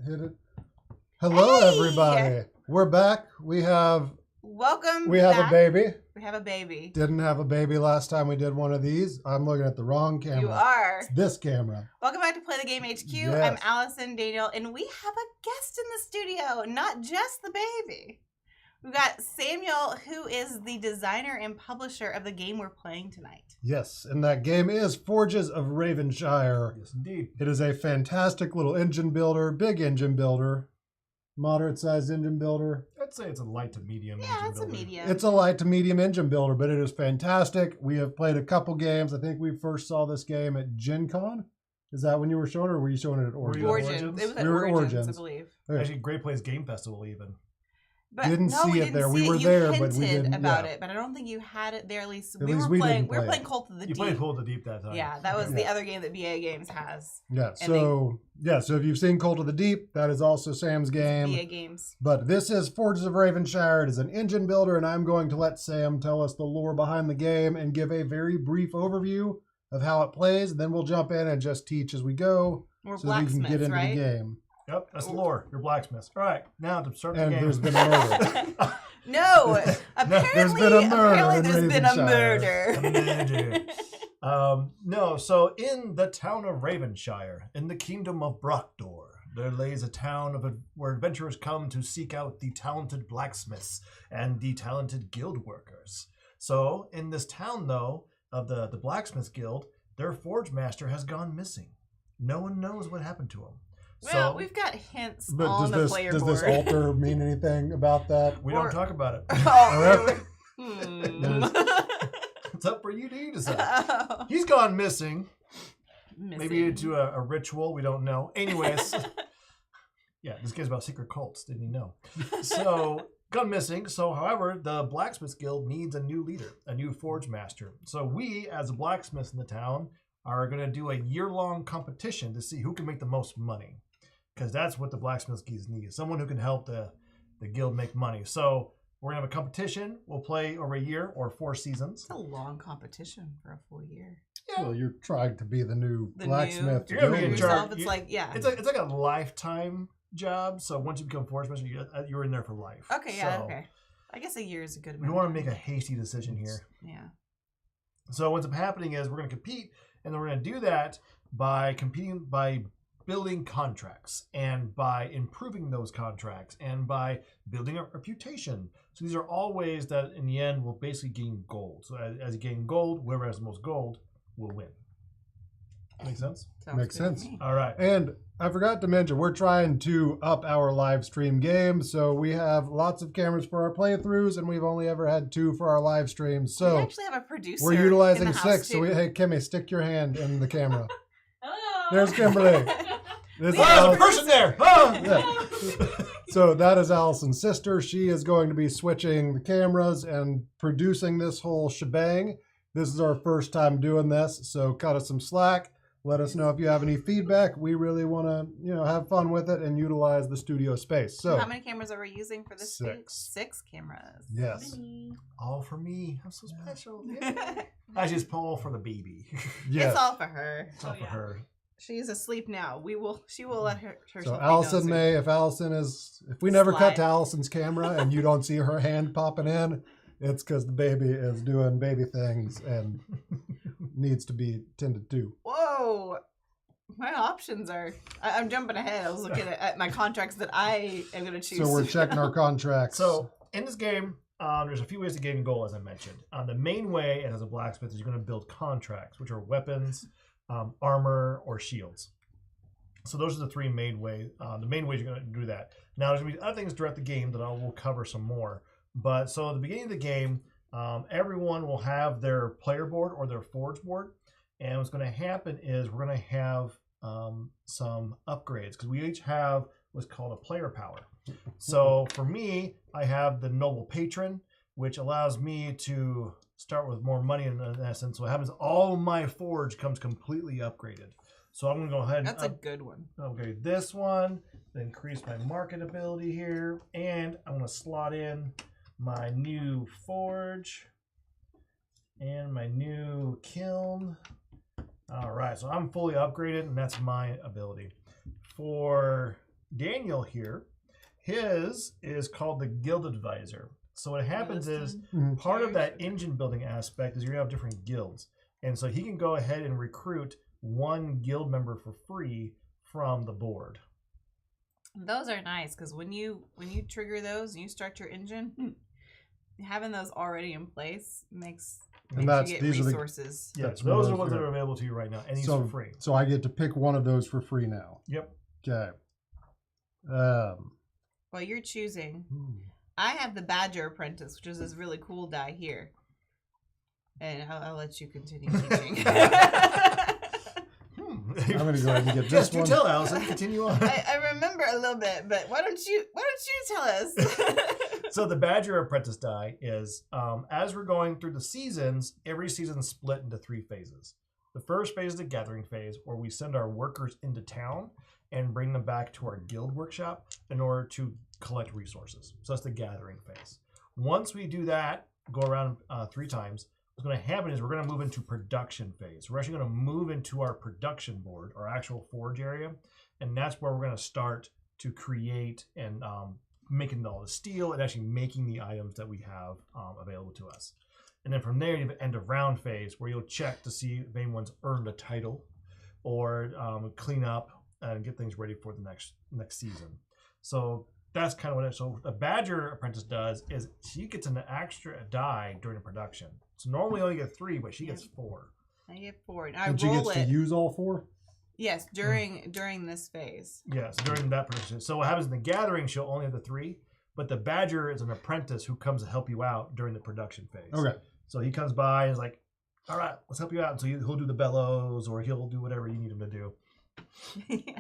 Hit it. Hello, everybody. We're back. Welcome. We have a baby. We have a baby. Didn't have a baby last time we did one of these. I'm looking at the wrong camera. You are. It's this camera. Welcome back to Play the Game HQ. Yes. I'm Allison Daniel, and we have a guest in the studio, not just the baby. We've got Samuel, who is the designer and publisher of the game we're playing tonight. Yes, and that game is Forges of Ravenshire. Yes, indeed. It is a fantastic little engine builder, big engine builder, moderate-sized engine builder. I'd say it's a light to medium. Yeah, it's builder. a medium. It's a light to medium engine builder, but it is fantastic. We have played a couple games. I think we first saw this game at Gen Con. Is that when you were showing it, or were you showing it at Origins? Origins. It was at We were at Origins, I Origins. believe. Okay. Actually, Great Place Game Festival even. But Didn't no, see we it didn't there. see We it. were You there, but we hinted didn't. about Yeah. it, but I don't think you had it there. At least At we least were we playing. didn't We were play playing it. Cult of the You Deep. played Pull the Deep that time. Yeah, that was Yeah. the other game that BA Games has. Yeah. So if you've seen Cult of the Deep, that is also Sam's game. BA Games. But this is Forges of Ravenshire. It is an engine builder, and I'm going to let Sam tell us the lore behind the game and give a very brief overview of how it plays. And then we'll jump in and just teach as we go, We're so that we can blacksmiths, get into right? the game. Yep, that's the lore. You're blacksmiths. All right, now to start the And game. there's been a murder. No, apparently been a murder apparently in there's been a Ravenshire. murder. No, so in the town of Ravenshire, in the kingdom of Brockdor, there lays a town where adventurers come to seek out the talented blacksmiths and the talented guild workers. So in this town, though, of the Blacksmiths Guild, their Forgemaster has gone missing. No one knows what happened to him. Well, So we've got hints But on the player does board. this altar mean anything about that? we don't talk about it. Oh, There's- It's up for you to decide. Oh. He's gone missing. Missing. Maybe into a ritual. We don't know. Anyways, yeah, this game's about secret cults. Didn't you know? So, gone missing. So, however, the Blacksmiths Guild needs a new leader, a new Forge Master. So, we, as the blacksmiths in the town, are going to do a year-long competition to see who can make the most money. Because that's what the Blacksmiths Guild needs. Someone who can help the guild make money. So, we're going to have a competition. We'll play over a year or 4 seasons. It's a long competition for a full year. Well, you're trying to be the new The blacksmith. You're gonna be in guild charge. leader. It's like, yeah. It's like a lifetime job. So once you become Forge Master, you're in there for life. Okay, yeah, So okay. I guess a year is a good We amount. don't want to make a hasty decision here. Yeah. So what's happening is we're going to compete, and we're going to do that by competing by building contracts and by improving those contracts and by building a reputation. So these are all ways that in the end will basically gain gold. So as you gain gold, whoever has the most gold will win. Make sense? Sounds Makes good to sense. me. All right. And I forgot to mention, we're trying to up our live stream game. So we have lots of cameras for our playthroughs, and we've only ever had 2 for our live streams. We So actually have a producer. we're in utilizing the house 6. So too. hey, Kimmy, stick your hand in the camera. Hello. There's Kimberly. This is Oh, there's a Al- person there. Oh! Yeah. So that is Allison's sister. She is going to be switching the cameras and producing this whole shebang. This is our first time doing this, so cut us some slack. Let us know if you have any feedback. We really want to, have fun with it and utilize the studio space. So How many cameras are we using for this? 6. 6 cameras. Yes. All for me. I'm so special. I just all for the baby. Yes. It's all for her. It's all for her. She's asleep now. She will let her So herself be Allison known if we never cut Slide. to Allison's camera and you don't see her hand popping in, it's because the baby is doing baby things and needs to be tended to. Whoa. My options are... I'm jumping ahead. I was looking at my contracts that I am going to choose. So we're checking our contracts. So in this game, there's a few ways to gain gold, as I mentioned. The main way, as a blacksmith, is you're going to build contracts, which are weapons, armor, or shields. So those are the 3 main ways. The main ways you're going to do that. Now, there's going to be other things throughout the game that I will cover some more. But so at the beginning of the game, everyone will have their player board or their forge board. And what's going to happen is we're going to have some upgrades because we each have what's called a player power. So for me, I have the Noble Patron, which allows me to start with more money in essence. So what happens, all my forge comes completely upgraded. So I'm going to go ahead and That's a good one. upgrade this one, increase my marketability here, and I'm going to slot in my new forge and my new kiln. All right, so I'm fully upgraded, and that's my ability. For Daniel here, his is called the Guild Advisor. So what happens is part of that engine building aspect is you're going to have different guilds. And so he can go ahead and recruit one guild member for free from the board. Those are nice because when you trigger those and you start your engine, having those already in place makes you get resources. Yes, those are the ones that are available to you right now, and these for free. So I get to pick one of those for free now. Yep. Okay. While you're choosing, I have the Badger Apprentice, which is this really cool die here. And I'll let you continue teaching. I'm going to go ahead and get this one. Do tell, Allison. Continue on. I remember a little bit, but why don't you tell us? So the Badger Apprentice die is, as we're going through the seasons, every season is split into 3 phases. The first phase is the gathering phase, where we send our workers into town and bring them back to our guild workshop in order to collect resources. So that's the gathering phase. Once we do that, go around 3 times, what's going to happen is we're going to move into production phase. We're actually going to move into our production board, our actual forge area, and that's where we're going to start to create and making all the steel and actually making the items that we have available to us. And then from there, you have end of round phase where you'll check to see if anyone's earned a title or clean up and get things ready for the next season. So that's kind of what so a Badger Apprentice does is she gets an extra die during the production. So normally you only get 3, but she gets 4. I get 4. And she gets to use all 4? Yes, during this phase. Yes, during that production. So what happens in the gathering, she'll only have the 3, but the Badger is an apprentice who comes to help you out during the production phase. Okay. So he comes by and is like, all right, let's help you out. And so he'll do the bellows or he'll do whatever you need him to do.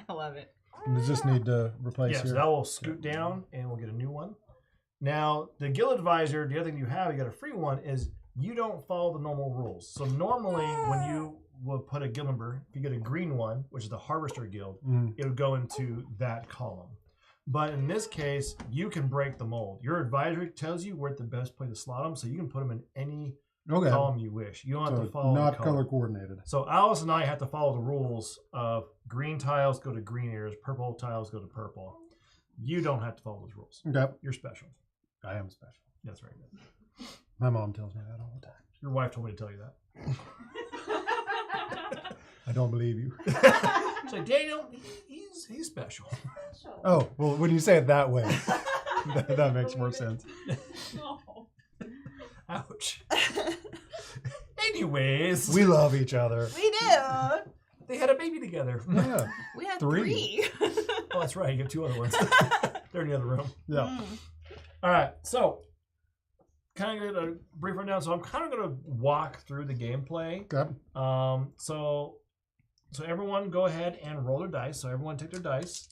I love it. Does this need to replace here? Yes, that will scoot down and we'll get a new one. Now, the Guild Advisor, the other thing you got a free one, is you don't follow the normal rules. So normally when you will put a guild member, if you get a green one, which is the Harvester Guild, it would go into that column. But in this case, you can break the mold. Your advisor tells you where the best place to slot them, so you can put them in any column you wish. You don't have to follow not color coordinated. So Alice and I have to follow the rules of green tiles go to green areas, purple tiles go to purple. You don't have to follow those rules. Okay. You're special. I am special. That's right. My mom tells me that all the time. Your wife told me to tell you that. I don't believe you. It's like, Daniel, he's special. Oh, well, when you say it that way, that makes more sense. Ouch. Anyways. We love each other. We do. They had a baby together. Yeah. We had 3. Oh, that's right. You have 2 other ones. They're in the other room. Yeah. All right. So, kind of a brief rundown. So, I'm kind of going to walk through the gameplay. Okay. So everyone go ahead and roll their dice. So everyone take their dice,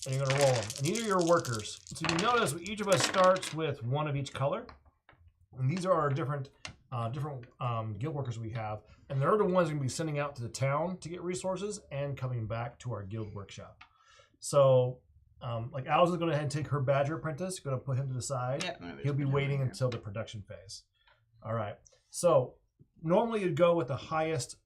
and you're going to roll them. And these are your workers. So you notice each of us starts with 1 of each color. And these are our different guild workers we have. And they're the ones we're going to be sending out to the town to get resources and coming back to our guild workshop. So, like Alice is going to go ahead and take her Badger Apprentice. You're going to put him to the side. Yep, He'll be waiting until the production phase. All right. So normally you'd go with the highest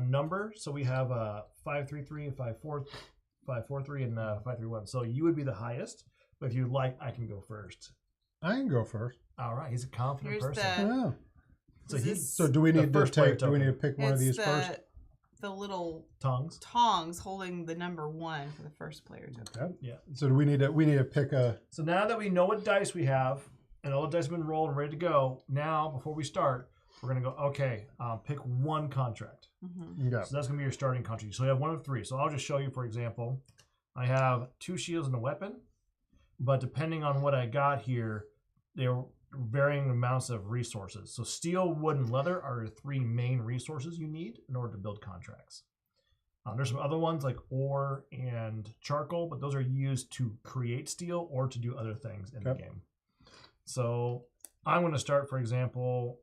number. So we have 533 and 543 and 531. So you would be the highest. But if you'd like, I can go first. I can go first. All right. He's a confident person. Yeah. So do we need to take? Do we need to pick one of these first? The little tongs holding the number 1 for the first player to. Okay. Yeah. So do we need to pick a? So now that we know what dice we have and all the dice have been rolled and ready to go, now before we start, we're gonna go. Okay, pick 1 contract. Okay. So that's gonna be your starting contract. So you have 1 of 3. So I'll just show you, for example, I have 2 shields and a weapon, but depending on what I got here, they're varying amounts of resources. So steel, wood, and leather are the 3 main resources you need in order to build contracts. There's some other ones like ore and charcoal, but those are used to create steel or to do other things in the game. So I'm going to start, for example,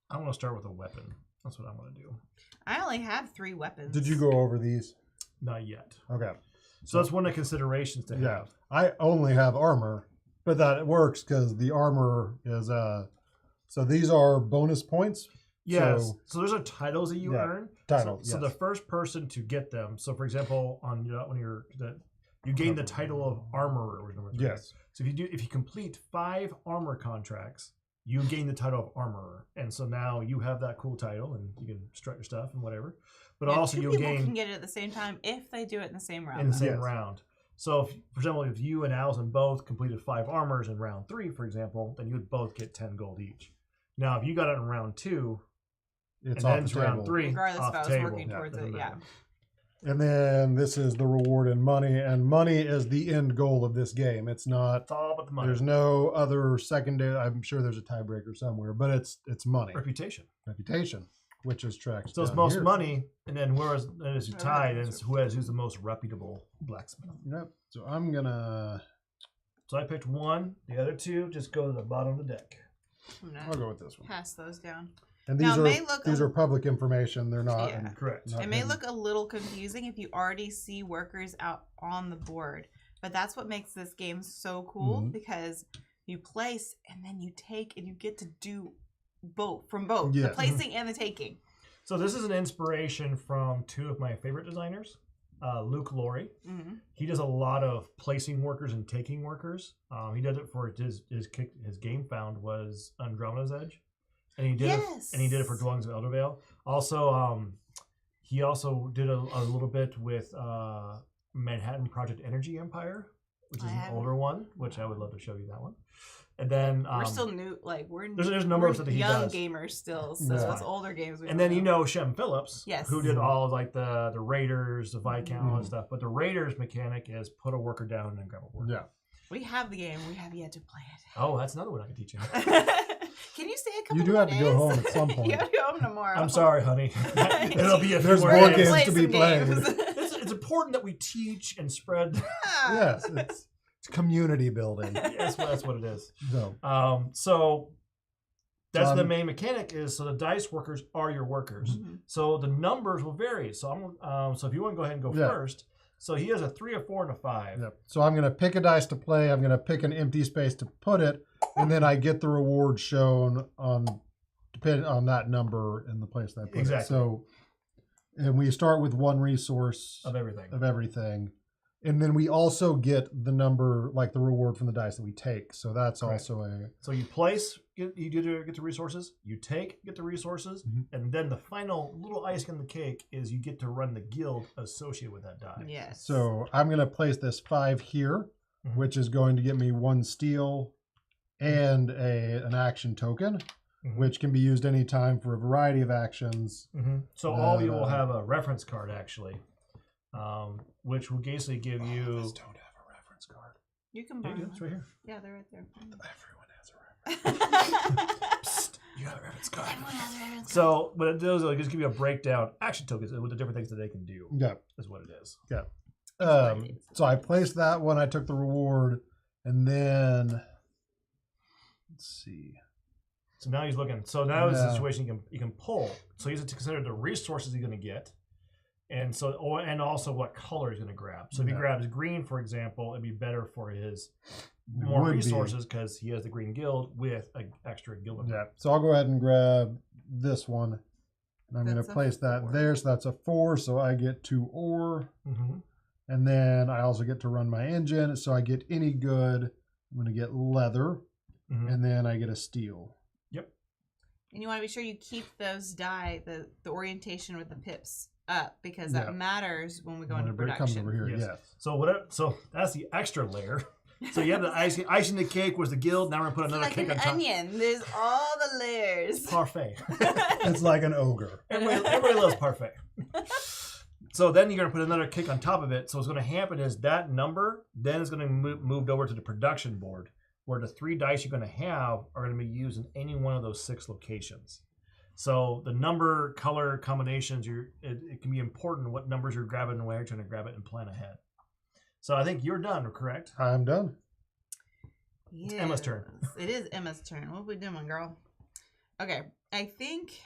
I'm going to start with a weapon. That's what I'm going to do. I only have 3 weapons. Did you go over these? Not yet. Okay. So that's one of the considerations to have. I only have armor, but that works because the armor is so these are bonus points. Yes. So those are titles that you earn. Titles. So the first person to get them. So for example, on when you're You gain the title of armorer, was number 3. Yes. So if you complete 5 armor contracts, you gain the title of armorer, and so now you have that cool title, and you can strut your stuff and whatever. But also two you'll people gain can get it at the same time if they do it in the same round. in the same Yes. round. So, for example, if you and Allison both completed 5 armors in round 3, for example, then you would both get 10 gold each. Now, if you got it in round 2, It's and off then the it's round table. 3, Regardless off if I was the table. working towards doesn't it, yeah. matter. And then this is the reward in money, and money is the end goal of this game. It's not. It's all about the money. There's no other secondary. I'm sure there's a tiebreaker somewhere, but it's money, Reputation. reputation, which is tracked. So it's down most here. money, and then whereas you Oh, tie, right. then it's who's the most reputable blacksmith. Yep. So I'm gonna. So I picked 1. The other 2 just go to the bottom of the deck. I'm I'll gonna go with this one. pass those down. And Now, these it may look are public information. They're not. Yeah. Correct. Not It may hidden. look a little confusing if you already see workers out on the board, but that's what makes this game so cool Mhm. because you place and then you take and you get to do both from both the Yes. placing and the taking. So this is an inspiration from 2 of my favorite designers, Luke Laurie. Mm-hmm. He does a lot of placing workers and taking workers. He does it for his game found was Andromeda's Edge, and he did it for Dwellings of Eldervale. Also, he also did a little bit with Manhattan Project Energy Empire, which is an older one, which I would love to show you that one. And then we're still new, like there's a number we're of stuff that he young does. gamers still, so Yeah. it's older games. And then Shem Phillips, Yes. who did all of, like the Raiders, the Viscount, all that Mhm. stuff. But the Raiders mechanic is put a worker down and then grab a worker. Yeah. we have the game, we have yet to play Oh, that's another one I can teach you. it. Can you stay a couple You do more have to go days? home at some point. You have to go home tomorrow. I'm sorry, honey. It'll be a few There's more more days. games to be some played. games. It's important that we teach and spread. Yes. It's community building. Yes, that's what it is. So So that's the Um, main mechanic is so the dice workers are your workers. Mhm. So the numbers will vary. So so if you want to go ahead and go Yeah. first. So he has a 3, a 4, and a 5. Yep. So I'm going to pick a dice to play. I'm going to pick an empty space to put it, and then I get the reward shown on depending on that number in the place that I put Exactly. it. So, and we start with 1 resource Of everything. of everything, and then we also get the number, like the reward from the dice that we take. So that's Correct. also a So you place, get the resources. You take, get the resources, Mhm. and then the final little icing on the cake is you get to run the guild associated with that die. Yes. So I'm going to place this 5 here, Mhm. which is going to get me 1 steel and an action token, Mhm. which can be used anytime for a variety of actions. So all of you will have a reference card actually, which will basically give you. All of us don't have a reference card. You can Yeah, buy it's right here. Yeah, they're right there. Everyone has a reference. Psst, you have a reference card. Everyone has a reference card. So what it does is just give you a breakdown action tokens with the different things that they can do. Yeah. Is what it is. So I placed that one. I took the reward, and then let's see. So now he's looking. So now it's a Yeah. situation you can pull. So he's to consider the resources he's going to get, and and also what color he's going to grab. So if he Yeah. grabs green, for example, it'd be better for his It more would be. resources because he has the green guild with an extra guild member. Yeah. So I'll go ahead and grab this one, and I'm going That's to a place that 4. there. So that's a 4. So I get 2 ore, Mm-hmm. and then I also get to run my engine. So I get any good. I'm going to get leather, Mm-hmm. and then I get a steel. And you want to be sure you keep those die, the orientation with the pips up, because that Yeah. matters when we go Whenever into it comes production. over here, Yes. yes. So that's the extra layer. So you have the icing the cake was the guild. Now we're gonna put It's another like cake an on top. onion. There's all the layers. Parfait. It's like an ogre. Everybody loves parfait. So then you're gonna put another cake on top of it. So what's gonna happen is that number then is gonna moved over to the production board, where the 3 dice you're gonna have are gonna be used in any one of those 6 locations. So the number color combinations, it can be important what numbers you're grabbing and where you're trying to grab it and plan ahead. So I think you're done, correct? I'm done. Yes. Emma's turn. It is Emma's turn. What are we doing, girl? Okay. I think.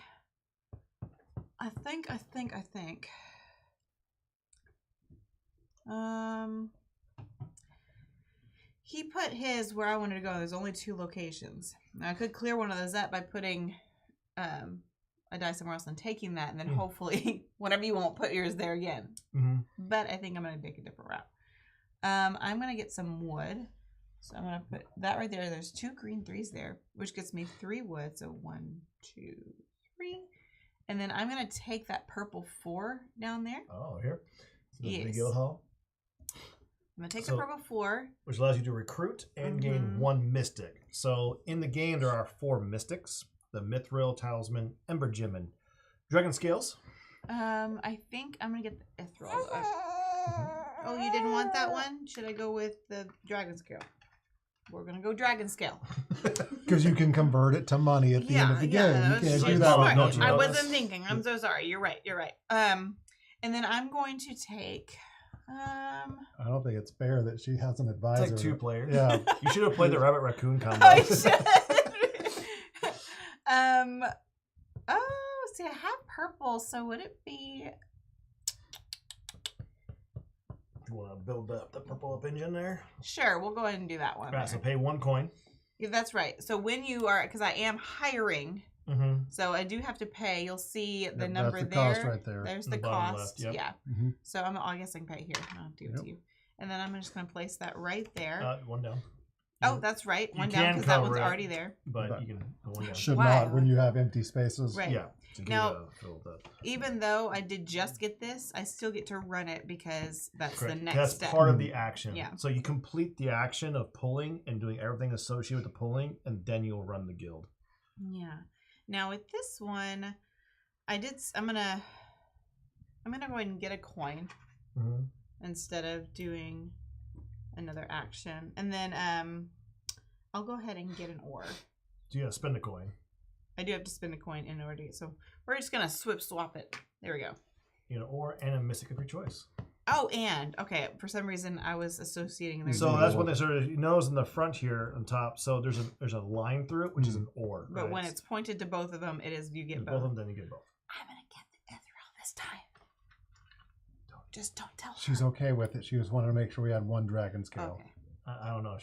He put his where I wanted to go. There's only 2 locations. Now, I could clear one of those up by putting a die somewhere else and taking that, and then hopefully, whenever you won't put yours there again. Mm-hmm. But I think I'm going to take a different route. I'm gonna get some wood. So I'm gonna put that right there. There's 2 green 3s there, which gets me 3 wood. So 1, 2, 3. And then I'm gonna take that purple 4 down there. Oh, here. So Yes. the guild hall. I'm gonna take the purple 4. Which allows you to recruit and gain 1 mystic. So in the game, there are 4 mystics: the Mithril, Talisman, Ember Gem, and Dragon Scales. I think I'm gonna get the Ithril. Oh, you didn't want that one? Should I go with the Dragon Scale? We're gonna go Dragon Scale. Because you can convert it to money at the end of the game. You can't do that with Don't you I know wasn't this? thinking. I'm so sorry. You're right. And then I'm going to take. I don't think it's fair that she has an advisor. It's like 2 players. Yeah. You should have played the Rabbit Raccoon combo. I should. Oh, see, I have purple. So would it be? You want to build up the purple up engine there? Sure, we'll go ahead and do that one. Right, so pay 1 coin. Yeah, that's right. So when you are, because I am hiring, so I do have to pay. You'll see the number that's the there. cost right there. There's In the the bottom cost. left, yep. Yeah. So I guess I can pay here. I'll do it to you. And then I'm just going to place that right there. 1 down. Oh, that's right. You 1 down can because that cover one's it. already there. But you can go 1 down. Should Wow. not when you have empty spaces. Right. Yeah. So Now, filled up. Even though I did just get this, I still get to run it because that's Correct. the next That's step. part of the action. Yeah. So you complete the action of pulling and doing everything associated with the pulling, and then you'll run the guild. Yeah. Now with this one, I'm gonna go ahead and get a coin instead of doing another action, and then I'll go ahead and get an ore. So you gotta spend a coin. I do have to spend a coin in order to get, so we're just gonna swap it. There we go. You know, or and a mystic of your choice. Oh, and okay, for some reason I was associating their So that's what they sort of nose in the front here on top. So there's a line through it, which is an ore. But right? when it's pointed to both of them, it is you get both of both. them, then you get both. I'm gonna get the Ithril this time. Don't tell her. She's okay with it. She just wanted to make sure we had 1 dragon scale. Okay. I don't know.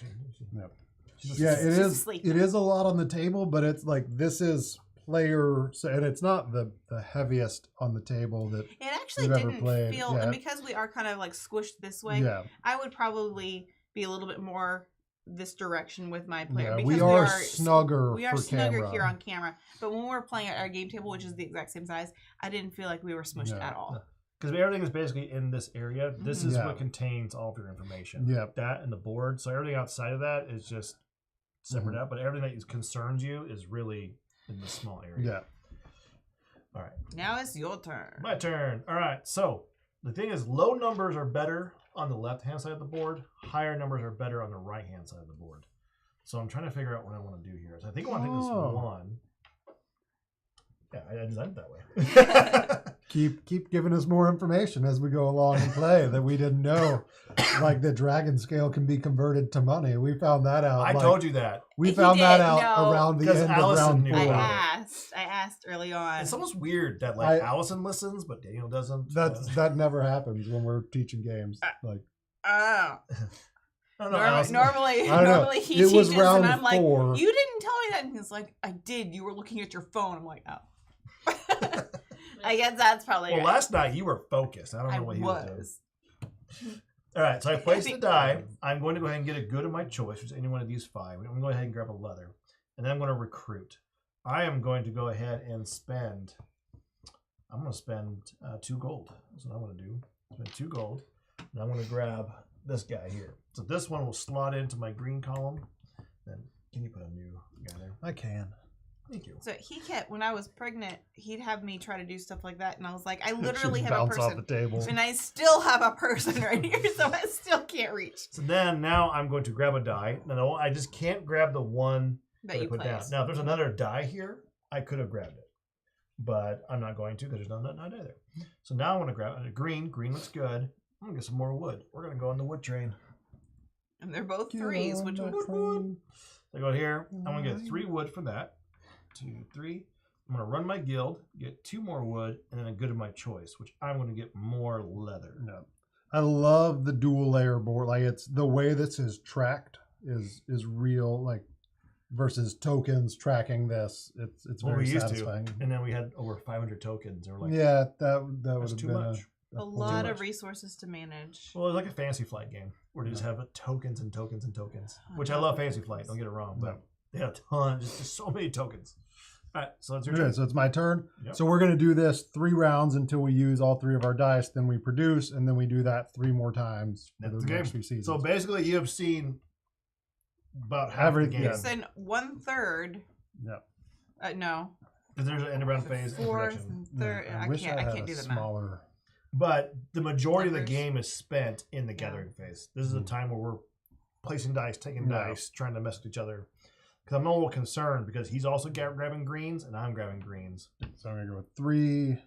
Yep. She's Yeah, She's asleep. it is a lot on the table, but it's like this is player, so, and it's not the heaviest on the table that It actually we've ever didn't played. feel, Yeah. and because we are kind of like squished this way, yeah. I would probably be a little bit more this direction with my player. Yeah, because we are snugger We are for snugger camera. here on camera, but when we're playing at our game table, which is the exact same size, I didn't feel like we were smushed No. at all. Because everything is basically in this area. This is Yeah. what contains all of your information. Yep. That and the board. So everything outside of that is just separate out. But everything that concerns you is really in this small area. Yeah. All right. Now it's your turn. My turn. All right. So the thing is, low numbers are better on the left-hand side of the board. Higher numbers are better on the right-hand side of the board. So I'm trying to figure out what I want to do here. So I think I want to take this one. Yeah, I designed it that way. Keep giving us more information as we go along and play that we didn't know. Like the dragon scale can be converted to money. We found that out. I told you that. We He found that did, out no. around the Because end of Allison round knew 4. about it. I asked early on. It's almost weird that Allison listens, but Daniel doesn't. That never happens when we're teaching games. Like Oh. I don't know, Allison. Normally I don't know. he It was teaches, round and I'm like, 4. you didn't tell me that. And he's like, I did. You were looking at your phone. I'm like, oh. I guess that's probably Well, right. last night you were focused. I don't know what he was doing. All right, so I placed the die. I'm going to go ahead and get a good of my choice, which is any one of these 5. I'm going to go ahead and grab a leather. And then I'm going to recruit. I am going to go ahead and spend... I'm going to spend 2 gold. That's what I'm going to do. Spend 2 gold. And I'm going to grab this guy here. So this one will slot into my green column. Then can you put a new guy there? I can. Thank you. So he kept, when I was pregnant, he'd have me try to do stuff like that. And I was like, I literally She'd have a bounce off person. the table. And I still have a person right here. So I still can't reach. So then now I'm going to grab a die. No, I just can't grab the one That I you put down. placed. Now, if there's another die here, I could have grabbed it. But I'm not going to because there's not die there. So now I want to grab a green. Green looks good. I'm going to get some more wood. We're going to go on the wood train. And they're both Get 3s, on which the would train. So I go here. I'm going to get 3 wood for that. 2, 3. I'm going to run my guild, get 2 more wood, and then a good of my choice, which I'm going to get more leather. No. I love the dual layer board. Like it's the way this is tracked is real. Like versus tokens tracking this. It's Well, very we used satisfying. to, and then we had over 500 tokens. And we're like, Yeah, that would that's have too been much. A lot of resources to manage. Well, it's like a Fantasy Flight game where you just have tokens and tokens and tokens. Which I love Fantasy Flight. Don't get it wrong, but they have a ton. Just so many tokens. All right, so that's your turn. So it's my turn. Yep. So we're going to do this 3 rounds until we use all 3 of our dice. Then we produce, and then we do that 3 more times for That's the the next game. 3 seasons. So basically, you have seen about half the game. It's in 1/3. Yeah. No. Because there's an end around phase and 4th production. and 3rd. Yeah, I wish can't had do a the math. smaller. But the majority of Numbers. the game is spent in the gathering phase. This is a time where we're placing dice, taking dice, trying to mess with each other. Because I'm a little concerned because he's also grabbing greens and I'm grabbing greens. So I'm going to go with 3.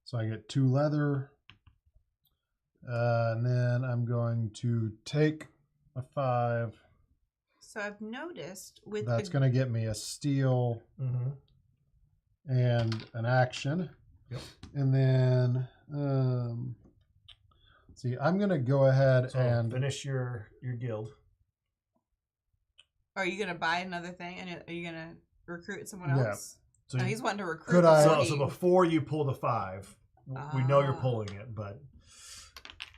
So I get 2 leather. And then I'm going to take a 5. So I've noticed with That's going to get me a steel and an action. Yep. And then, see, I'm going to go ahead So and finish your guild. Are you gonna buy another thing, and are you gonna recruit someone else? So No, he's wanting to recruit. Could I- So before you pull the 5, we know you're pulling it, but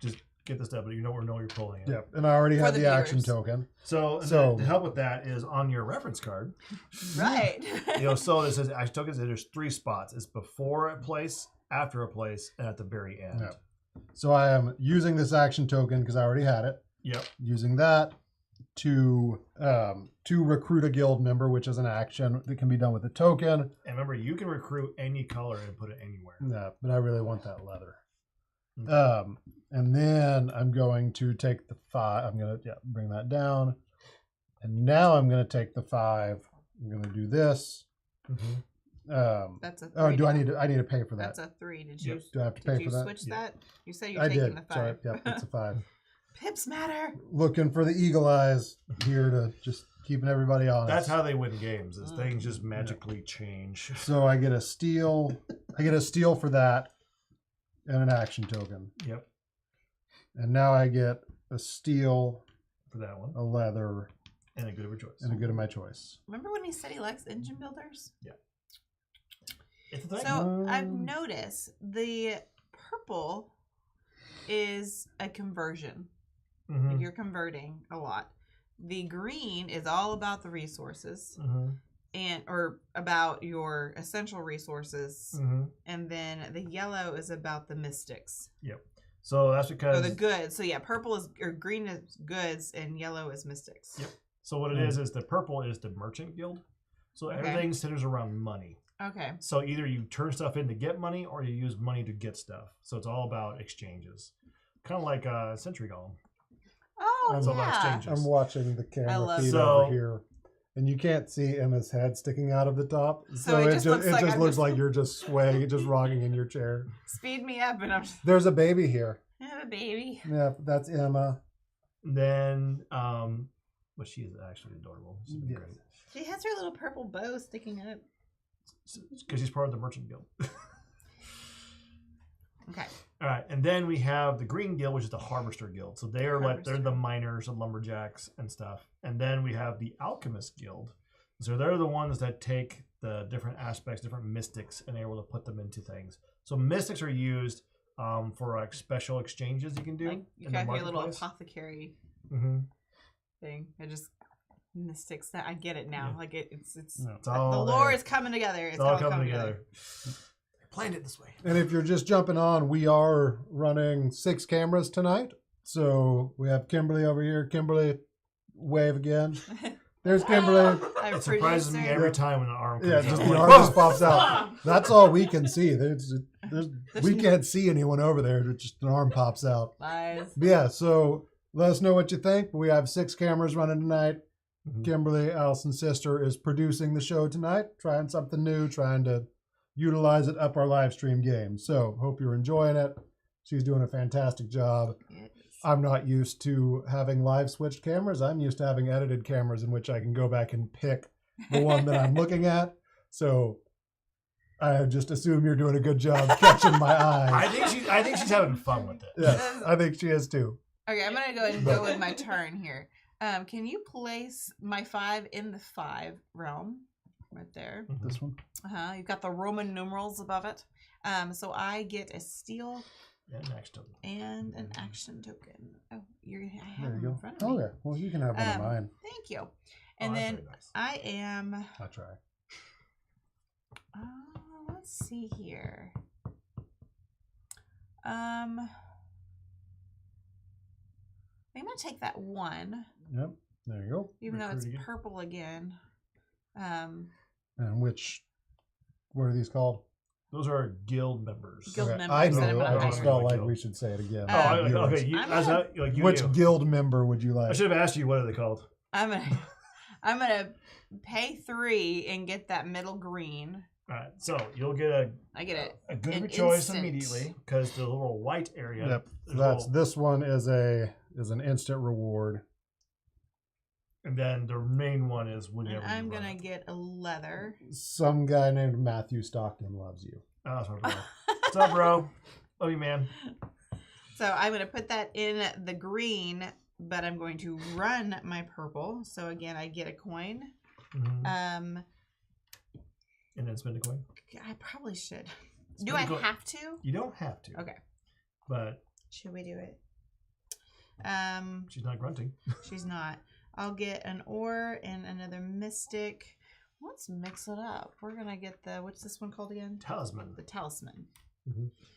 just get this stuff. But we know you're pulling it. yeah, and I already For have the the action viewers. token. So to help with that is on your reference card. Right. So it says action tokens. There's 3 spots. It's before a place, after a place, and at the very end. Yeah. So I am using this action token because I already had it. Yep. Using that to recruit a guild member, which is an action that can be done with a token. And remember, you can recruit any color and put it anywhere. Yeah, but I really want that leather. Okay. And then I'm going to take the 5. I'm going to bring that down. And now I'm going to take the 5. I'm going to do this. That's a 3. Oh, I need to pay for that? That's a 3. Did you? Do I have to Did pay you for that? switch that? You said you're I taking did. the 5. Sorry. Yep, it's a 5. Pips matter. Looking for the eagle eyes here to just keeping everybody honest. That's how they win games. Is things just magically change. So I get a steal. I get a steal for that, and an action token. Yep. And now I get a steal, For that one, a leather, and a good of your choice. and a good of my choice. Remember when he said he likes engine builders? Yeah. It's a thing. So I've noticed the purple is a conversion. Like you're converting a lot. The green is all about the resources or about your essential resources, and then the yellow is about the mystics. Yep. So that's because Or the goods. So yeah, purple is or green is goods and yellow is mystics. Yep. So what it is the purple is the merchant guild. So everything centers around money. Okay. So either you turn stuff in to get money or you use money to get stuff. So it's all about exchanges. Kind of like Century Golem. Oh, That's all about yeah. exchanges. I'm watching the I camera love feed it. over here, and you can't see Emma's head sticking out of the top. So it just looks like I'm looks just- like you're just swaying, just rocking in your chair. Speed me up and I'm just, There's a baby here. I have a baby. Yeah, that's Emma. Then, but she is actually adorable. She's been Yes. great. She has her little purple bow sticking up. Because she's part of the merchant guild. Okay. All right, and then we have the Green Guild, which is the Harvester Guild. So they are they're the miners and lumberjacks and stuff. And then we have the Alchemist Guild. So they're the ones that take the different aspects, different mystics, and they're able to put them into things. So mystics are used for like special exchanges you can do. Like you in the got your little marketplace. apothecary thing. I just mystics that I get it now. Yeah. Like it's all the lore there. is coming together. It's all coming together. Planned it this way. And if you're just jumping on, we are running 6 cameras tonight. So we have Kimberly over here. Kimberly, wave again. There's Kimberly. It surprises me every time when an arm comes Yeah, out. just I'm the like, arm just pops out. That's all we can see. We can't see anyone over there. Just an arm pops out. Lies. But yeah, so let us know what you think. We have 6 cameras running tonight. Kimberly, Allison's sister, is producing the show tonight, trying something new, trying to utilize it up our live stream game. So hope you're enjoying it. She's doing a fantastic job. Yes. I'm not used to having live switched cameras. I'm used to having edited cameras in which I can go back and pick the one that I'm looking at. So I just assume you're doing a good job catching my eye. I think she's having fun with it. Yeah, I think she is too. Okay, I'm gonna go ahead and go with my turn here. Can you place my 5 in the 5 realm? Right there. This one? You've got the Roman numerals above it. So I get a steel And an action token. And an action token. Oh, you're gonna have There you them go. in front of me. Okay. Well, you can have one of mine. Thank you. And that's then very nice. I am. I'll try. Let's see here. I'm gonna take that one. Yep. There you go. Even though it's Recruiting it. purple again. And what are these called? Those are guild members. Guild Okay, members I that I'm know. not I just hiring. felt like Guild. we should say it again. Oh, Um, Viewers. okay. You, I'm as gonna- like you Which knew. guild member would you I like? should have asked you what are they called. I'm gonna pay 3 and get that middle green. All right, so you'll get I get it. a good of An a choice instant. immediately because the little white area. Yep. there's That's little- this one is an instant reward. and then the main one is whenever. And I'm you run gonna it. get a leather. Some guy named Matthew Stockton loves you. Oh, that's my bro. What's up, bro? Love you, man. So I'm gonna put that in the green, but I'm going to run my purple. So again, I get a coin. Mhm. And then spend a coin. I probably should. Spend Do a I coin. have to? You don't have to. Okay. But Should we do it? she's not grunting. She's not. I'll get an ore and another mystic. Let's mix it up. We're gonna get the what's this one called again? Talisman. The talisman.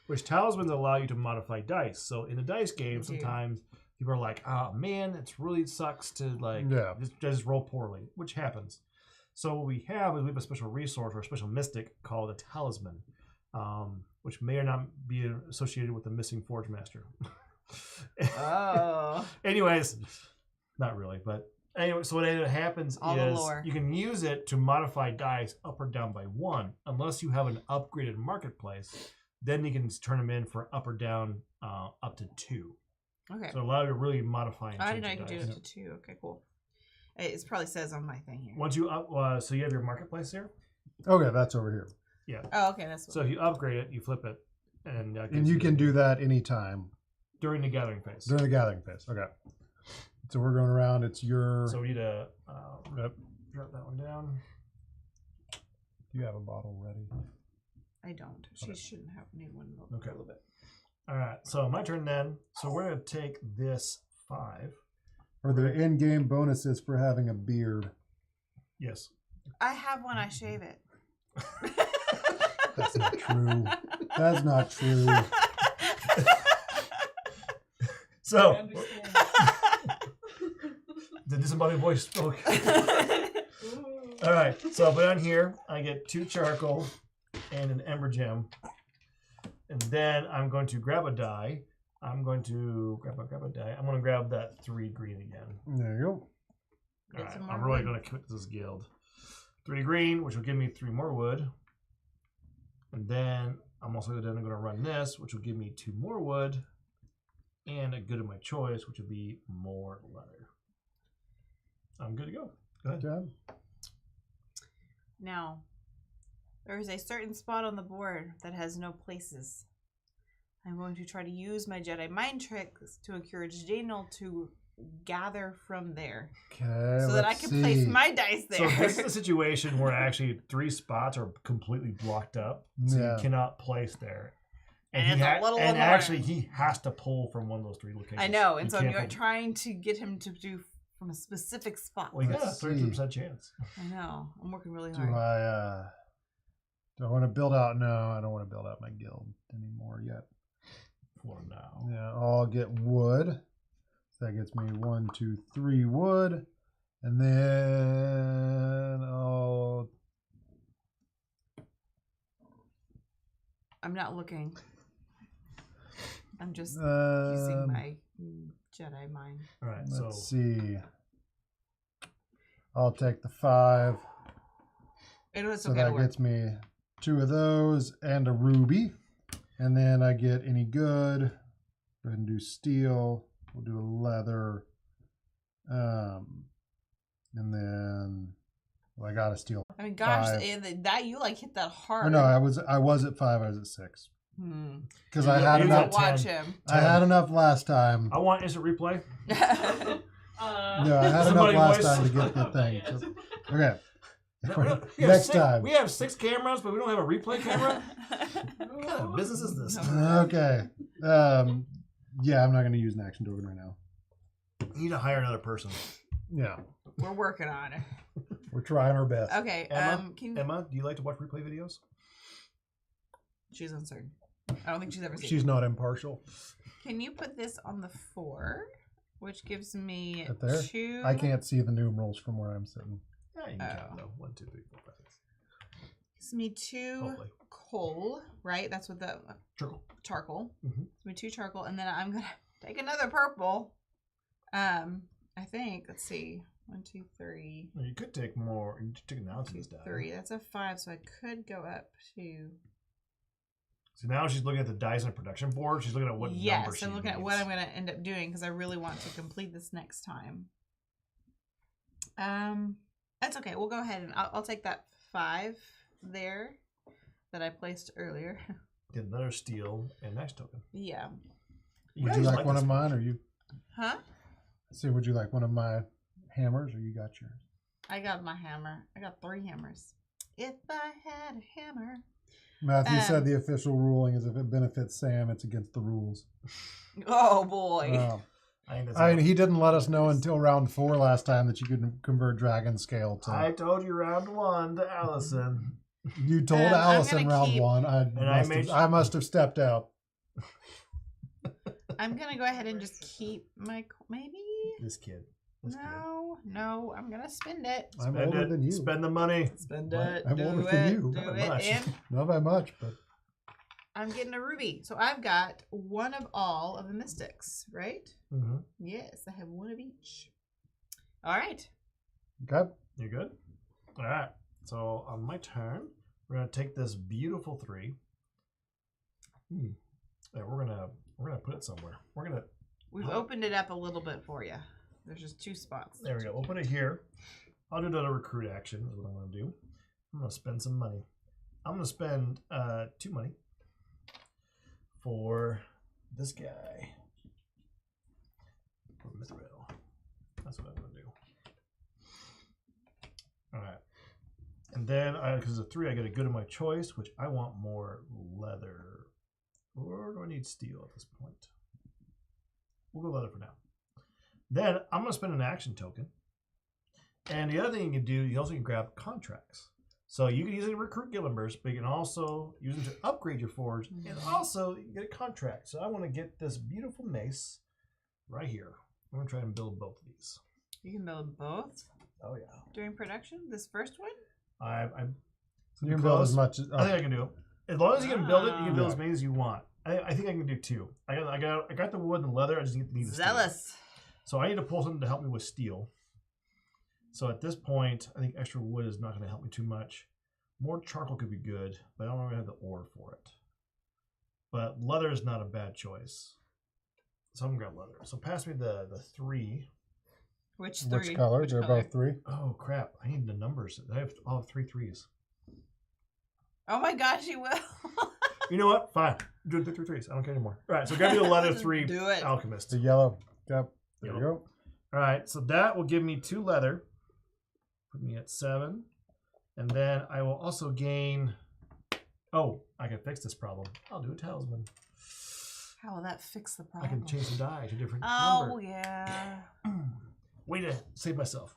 Which talismans allow you to modify dice. So in a dice game, They do. sometimes people are like, "Oh man, it really sucks to like Yeah. just roll poorly," which happens. So what we have is we have a special resource or a special mystic called a talisman, which may or not be associated with the missing Forgemaster. Oh. Anyways, not really, but anyway, so what happens All the is lore. you can use it to modify dice up or down by 1, unless you have an upgraded marketplace. Then you can turn them in for up or down up to 2. Okay. So allow you to really modify. And I didn't know change I could your do dice. it to 2. Okay, cool. It probably says on my thing here. Once you up, so you have your marketplace there. Okay, that's over here. Yeah. Oh, okay, that's So if you upgrade it, you flip it, and And you can do that anytime during the gathering phase. during the gathering phase. Okay. So we're going around. It's your. So we need to Yep. drop that one down. Do you have a bottle ready? I don't. She Okay. shouldn't have need one Okay. a little bit. All right. So my turn then. So we're gonna take this 5. Are there in-game bonuses for having a beard? Yes. I have one. I shave it. That's not true. That's not true. So understand. the disembodied voice spoke. All right. So but on here, I get 2 charcoal and an ember gem, and then I'm going to grab a die. I'm going to grab a die. I'm going to grab that 3 green again. There you go. All Get right. some more I'm really wood. going to commit to this guild. 3 green, which will give me 3 more wood. And then I'm also then going to run this, which will give me 2 more wood. And a good of my choice, which will be more leather. I'm good to go. Go ahead. Okay. Now, there is a certain spot on the board that has no places. I'm going to try to use my Jedi mind tricks to encourage Daniel to gather from there, Okay. so that I let's can see. place my dice So there. this is a situation where actually 3 spots are completely blocked up, so Yeah. you cannot place there. And he it's a little and annoying. actually he has to pull from one of those 3 locations. I know, and You so can't I'm pull- trying to get him to do from a specific spot. Well, you got a Let's 33% chance. I know. I'm working really Do hard. I want to build out? No, I don't want to build out my guild anymore yet. For now. Yeah, I'll get wood. So that gets me 1, 2, 3 wood, and then I'm not looking. I'm just using my Jedi mind. All right, let's so see. I'll take the 5. It was So okay to that work. gets me 2 of those and a ruby. And then I get any good. Go ahead and do steel. We'll do a leather. And then I got a steel. I mean, gosh, 5. and that you like hit that hard. Or no, I was at 5. I was at 6 Hmm. because You I got- had you enough. got Watch 10. him. I had enough last time. I want instant replay. No, I had enough Somebody last voice- time to get the thing. So- okay, Next time. We have 6 cameras, but we don't have a replay camera. What kind of business is this? Okay. Yeah, I'm not going to use an action token right now. You need to hire another person. Yeah. We're working on it. We're trying our best. Okay. Emma, Emma, do you like to watch replay videos? She's uncertain. I don't think she's ever seen She's it. not impartial. Can you put this on the 4, which gives me Right there? 2? I can't see the numerals from where I'm sitting. Yeah, you can count though. 1, 2, 3, 4, 5, 6. Gives me 2 Hopefully. coal, right? That's what the charcoal. Mm-hmm. Gives me 2 charcoal, and then I'm gonna take another purple. I think. Let's see. 1, 2, 3. Well, you could take more. You could take an ounce of 2, this down. 3. That's a 5, so I could go up to. So now she's looking at the dice on the production board. She's looking at what number Yes, she I'm looking at what needs. I'm going to end up doing because I really want to complete this next time. That's okay. We'll go ahead and I'll take that 5 there that I placed earlier. Get another steel and next token. Yeah. Would you like one of mine, or you? Huh? See, would you like one of my hammers, or you got yours? I got my hammer. I got 3 hammers. If I had a hammer. Matthew said the official ruling is if it benefits Sam, it's against the rules. Oh boy. He didn't let us know until round 4 last time that you could convert dragon scale to. I told you round 1 to Allison. You told Allison round 1. I must have stepped out. I'm gonna go ahead and just keep my maybe. This kid. No, I'm gonna spend it. I'm older than you. Spend the money. Spend it. I'm older than you. Do it. Not by much, but I'm getting a ruby. So I've got one of all of the mystics, right? Mm-hmm. Yes, I have one of each. All right. Okay. You good? All right. So on my turn, we're gonna take this beautiful 3. And we're gonna put it somewhere. We've opened it up a little bit for you. There's just 2 spots. There we go. We'll put it here. I'll do another recruit action is what I'm gonna do. I'm gonna spend some money. I'm gonna spend 2 money for this guy. For Mithril. That's what I'm gonna do. Alright. And then because of 3, I get a good of my choice, which I want more leather. Or do I need steel at this point? We'll go leather for now. Then I'm going to spend an action token. And the other thing you can do, you also can grab contracts. So you can easily recruit guild members, but you can also use them to upgrade your forge. And also you get a contract. So I want to get this beautiful mace right here. I'm going to try and build both of these. You can build both? Oh, yeah. During production? This first one? You can build as much as... I think I can do it. As long as you can build it, you can build as many as you want. I think I can do 2. I got the wood and the leather. I just need the Zealous. Steel. So I need to pull something to help me with steel. So at this point, I think extra wood is not going to help me too much. More charcoal could be good, but I don't really have the ore for it. But leather is not a bad choice. So I'm going to grab leather. So pass me the 3. Which 3? Which color? Which They're color? both 3. Oh, crap. I need the numbers. I'll have 3 3s. Oh my gosh, you will. You know what? Fine. Do 3 3s. I don't care anymore. All right, so grab me the leather 3 Do it. alchemist. The yellow. Yep. There you go. All right, so that will give me 2 leather. Put me at 7. And then I will also gain... Oh, I can fix this problem. I'll do a talisman. How will that fix the I problem? can change the die to a different Oh, number. yeah. Way to save myself.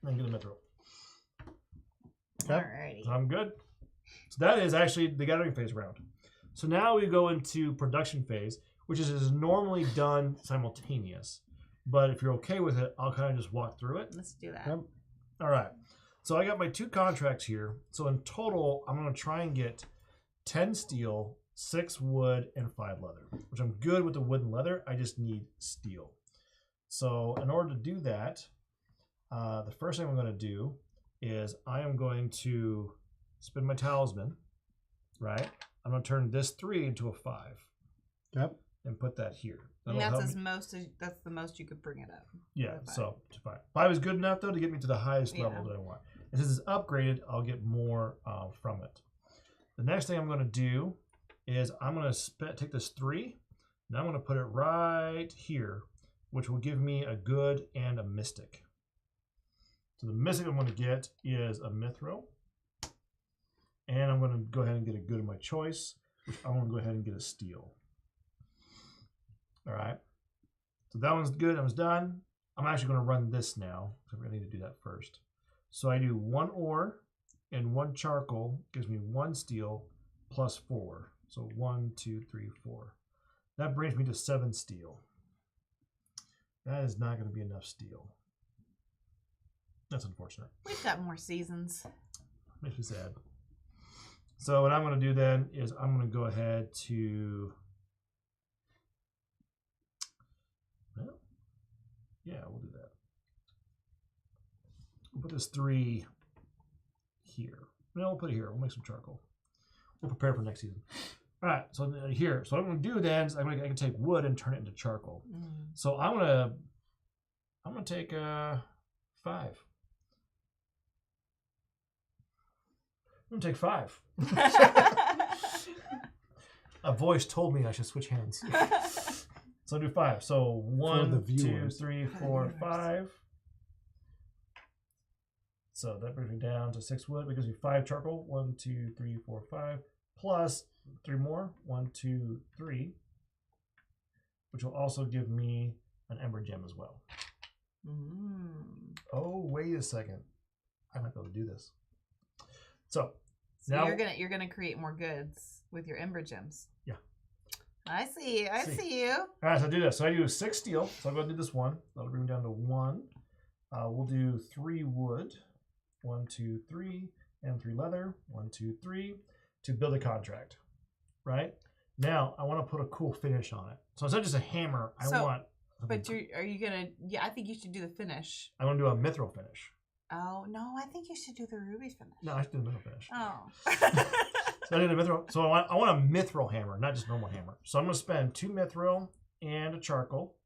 And get a mithril. Alrighty. So I'm good. So that is actually the gathering phase round. So now we go into production phase, which is normally done simultaneous. But if you're okay with it, I'll kind of just walk through it. Let's do that. Yep. All right. So I got my 2 contracts here. So in total, I'm going to try and get 10 steel, 6 wood, and 5 leather, which I'm good with the wood and leather. I just need steel. So in order to do that, the first thing I'm going to do is I am going to spin my talisman, right? I'm going to turn this 3 into a 5. Yep. And put that here. And That'll that's help me. that's the most you could bring it up. Yeah, to 5. so to 5. 5 is good enough, though, to get me to the highest level Yeah. that I want. And since it's upgraded, I'll get more from it. The next thing I'm going to do is I'm going to take this 3, and I'm going to put it right here, which will give me a good and a mystic. So the mystic I'm going to get is a mithril. And I'm going to go ahead and get a good of my choice, which I'm going to go ahead and get a steel. All right. So that one's good. That one's done. I'm actually going to run this now. So I need to do that first. So I do 1 ore and 1 charcoal. Gives me 1 steel plus 4. So 1, 2, 3, 4. That brings me to 7 steel. That is not going to be enough steel. That's unfortunate. We've got more seasons. Makes me sad. So what I'm going to do then is I'm going to go ahead to... Well, yeah, we'll do that. We'll put this 3 here. No, we'll put it here. We'll make some charcoal. We'll prepare for next season. All right, so here. So what I'm going to do then is I can take wood and turn it into charcoal. So I'm going to take 5. I'm going to take 5. A voice told me I should switch hands. So I'll do 5. So 1, 2, 3, 4, 5. So that brings me down to 6 wood. That gives me 5 charcoal. 1, 2, 3, 4, 5. Plus 3 more. 1, 2, 3. Which will also give me an ember gem as well. Oh, wait a second. I might be able to do this. So now you're gonna create more goods with your ember gems. Yeah. I see you. All right, so I do this. So I do 6 steel. So I'll go do this one. That'll bring me down to 1. We'll do 3 wood. 1, 2, 3, and 3 leather. 1, 2, 3 to build a contract. Right now, I want to put a cool finish on it. So it's not just a hammer. I want. But are you gonna? Yeah, I think you should do the finish. I want to do a mithril finish. Oh no, I think you should do the ruby finish. No, I should do the mithril finish. Oh. So I did a mithril. So I want a mithril hammer, not just normal hammer. So I'm going to spend 2 mithril and a charcoal.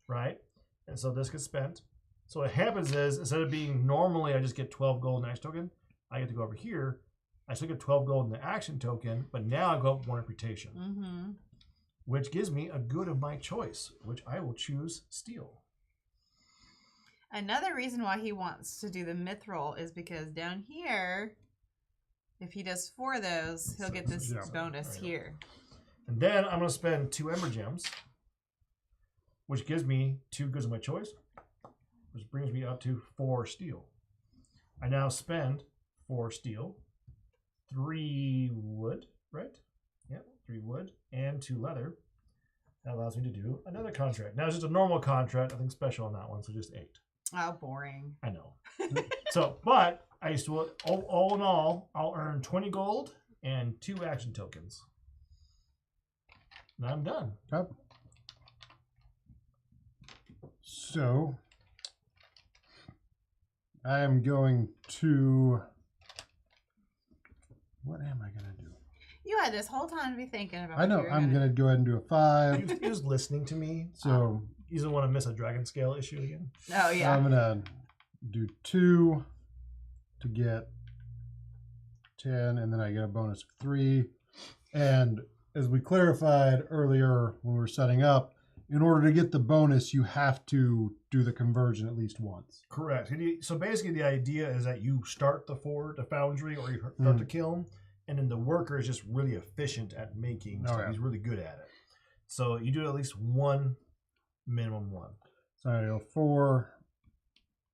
Right? And so this gets spent. So what happens is, instead of being normally I just get 12 gold in action token, I get to go over here. I still get 12 gold in the action token, but now I go up 1 reputation. Which gives me a good of my choice, which I will choose steel. Another reason why he wants to do the mithril is because down here, if he does 4 of those, he'll get this bonus here. And then I'm going to spend 2 ember gems, which gives me 2 goods of my choice, which brings me up to 4 steel. I now spend 4 steel, 3 wood, right? Yep, 3 wood, and 2 leather. That allows me to do another contract. Now it's just a normal contract, nothing special on that one, so just 8. Oh, boring. I know. So, but I used to, all in all, I'll earn 20 gold and 2 action tokens. And I'm done. Yep. So, I am going to... What am I going to do? You had this whole time to be thinking about. I know. I'm going to go ahead and do a 5. He was listening to me. So you don't want to miss a dragon scale issue again. Oh yeah. I'm going to do 2 to get 10, and then I get a bonus of 3. And as we clarified earlier when we were setting up, in order to get the bonus, you have to do the conversion at least once. Correct. So basically, the idea is that you start the foundry, or you start the kiln, and then the worker is just really efficient at making stuff. He's really good at it. So you do at least 1, minimum 1. So I go 4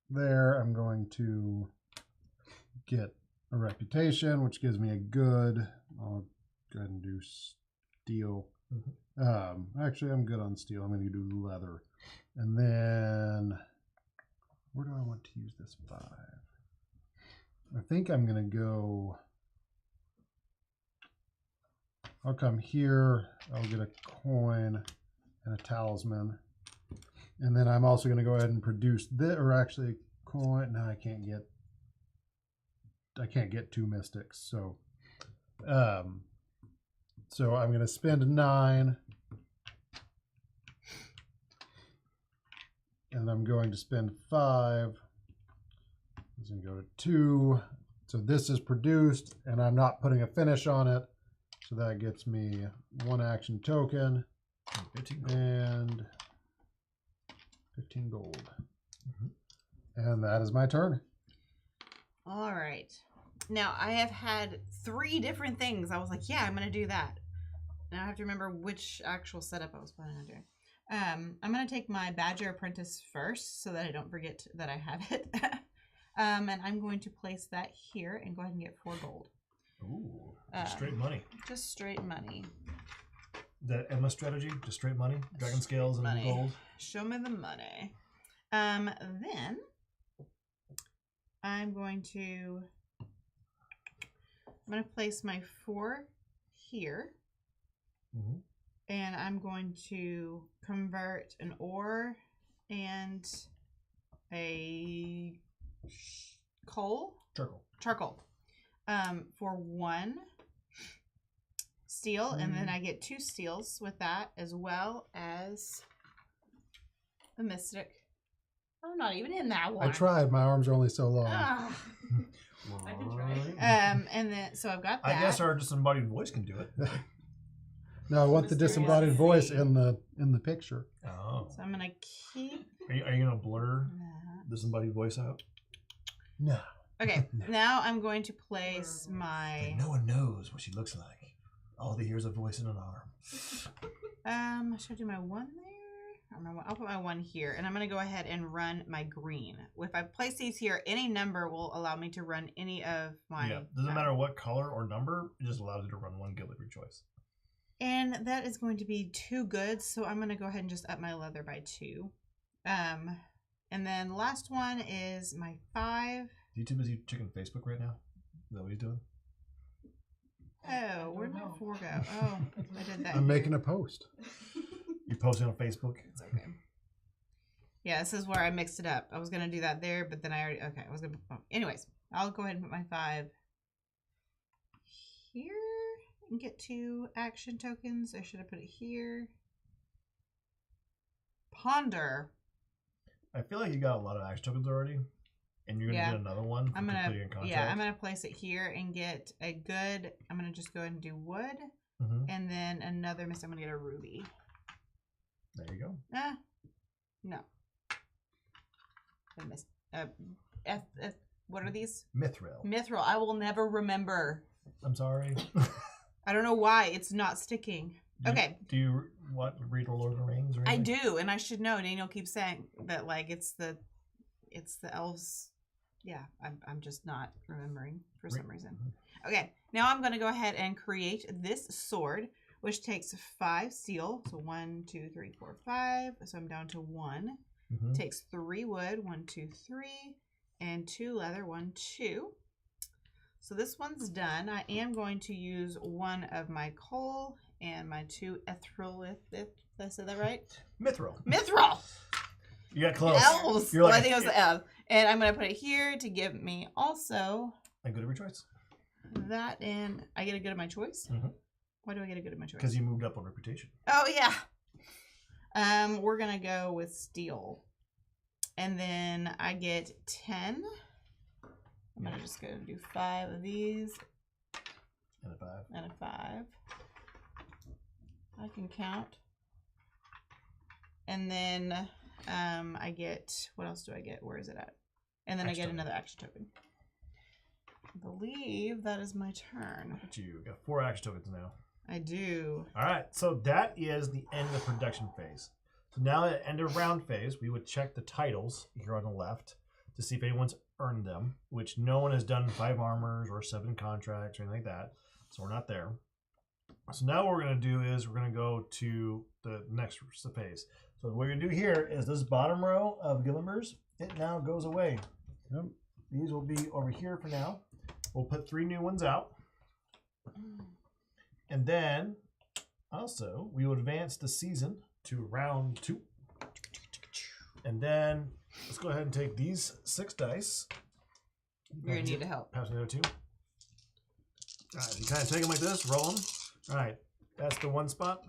there. I'm going to get a reputation, which gives me a good. I'll go ahead and do steel. Actually, I'm good on steel. I'm going to do leather. And then, where do I want to use this 5? I think I'm going to go... I'll come here. I'll get a coin and a talisman. And then I'm also going to go ahead and produce this, or actually coin. No, I can't get 2 mystics. So, so I'm going to spend 9. And I'm going to spend 5. I'm going to go to 2. So this is produced, and I'm not putting a finish on it. So that gets me 1 action token and 15 gold. And that is my turn. All right. Now, I have had 3 different things. I was like, yeah, I'm going to do that. Now I have to remember which actual setup I was planning on doing. I'm going to take my Badger Apprentice first so that I don't forget that I have it. And I'm going to place that here and go ahead and get 4 gold. Ooh, straight money. Just straight money. The Emma strategy, just straight money, dragon scales and money. gold. Show me the money. Then I'm going to place my 4 here, and I'm going to convert an ore and a charcoal, for 1 steel, and then I get 2 steels with that, as well as the mystic. I'm not even in that one. I tried. My arms are only so long. I can try. And then so I've got that. I guess our disembodied voice can do it. No, I want the disembodied voice in the picture. Oh. So I'm gonna keep. Are you gonna blur disembodied voice out? No. Okay. Now I'm going to place my. Like no one knows what she looks like. All they hear is a voice in an arm. Should I do my 1 there? I'll put my 1 here, and I'm going to go ahead and run my green. If I place these here, any number will allow me to run any of my... Yeah, doesn't matter what color or number, it just allows you to run 1 guild of your choice. And that is going to be 2 goods, so I'm going to go ahead and just up my leather by 2. And then the last one is my 5. You too busy checking Facebook right now? Is that what he's doing? Oh, where'd my 4 go? Oh, I did that. I'm making a post. You're posting on Facebook? It's okay. Yeah, this is where I mixed it up. I was going to do that there, but then I already... Okay, I was going to... Anyways, I'll go ahead and put my 5 here and get 2 action tokens. Or should I put it here? Ponder. I feel like you got a lot of action tokens already. And you're going to get another one for completing your contract. Yeah, I'm going to place it here and get a good... I'm going to just go ahead and do wood. And then another miss. I'm going to get a ruby. There you go. No. I missed. What are these? Mithril. Mithril. I will never remember. I'm sorry. I don't know why it's not sticking. Okay. Do you read Lord of the Rings or anything? I do, and I should know. Daniel keeps saying that like it's the elves. Yeah, I'm just not remembering for some reason. Okay, now I'm going to go ahead and create this sword, which takes 5 steel. So 1, 2, 3, 4, 5. So I'm down to 1. Takes 3 wood. 1, 2, 3. And 2 leather. 1, 2. So this one's done. I am going to use 1 of my coal and my 2 ethereal. Did I say that right? Mithril. Mithril! You got close. Elves. You're like, I think it was the elves. And I'm going to put it here to give me also... A good of your choice. That, and I get a good of my choice? Why do I get a good of my choice? Because you moved up on reputation. Oh, yeah. We're going to go with steel. And then I get 10. I'm going to just go do 5 of these. And a 5. And a 5. I can count. And then I get, what else do I get? Where is it at? And then I get another action token. I believe that is my turn. But you got 4 action tokens now. I do. All right, so that is the end of the production phase. So now at the end of round phase, we would check the titles here on the left to see if anyone's earned them, which no one has done 5 armors or 7 contracts or anything like that. So we're not there. So now what we're going to do is we're going to go to the next phase. So what we're going to do here is this bottom row of guild members, it now goes away. Yep. These will be over here for now. We'll put 3 new ones out. And then also we will advance the season to round 2. And then let's go ahead and take these 6 dice. You're going to need help. Pass me the other 2. All right, you kind of take them like this, roll them. All right, that's the 1 spot,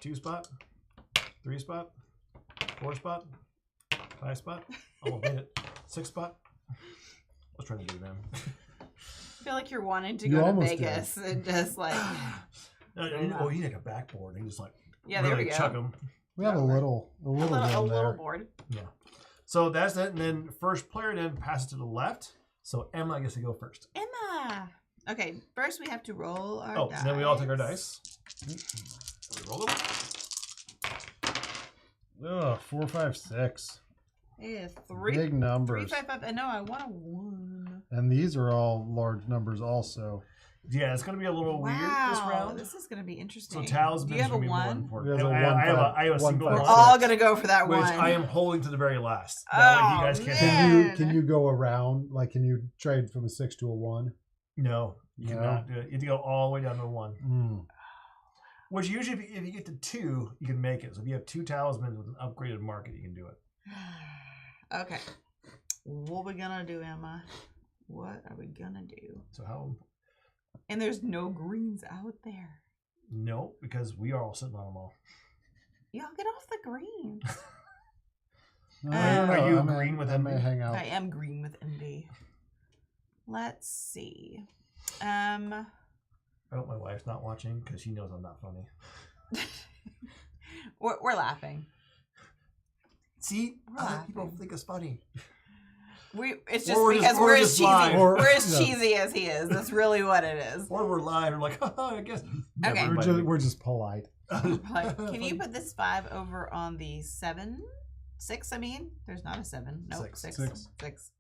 2 spot, 3 spot, 4 spot, 5 spot. Almost made it. 6 spot. I was trying to do them. I feel like you're wanting to go to Vegas and just like. Oh, you need like a backboard and just like there we go. chuck them. We have a little board. Yeah. So that's it. And then first player then passes to the left. So Emma gets to go first. Emma. Okay, first we have to roll our dice. And then we all take our dice. We roll them. Ugh, 4, 5, 6. Yeah, 3. Big numbers. 3, 5, 5. No, I want a 1. And these are all large numbers also. Yeah, it's going to be a little weird this round. This is going to be interesting. So talismans Do you have a going to be more 1? important. He has a I have a one single five, We're one. all going to go for that Which 1. I am holding to the very last. That way you guys can't. man. Can you go around? Like, can you trade from a 6 to a 1? No, you No. cannot do it. You have to go all the way down to 1. Mm. Which usually, if you get to 2, you can make it. So if you have 2 talismans with an upgraded market, you can do it. Okay. What we going to do, Emma? What are we going to do? So how? And there's no greens out there. No, because we are all sitting on them all. Y'all get off the green. Are you I may- green with I may envy? hang out. I am green with envy. Let's see. I hope my wife's not watching because she knows I'm not funny. We're laughing. See, other Laughing. people think it's funny. It's just Or we're because just- we're we're as just cheesy. live. Or- We're as yeah. cheesy as he is. That's really what it is. Or we're live. We're like, haha, I guess. Okay. We're just polite. Like, can you put this 5 over on the 7? 6, I mean? There's not a 7. Nope, 6. 6.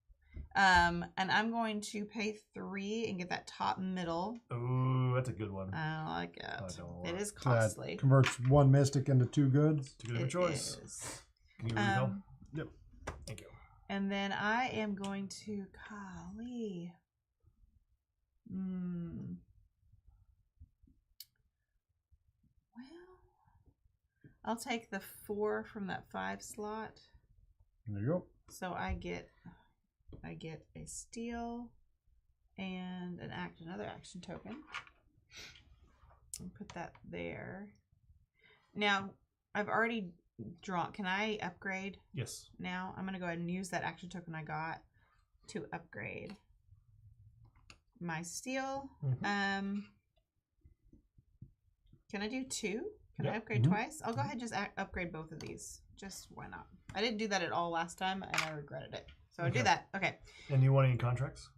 And I'm going to pay 3 and get that top middle. Ooh, that's a good one. I like it. I don't It want- is That costly. converts 1 mystic into 2 goods. Too good of a choice. Is. Can you refill? Yep. Thank you. And then I am going to, golly. Well, I'll take the 4 from that 5 slot. There you go. So I get a steal and another action token. And put that there. Now, I've already drawn. Can I upgrade Yes. now? I'm going to go ahead and use that action token I got to upgrade my steal. Mhm. Can I do 2? Can Yep. I upgrade Mhm. twice? I'll go ahead and just upgrade both of these. Just why not? I didn't do that at all last time, and I regretted it. So I do Okay. that. Okay. And you want any contracts?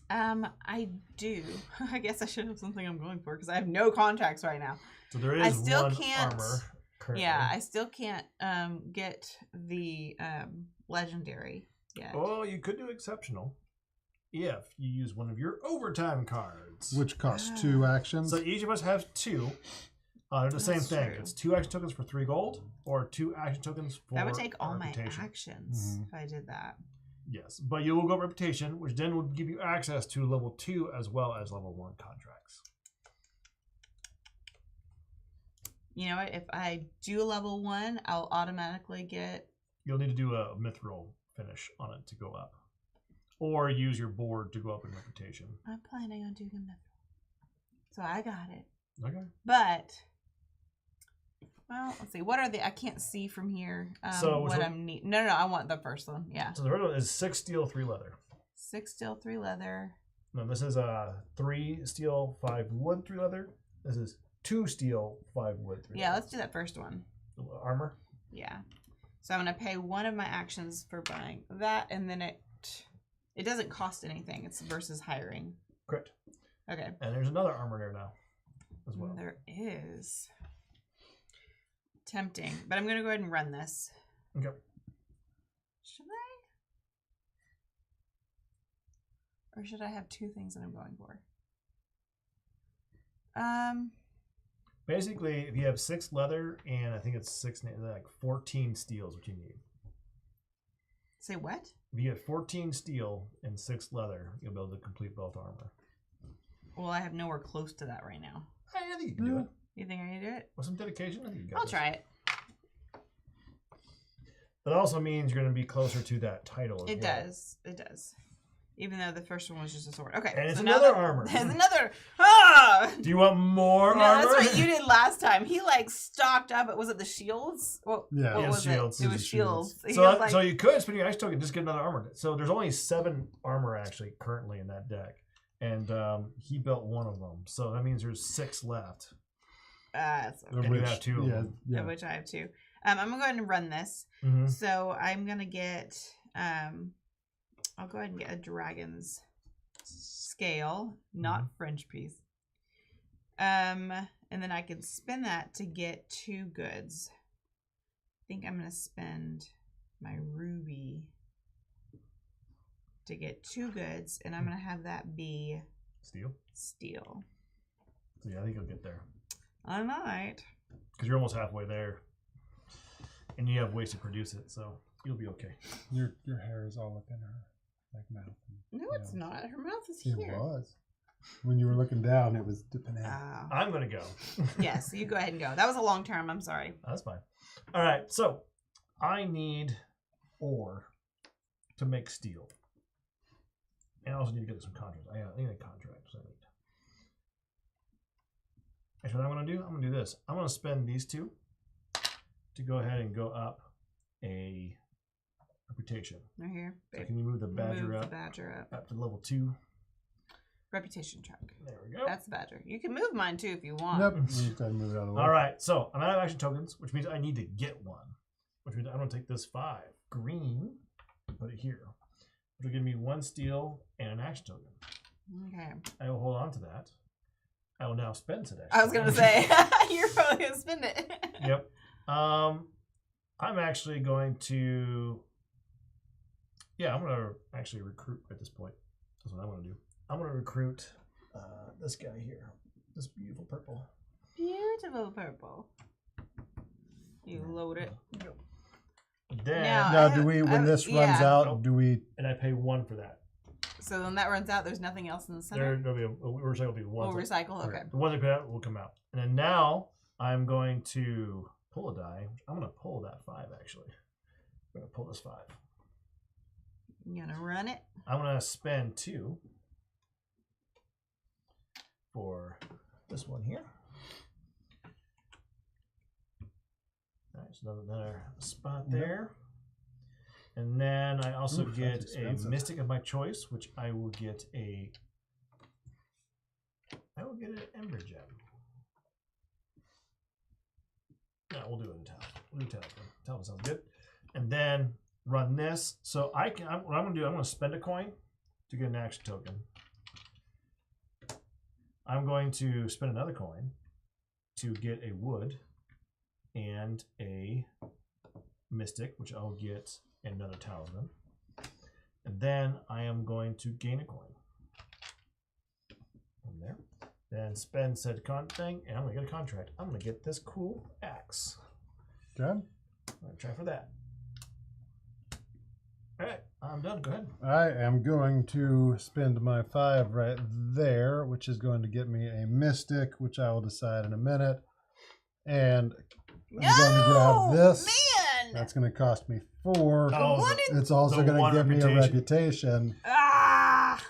I do. I guess I should have something I'm going for because I have no contracts right now. So there is I still one can't- armor currently. Yeah, I still can't get the legendary yet. Oh, you could do exceptional if you use one of your overtime cards. Which costs 2 actions. So each of us have 2. They're the same That's thing. true. It's 2 action tokens for 3 gold, or 2 action tokens for That would take all my reputation. actions Mhm. if I did that. Yes, but you will go reputation, which then will give you access to level 2 as well as level 1 contracts. You know what? If I do a level 1, I'll automatically get. You'll need to do a mithril finish on it to go up, or use your board to go up in reputation. I'm planning on doing a mithril, so I got it. Okay. But well, let's see. What are the? I can't see from here. So, which what one? I'm need. No, I want the first one. Yeah, So the red one is 6 steel, 3 leather. 6 steel, 3 leather. No, this is 3 steel, 5 wood, 3 leather. This is 2 steel, 5 wood, 3 Yeah, leather. let's do that first one. Armor. Yeah. So I'm gonna pay 1 of my actions for buying that, and then it doesn't cost anything. It's versus hiring. Correct. Okay. And there's another armor there now as well. There is. Tempting, but I'm gonna go ahead and run this. Okay. Should I? Or should I have 2 things that I'm going for? Basically, if you have 6 leather and I think it's 6, like 14 steel is what you need. Say what? If you get 14 steel and 6 leather, you'll be able to complete both armor. Well, I have nowhere close to that right now. I think you can do it. You think I can do it? With some dedication, I think you got I'll this. try it. That also means you're going to be closer to that title as It well. does. It does. Even though the first one was just a sword. Okay. And it's so now another that- armor. There's another. Ah! Do you want more No, armor? that's what you did last time. He like stocked up. Was it the shields? What Yeah. what Yeah, was shields. it? It It was was shields. shields. He So, was like, so you could spend your action token and just get another armor. So there's only 7 armor actually currently in that deck, and he built 1 of them. So that means there's 6 left. that's Of okay. you have 2 of yeah, them. yeah. Of which I have 2. I'm gonna go ahead and run this. Mm-hmm. So I'm gonna get I'll go ahead and get a dragon's scale, not French piece. And then I can spend that to get 2 goods. I think I'm going to spend my ruby to get 2 goods, and I'm going to have that be Steel. So yeah, I think you'll get there. I might. Because you're almost halfway there. And you have ways to produce it, so you'll be okay. Your hair is all up in her mouth. No, it's not. Her mouth is It here. was. When you were looking down, it was dipping out. I'm going to go. Yes, you go ahead and go. That was a long term. I'm sorry. That's fine. All right, so I need ore to make steel. And I also need to get some contracts. I need a contract. So actually, what I'm going to do, I'm going to do this. I'm going to spend these 2 to go ahead and go up a reputation. Right here. So can you move the badger up to level 2? Reputation check. There we go. That's the badger. You can move mine too if you want. Yep. You just gotta move it out of the way. All right, so I'm out of action tokens, which means I need to get one. Which means I'm going to take this 5 green and put it here. Which will give me 1 steel and an action token. Okay. I will hold on to that. I will now spend today. I was going to say, you're probably going to spend it. Yep. I'm actually going to... Yeah, I'm going to actually recruit at this point. That's what I'm going to do. I'm going to recruit this guy here. This beautiful purple. Beautiful purple. You load it. Then, now do we, when this runs out, do we... And I pay 1 for that. So when that runs out, there's nothing else in the center? There'll be a recycle will be 1. We'll recycle, okay. The ones I put out will come out. And then now, I'm going to pull a die. I'm going to pull that 5, actually. I'm going to pull this 5. You going to run it? I'm going to spend 2 for this one here. Nice, another spot there. And then I also get a mystic of my choice, which I will get an ember gem. No, we'll do it in talisman. We'll do talisman. Talisman sounds good. And then run this. So what I'm going to do, I'm going to spend a coin to get an action token. I'm going to spend another coin to get a wood and a mystic, which I'll get another talisman. And then I am going to gain a coin. From there. Then spend said thing, and I'm going to get a contract. I'm going to get this cool axe. Good. I'm going to try for that. All right, I'm done. Go ahead. I am going to spend my 5 right there, which is going to get me a mystic, which I will decide in a minute. And I'm going to grab this. Man! That's going to cost me 4. Oh, it's also going to give me a reputation. Ah!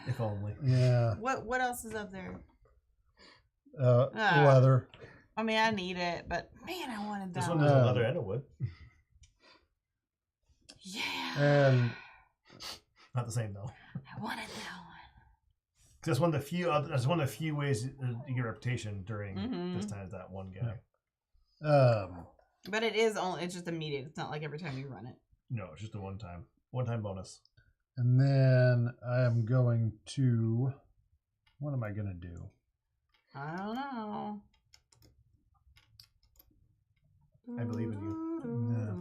If only. Yeah. What else is up there? Leather. I mean, I need it, but man, I wanted that. This one has a leather and a wood. Yeah. And not the same though. I wanted that one. That's one of the few. That's one of the few ways you get reputation during this time. Is that one guy? But it is only. It's just immediate. It's not like every time you run it. No, it's just a one-time bonus. And then I am going to. What am I going to do? I don't know. I believe in you. Yeah.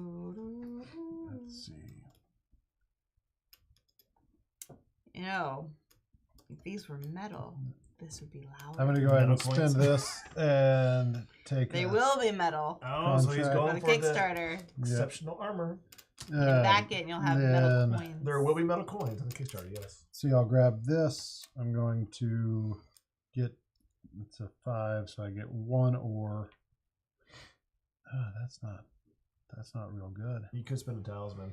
Let's see. You know, if these were metal, this would be louder. I'm going to go ahead and spend this and take. They will be metal. Oh, so he's going For for the Kickstarter. exceptional armor. Back it, and you'll have metal coins. There will be metal coins on the Kickstarter. Yes. See, I'll grab this. I'm going to get. It's a 5, so I get 1 ore. Oh, that's not real good. You could spend a talisman,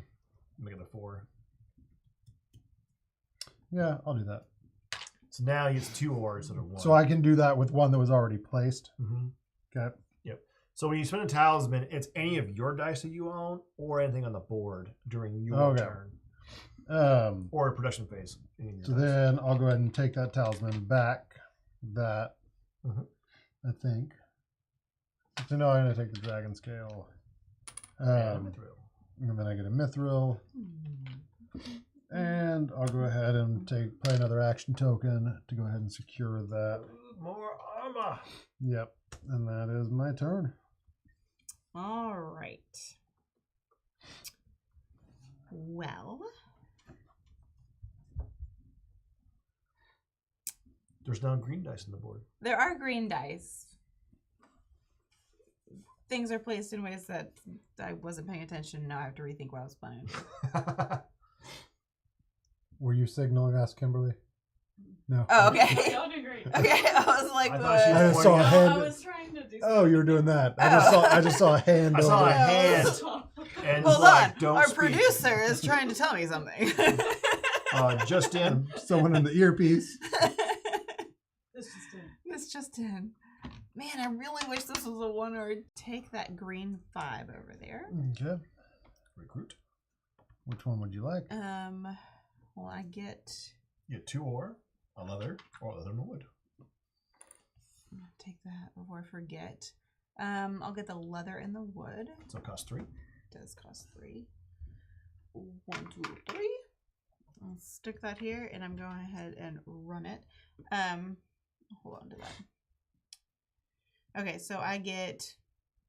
make it a 4. Yeah, I'll do that. So now he gets 2 ores instead of 1. So I can do that with one that was already placed. Okay. Yep. So when you spend a talisman, it's any of your dice that you own or anything on the board during your turn. Or a production phase. So then I'll go ahead and take that talisman back. That, I think. So now I'm going to take the dragon scale. And then I get a mithril. And I'll go ahead and play another action token to go ahead and secure that. More armor. Yep. And that is my turn. All right. Well, There's now green dice on the board. there are green dice. Things are placed in ways that I wasn't paying attention. Now I have to rethink what I was playing. Were you signaling us, Kimberly? No. Oh, okay. Y'all do great. Okay, I was like, I thought she was I just saw a No, hand. I was trying to do Oh, you were doing that. I just saw a hand. I saw over a hand. And hold like, on. don't Our speak. producer is trying to tell me something. Just in. Someone in the earpiece. This just in. This just in. Man, I really wish this was a one or take that green 5 over there. Okay. Recruit. Which one would you like? Well, I get. You get 2 ore, a leather, or a leather and a wood. I'm gonna take that before I forget. I'll get the leather and the wood. So it costs 3. It does cost 3. 1, 2, 3. I'll stick that here, and I'm going ahead and run it. Hold on to that. Okay, so I get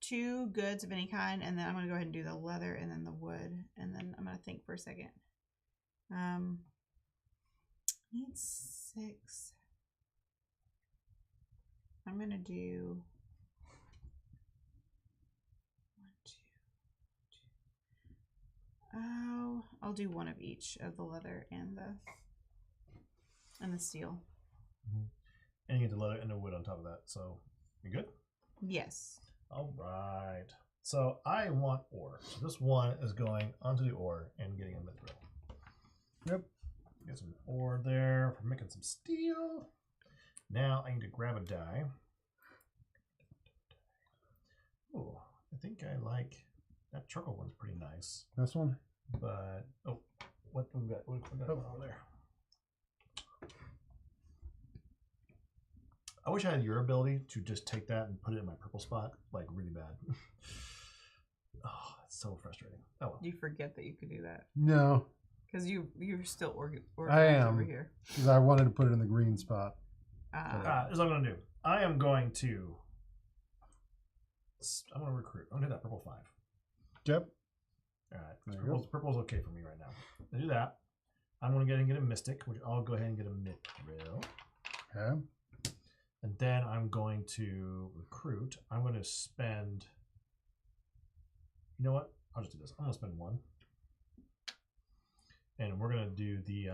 2 goods of any kind, and then I'm gonna go ahead and do the leather and then the wood, and then I'm gonna think for a second. Need 6. I'm gonna do 1, 2. Oh, I'll do 1 of each of the leather and the steel. And you get the leather and the wood on top of that. So, you good? Yes. All right. So, I want ore. So, this one is going onto the ore and getting a mithril. Yep. Get some ore there for making some steel. Now, I need to grab a die. Oh, I think I like that charcoal one's pretty nice. This one? But, oh, what we got? What we got over there? I wish I had your ability to just take that and put it in my purple spot, like really bad. Oh, it's so frustrating. Oh well. You forget that you could do that No, because you're still I organized am. over here. because I wanted to put it in the green spot. This is what I'm gonna do. I am going to. I'm gonna recruit. I'm gonna do that purple 5. Yep. All right. There you go. Purple's okay for me right now. I do that. I'm gonna get a mystic, which I'll go ahead and get a mithril. Okay. And then I'm going to recruit. I'm going to spend. You know what? I'll just do this. I'm going to spend 1. And we're going to do the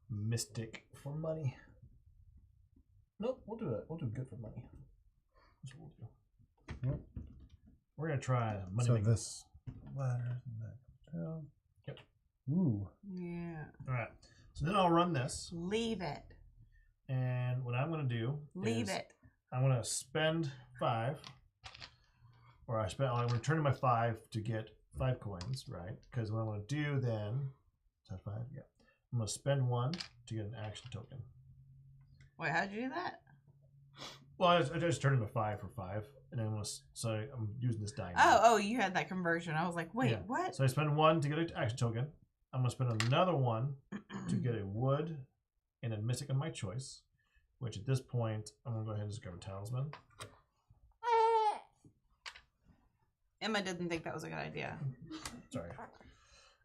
mystic for money. Nope, we'll do it. We'll do good for money. That's what we'll do. Yep. We're going to try money. So making. this ladder and that down. Yep. Ooh. Yeah. All right. So then I'll run this. Leave it. And what I'm going to do Leave is it. I'm going to spend 5. Or I'm returning my 5 to get 5 coins, right? Because what I'm going to do then, is that 5? Yeah. I'm going to spend 1 to get an action token. Wait, how'd you do that? Well, I just turned into 5 for 5, and then I'm using this die. now. Oh, you had that conversion. I was like, wait, Yeah. what? So I spend 1 to get an action token. I'm going to spend another 1 to get a wood and a mystic of my choice, which at this point, I'm going to go ahead and just grab a talisman. Emma didn't think that was a good idea. Sorry.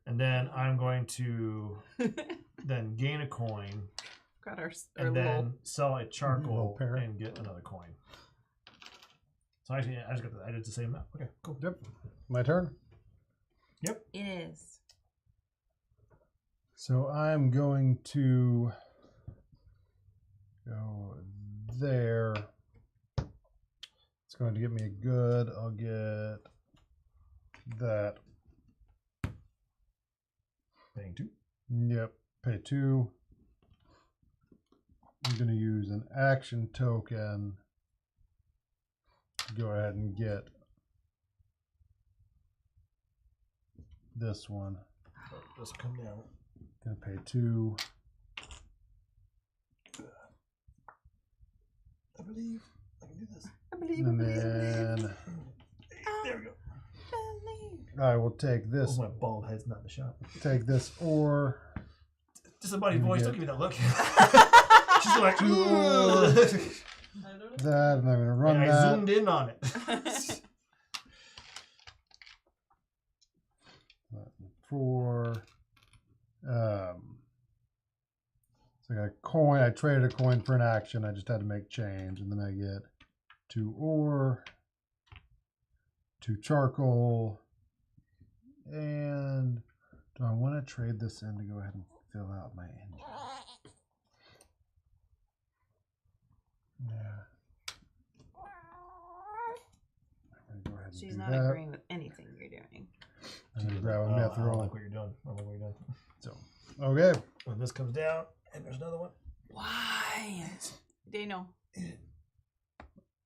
And then I'm going to then gain a coin Got our and little. then sell a charcoal Little parrot. and get another coin. So actually, I just got I did the same amount. Okay, cool. Yep. My turn. It is. So I'm going to go there. It's going to get me a good. I'll get that. Paying 2. Yep. Pay 2. I'm going to use an action token to go ahead and get this one. Oh, this will come down. Going to pay 2. I believe I can do this. I believe And then There we go. I will take this. Oh, my bald head's not in the shop. Take this ore. Just a buddy voice. Don't give me that look. She's like, I don't know. That, and I'm going to run and I that. zoomed in on it. 4. So I got a coin. I traded a coin for an action. I just had to make change. And then I get 2 ore, 2 charcoal. And do I want to trade this in to go ahead and fill out my engine? Yeah. I'm gonna go ahead and She's do not that. agreeing with anything you're doing. I'm going to grab a I don't mithril. like what you're doing. I don't like what you're doing. So, okay. When this comes down, and there's another one. Why? Daniel.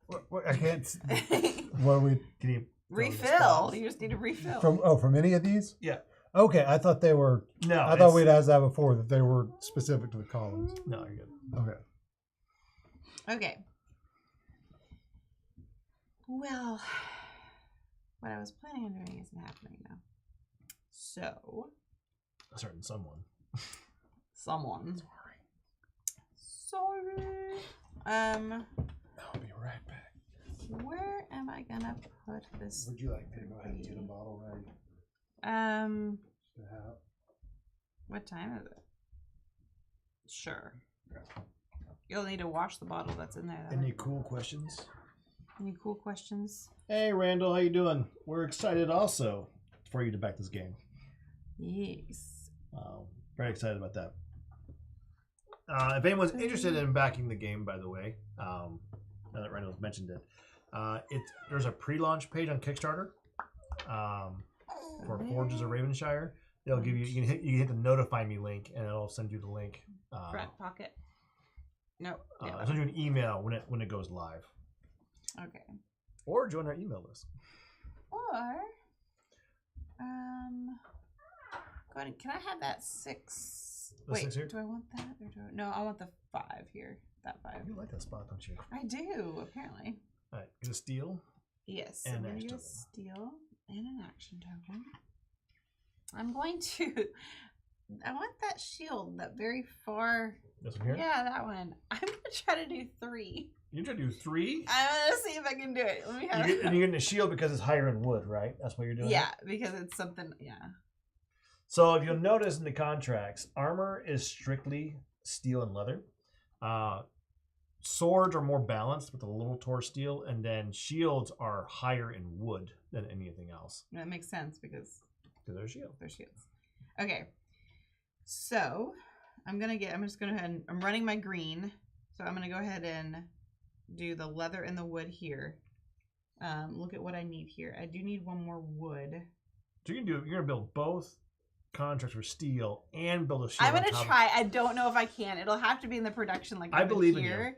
What, I can't. What are we Can you Refill. You just need to refill. from any of these? Yeah. Okay, I thought they were. No. I thought we'd asked that before that they were specific to the columns. No, you're good. Okay. Okay. Well, what I was planning on doing isn't happening now. So, A certain someone. someone. Sorry. I'll be right back. Where am I gonna put this? Would you like to go ahead and get a bottle ready? Um, to have? what time is it? Sure. You'll need to wash the bottle that's in there. Though. Any cool questions? Any cool questions? Hey, Randall, how you doing? We're excited also for you to back this game. Yes. Very excited about that. If anyone's interested in backing the game, by the way, now that Randall's mentioned it, there's a pre-launch page on Kickstarter for Forges of Ravenshire. They'll give you you can hit the notify me link, and it'll send you the link. Front pocket. No. I'll send you an email when it goes live, Okay. or join our email list. Or, go ahead. Can I have that 6? The Wait, 6 here? do I want that? Or do I, no, I want the 5 here. That 5. You like that spot, don't you? I do, apparently. All right, get a steal. Yes. And I'm going an to get a action steal and an action token. I'm going to. I want that shield, that very far. This one here. Yeah, that one. I'm going to try to do 3. You try to do 3. I'm going to see if I can do it. Let me have And you're getting a shield because it's higher in wood, right? That's what you're doing. Yeah, because it's something. Yeah. So if you'll notice in the contracts, armor is strictly steel and leather. Swords are more balanced with a little torch steel, and then shields are higher in wood than anything else. That makes sense because Because they're shield. they're shields. Okay. So I'm just gonna go ahead and I'm running my green. So I'm gonna go ahead and do the leather and the wood here. Look at what I need here. I do need one more wood. So you're gonna build both contracts for steel and build a shield. I'm gonna on top try. I don't know if I can. It'll have to be in the production like I believe in here.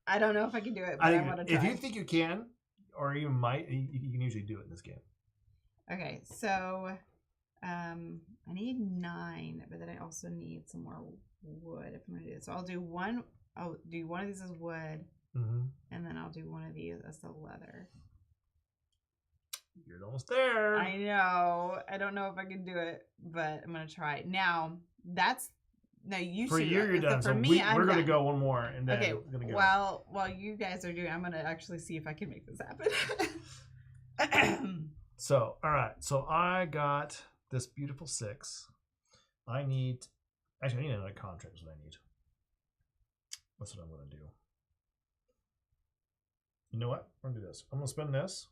I don't know if I can do it, but I I think want to try. if you think you can, or even might, you can usually do it in this game. Okay, so I need 9, but then I also need some more wood if I'm gonna do this. So I'll do one. I'll do one of these as wood, Mm-hmm. and then I'll do one of these as the leather. You're almost there. I know. I don't know if I can do it, but I'm gonna try. Now you For two. you, you're done. For So me, we're gonna done. go one more, and then Okay. we're gonna go. While you guys are doing, I'm gonna actually see if I can make this happen. So, all right. So I got this beautiful 6. I need another contract. Is what I need. That's what I'm gonna do. You know what? We're gonna do this. I'm gonna spend this.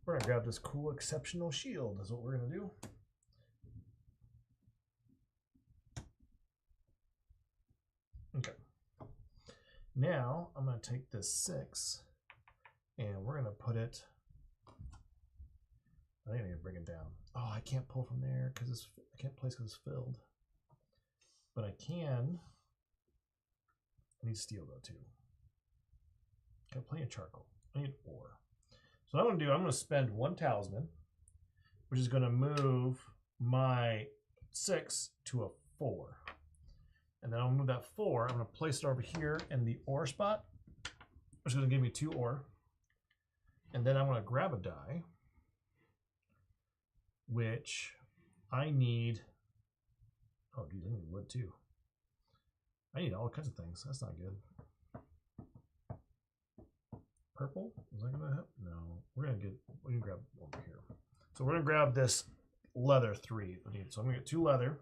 We're gonna grab this cool exceptional shield. That's what we're gonna do. Okay. Now I'm gonna take this 6, and we're gonna put it. I think I need to bring it down. Oh, I can't pull from there because I can't place because it's filled. But I can. I need steel though too. Got plenty of charcoal. I need ore. So what I'm gonna do, I'm gonna spend 1 talisman, which is gonna move my 6 to a 4. And then I'll move that 4. I'm gonna place it over here in the ore spot, which is gonna give me 2 ore. And then I'm gonna grab a die. which I need. Oh, geez, I need wood too. I need all kinds of things. That's not good. Purple? Is that gonna help? No. We're gonna grab over here. So we're gonna grab this leather 3. So I'm gonna get 2 leather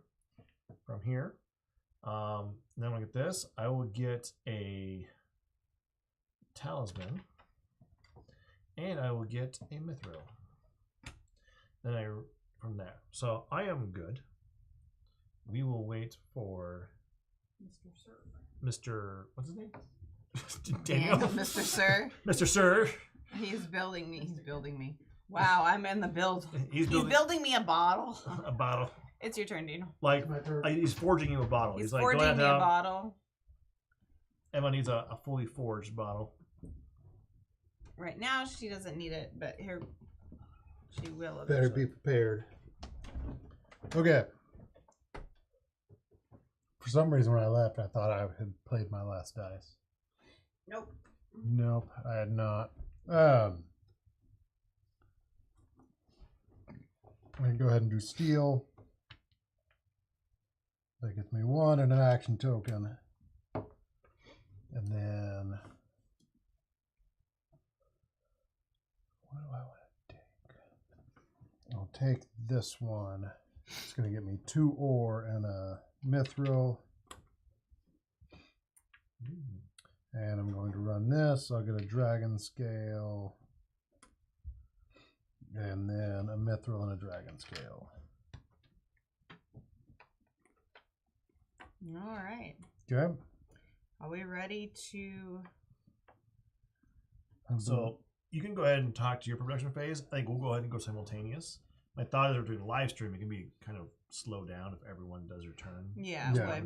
from here. Then I'm gonna get this. I will get a talisman, and I will get a mithril. Then from there. So I am good. We will wait for Mr. What's his name? Daniel. Mr. Sir. Mr. Sir. He's building me. He's building me. Wow, I'm in the build. He's building me a bottle. a bottle. It's your turn, Daniel. Like he's forging you a bottle. He's like, forging me a bottle. Emma needs a fully forged bottle. Right now, she doesn't need it, but here she will. Better Eventually. be prepared. Okay. For some reason, when I left, I thought I had played my last dice. Nope. Nope, I had not. I can go ahead and do steel. That gets me 1 and an action token. And then what do I want to take? I'll take this one. It's going to get me 2 ore and a mithril. And I'm going to run this. I'll get a dragon scale. And then a mithril and a dragon scale. All right. Okay. Are we ready to? So you can go ahead and talk to your production phase. I think we'll go ahead and go simultaneous. My thought is we're doing live stream. It can be kind of slow down if everyone does their turn. Yeah. Yeah.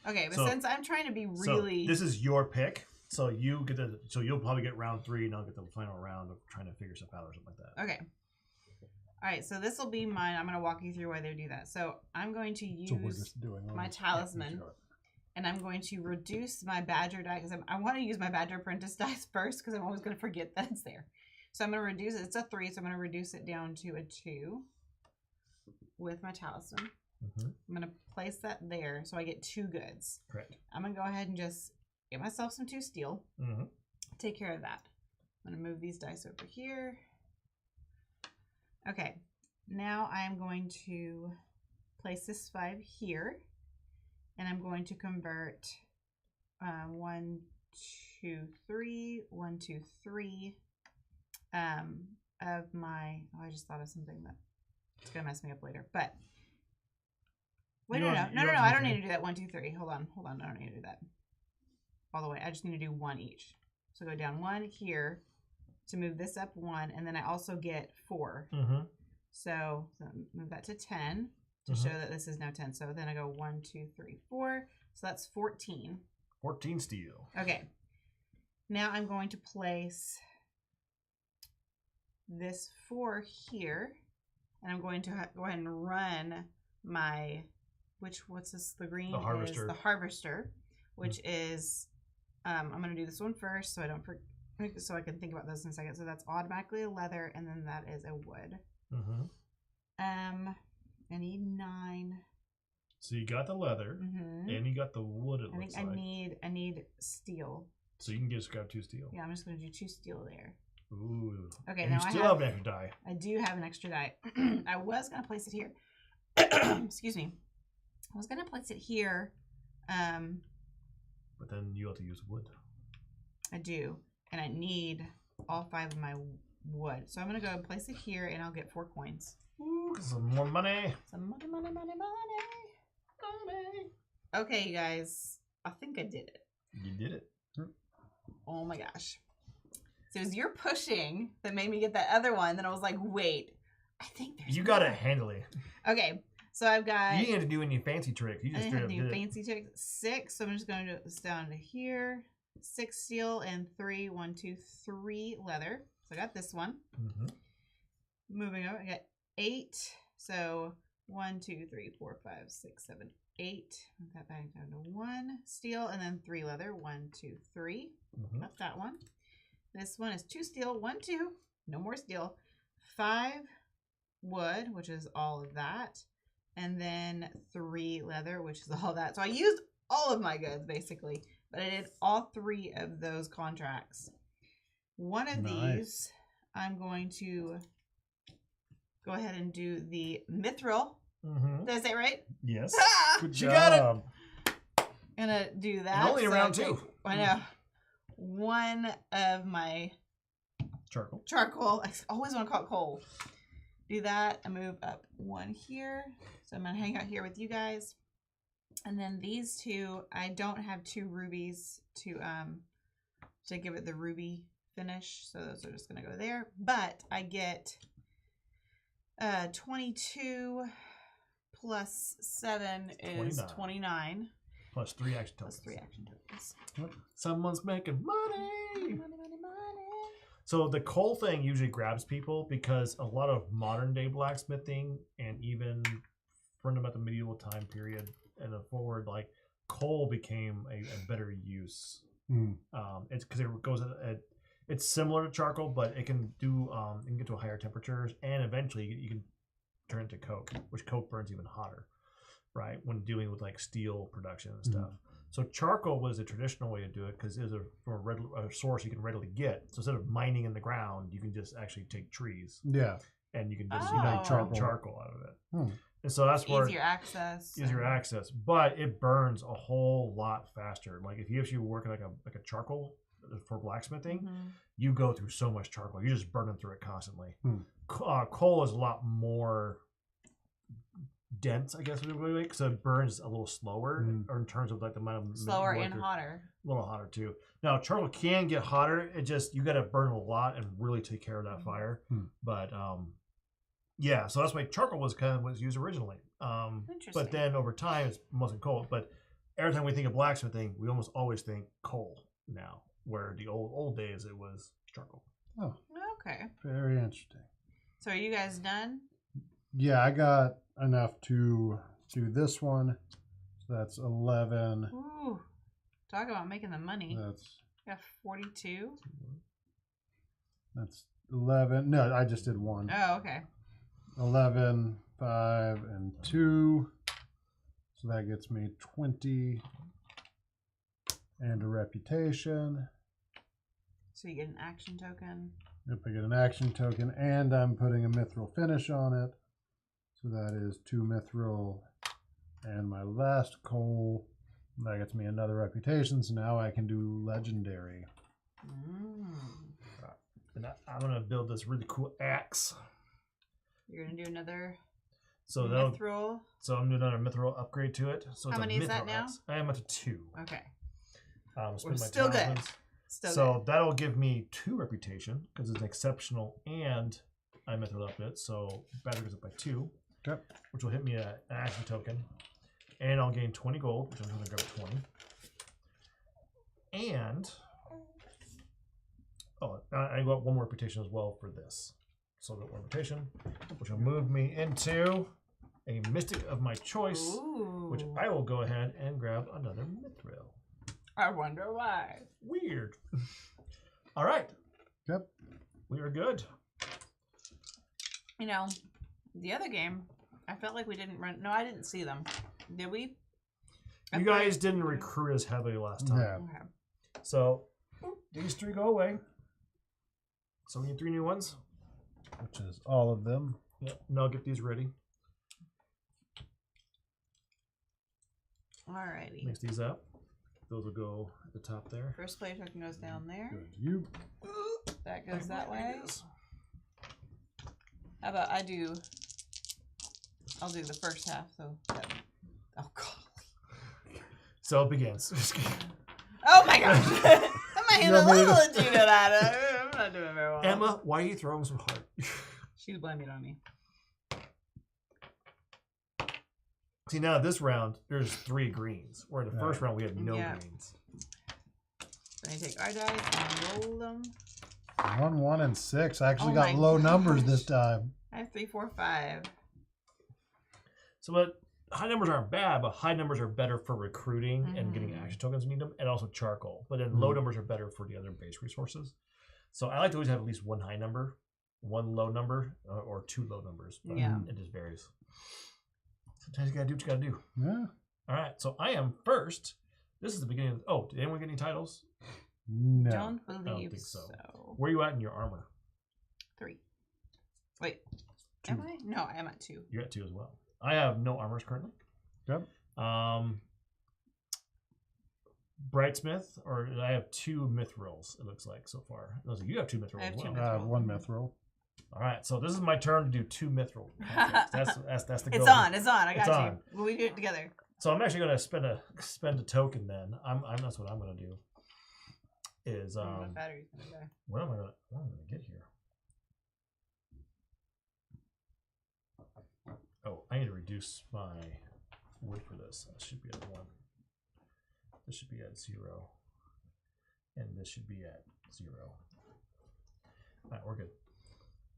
Okay, but So- since I'm trying to be really, So this is your pick. So you get the. So you'll probably get round 3, and I'll get the final round of trying to figure stuff out or something like that. okay. All right, so this will be mine. I'm going to walk you through why they do that. So I'm going to use So we're just doing my those. talisman. Yeah, sure. and I'm going to reduce my badger die because I want to use my badger apprentice dice first because I'm always going to forget that it's there. So I'm going to reduce it. It's a 3, so I'm going to reduce it down to a 2 with my talisman. Mm-hmm. I'm going to place that there so I get 2 goods. Correct. I'm going to go ahead and just get myself some 2 steel. Mm-hmm. Take care of that. I'm going to move these dice over here. Okay. Now I am going to place this 5 here. And I'm going to convert 1, 2, 3, 1, 2, 3 of my. Oh, I just thought of something that it's gonna mess me up later. But wait, no. I don't need to do that. 1, 2, 3. Hold on. I don't need to do that all the way. I just need to do 1 each. So go down 1 here to move this up 1, and then I also get 4. Mm-hmm. So move that to 10. To show that this is now 10. So then I go 1, 2, 3, 4. So that's 14. 14 steel. Okay. Now I'm going to place this 4 here. And I'm going to go ahead and run my, what's this? The green The harvester. is the harvester, which is, I'm going to do this one first so I don't forget, so I can think about those in a second. So that's automatically a leather, and then that is a wood. Mm-hmm. I need 9. So you got the leather, and you got the wood. It looks like. I need steel. So you can just grab 2 steel. Yeah, I'm just gonna do 2 steel there. Ooh. Okay, and now you still have an extra die. I do have an extra die. I was gonna place it here. Excuse me. I was gonna place it here. But then you have to use wood. I do, and I need all 5 of my wood. So I'm gonna go and place it here, and I'll get 4 coins. Ooh, some more money. Some money. Okay, you guys. I think I did it. You did it. Oh my gosh. So it was your pushing that made me get that other one. Then I was like, wait, I think there's You got more. it handily. Okay, so I've got. You didn't have to do any fancy tricks. You I just didn't straight have up to do did it. fancy tricks. 6, so I'm just going to do this down to here. 6 steel and 3, 1, 2, 3 leather. So I got this one. Mm-hmm. Moving over, I got 8. So 1, 2, 3, 4, 5, 6, 7, 8. Move that back down to 1 steel and then 3 leather. 1, 2, 3. Mm-hmm. Left that one. This one is 2 steel, 1, 2. No more steel. 5, wood, which is all of that, and then 3 leather, which is all that. So I used all of my goods basically, but I did all 3 of those contracts. One of these, I'm going to go ahead and do the mithril. Did I say it right? Yes. Good She job. got it. Gonna do that. And only round 2. I know. One of my charcoal. I always want to call it coal. Do that. I move up 1 here. So I'm gonna hang out here with you guys. And then these 2, I don't have 2 rubies to give it the ruby finish. So those are just gonna go there. But I get 22 plus 7 is 29. Plus 3 action tokens. Plus 3 action tokens. Someone's making money. Money, money, money. So the coal thing usually grabs people because a lot of modern day blacksmithing and even from about the medieval time period and forward, like coal became a better use. It's because it goes it's similar to charcoal, but it can do you can get to higher temperatures, and eventually you can turn it to coke, which coke burns even hotter, right? When dealing with like steel production and stuff. So charcoal was a traditional way to do it because it was from a source you can readily get. So instead of mining in the ground, you can just actually take trees. Yeah. And you can just make charcoal out of it. And so that's where easier access. Easier access, but it burns a whole lot faster. Like if you actually work like a charcoal for blacksmithing, you go through so much charcoal. You're just burning through it constantly. Coal is a lot more dense, I guess, so it burns a little slower, or in terms of like the amount of slower and hotter. A little hotter too. Now charcoal can get hotter. It just you got to burn a lot and really take care of that fire. But yeah, so that's why charcoal was kind of was used originally. But then over time it's mostly coal. But every time we think of blacksmithing, we almost always think coal now, where the old days it was charcoal. Oh, okay. Very interesting. So are you guys done? Yeah, I got enough to do this one. So that's 11. Ooh, talk about making the money. That's 42. That's 11. No, I just did 1. Oh, okay. 11, 5, and 2. So that gets me 20 and a reputation. So you get an action token. Yep, I get an action token, and I'm putting a mithril finish on it. So that is 2 mithril, and my last coal, that gets me another reputation, so now I can do legendary. And I'm going to build this really cool axe. You're going to do another mithril. So I'm doing another mithril upgrade to it. So how many is that now? Axe. I am up to 2. Okay. We're still good. So that'll give me 2 reputation because it's exceptional, and I mithril up it. So battery goes up by 2, which will hit me an action token, and I'll gain 20 gold, which I'm going to grab 20. And I got 1 more reputation as well for this. So that 1 reputation, which will move me into a mystic of my choice, which I will go ahead and grab another mithril. I wonder why. Weird. All right. Yep. We are good. You know, the other game, I felt like we didn't run. No, I didn't see them. Did we? You guys didn't recruit as heavily last time. Yeah. Okay. So these 3 go away. So we need 3 new ones. Which is all of them. Yep. And I'll get these ready. Alrighty. Mix these up. Those will go at the top there. First player token goes down there. Good. You. That goes that way. How about I'll do the first half. So that, oh god. So it begins. Oh my gosh. I'm not even a little attuned to that. I'm not doing very well. Emma, why are you throwing so hard? She's blaming it on me. See, now this round, there's 3 greens. Where in the first round, we had no greens. So I take our dice and roll them. 1, 1, and 6. I actually got low numbers this time. I have 3, 4, 5. So, but high numbers aren't bad, but high numbers are better for recruiting and getting action tokens when you need them, and also charcoal. But then low numbers are better for the other base resources. So I like to always have at least 1 high number one low number or two low numbers. But Yeah. it just varies. Sometimes you gotta do what you gotta do. Yeah. All right, so I am first. This is the beginning of. Oh, did anyone get any titles? No. Don't believe think so. so. Where are you at in your armor? 3. Wait. 2. Am I? No, I'm at 2. You're at 2 as well. I have no armors currently. Yep. Brightsmith, or I have 2 mithrils, it looks like so far. It looks like you have 2 mithrils I have as 2 well. I have 1 mithril. All right, so this is my turn to do 2 mithril. That's the goal. It's on. It's on. I got It's you. on. Well, we do it together. So I'm actually gonna spend a token then. That's what I'm gonna do. Is My battery's gonna die. what am I gonna get here? Oh, I need to reduce my wood for this. That should be at 1. This should be at 0. And this should be at 0. All right, we're good.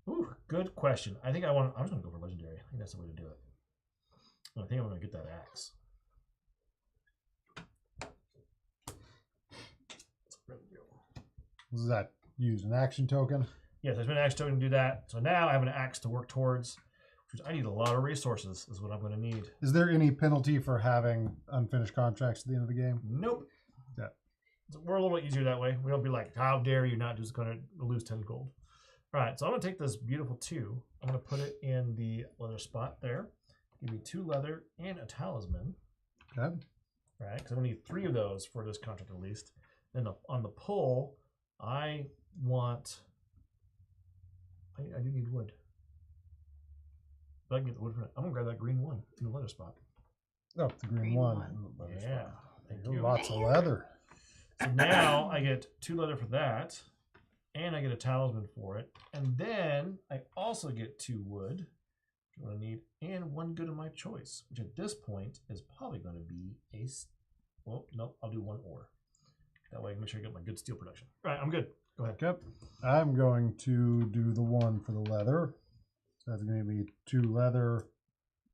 Ooh, good question. I'm just gonna go for legendary. I think that's the way to do it. I think I'm gonna get that axe. Does that use an action token? Yes, I spent an axe token to do that. So now I have an axe to work towards, which I need a lot of resources, is what I'm going to need. Is there any penalty for having unfinished contracts at the end of the game? Nope. Yeah. So we're a little easier that way. We don't be like, how dare you not just going to lose 10 gold. All right, so I'm going to take this beautiful 2. I'm going to put it in the leather spot there. Give me 2 leather and a talisman. Okay. All right, because I'm going to need 3 of those for this contract at least. Then on the pull, I want... I do need wood. But I can get the wood from it. I'm going to grab that green 1 in the leather spot. Oh, the green, Green one. one. Leather Yeah, spot. thank Oh, you. lots of leather. So now I get 2 leather for that, and I get a talisman for it, and then I also get 2 wood, which I need, and 1 good of my choice, which at this point is probably going to be a. Well, no, I'll do 1 ore. That way I can make sure I get my good steel production. All right, I'm good. Go ahead. Yep. I'm going to do the 1 for the leather. So that's going to be 2 leather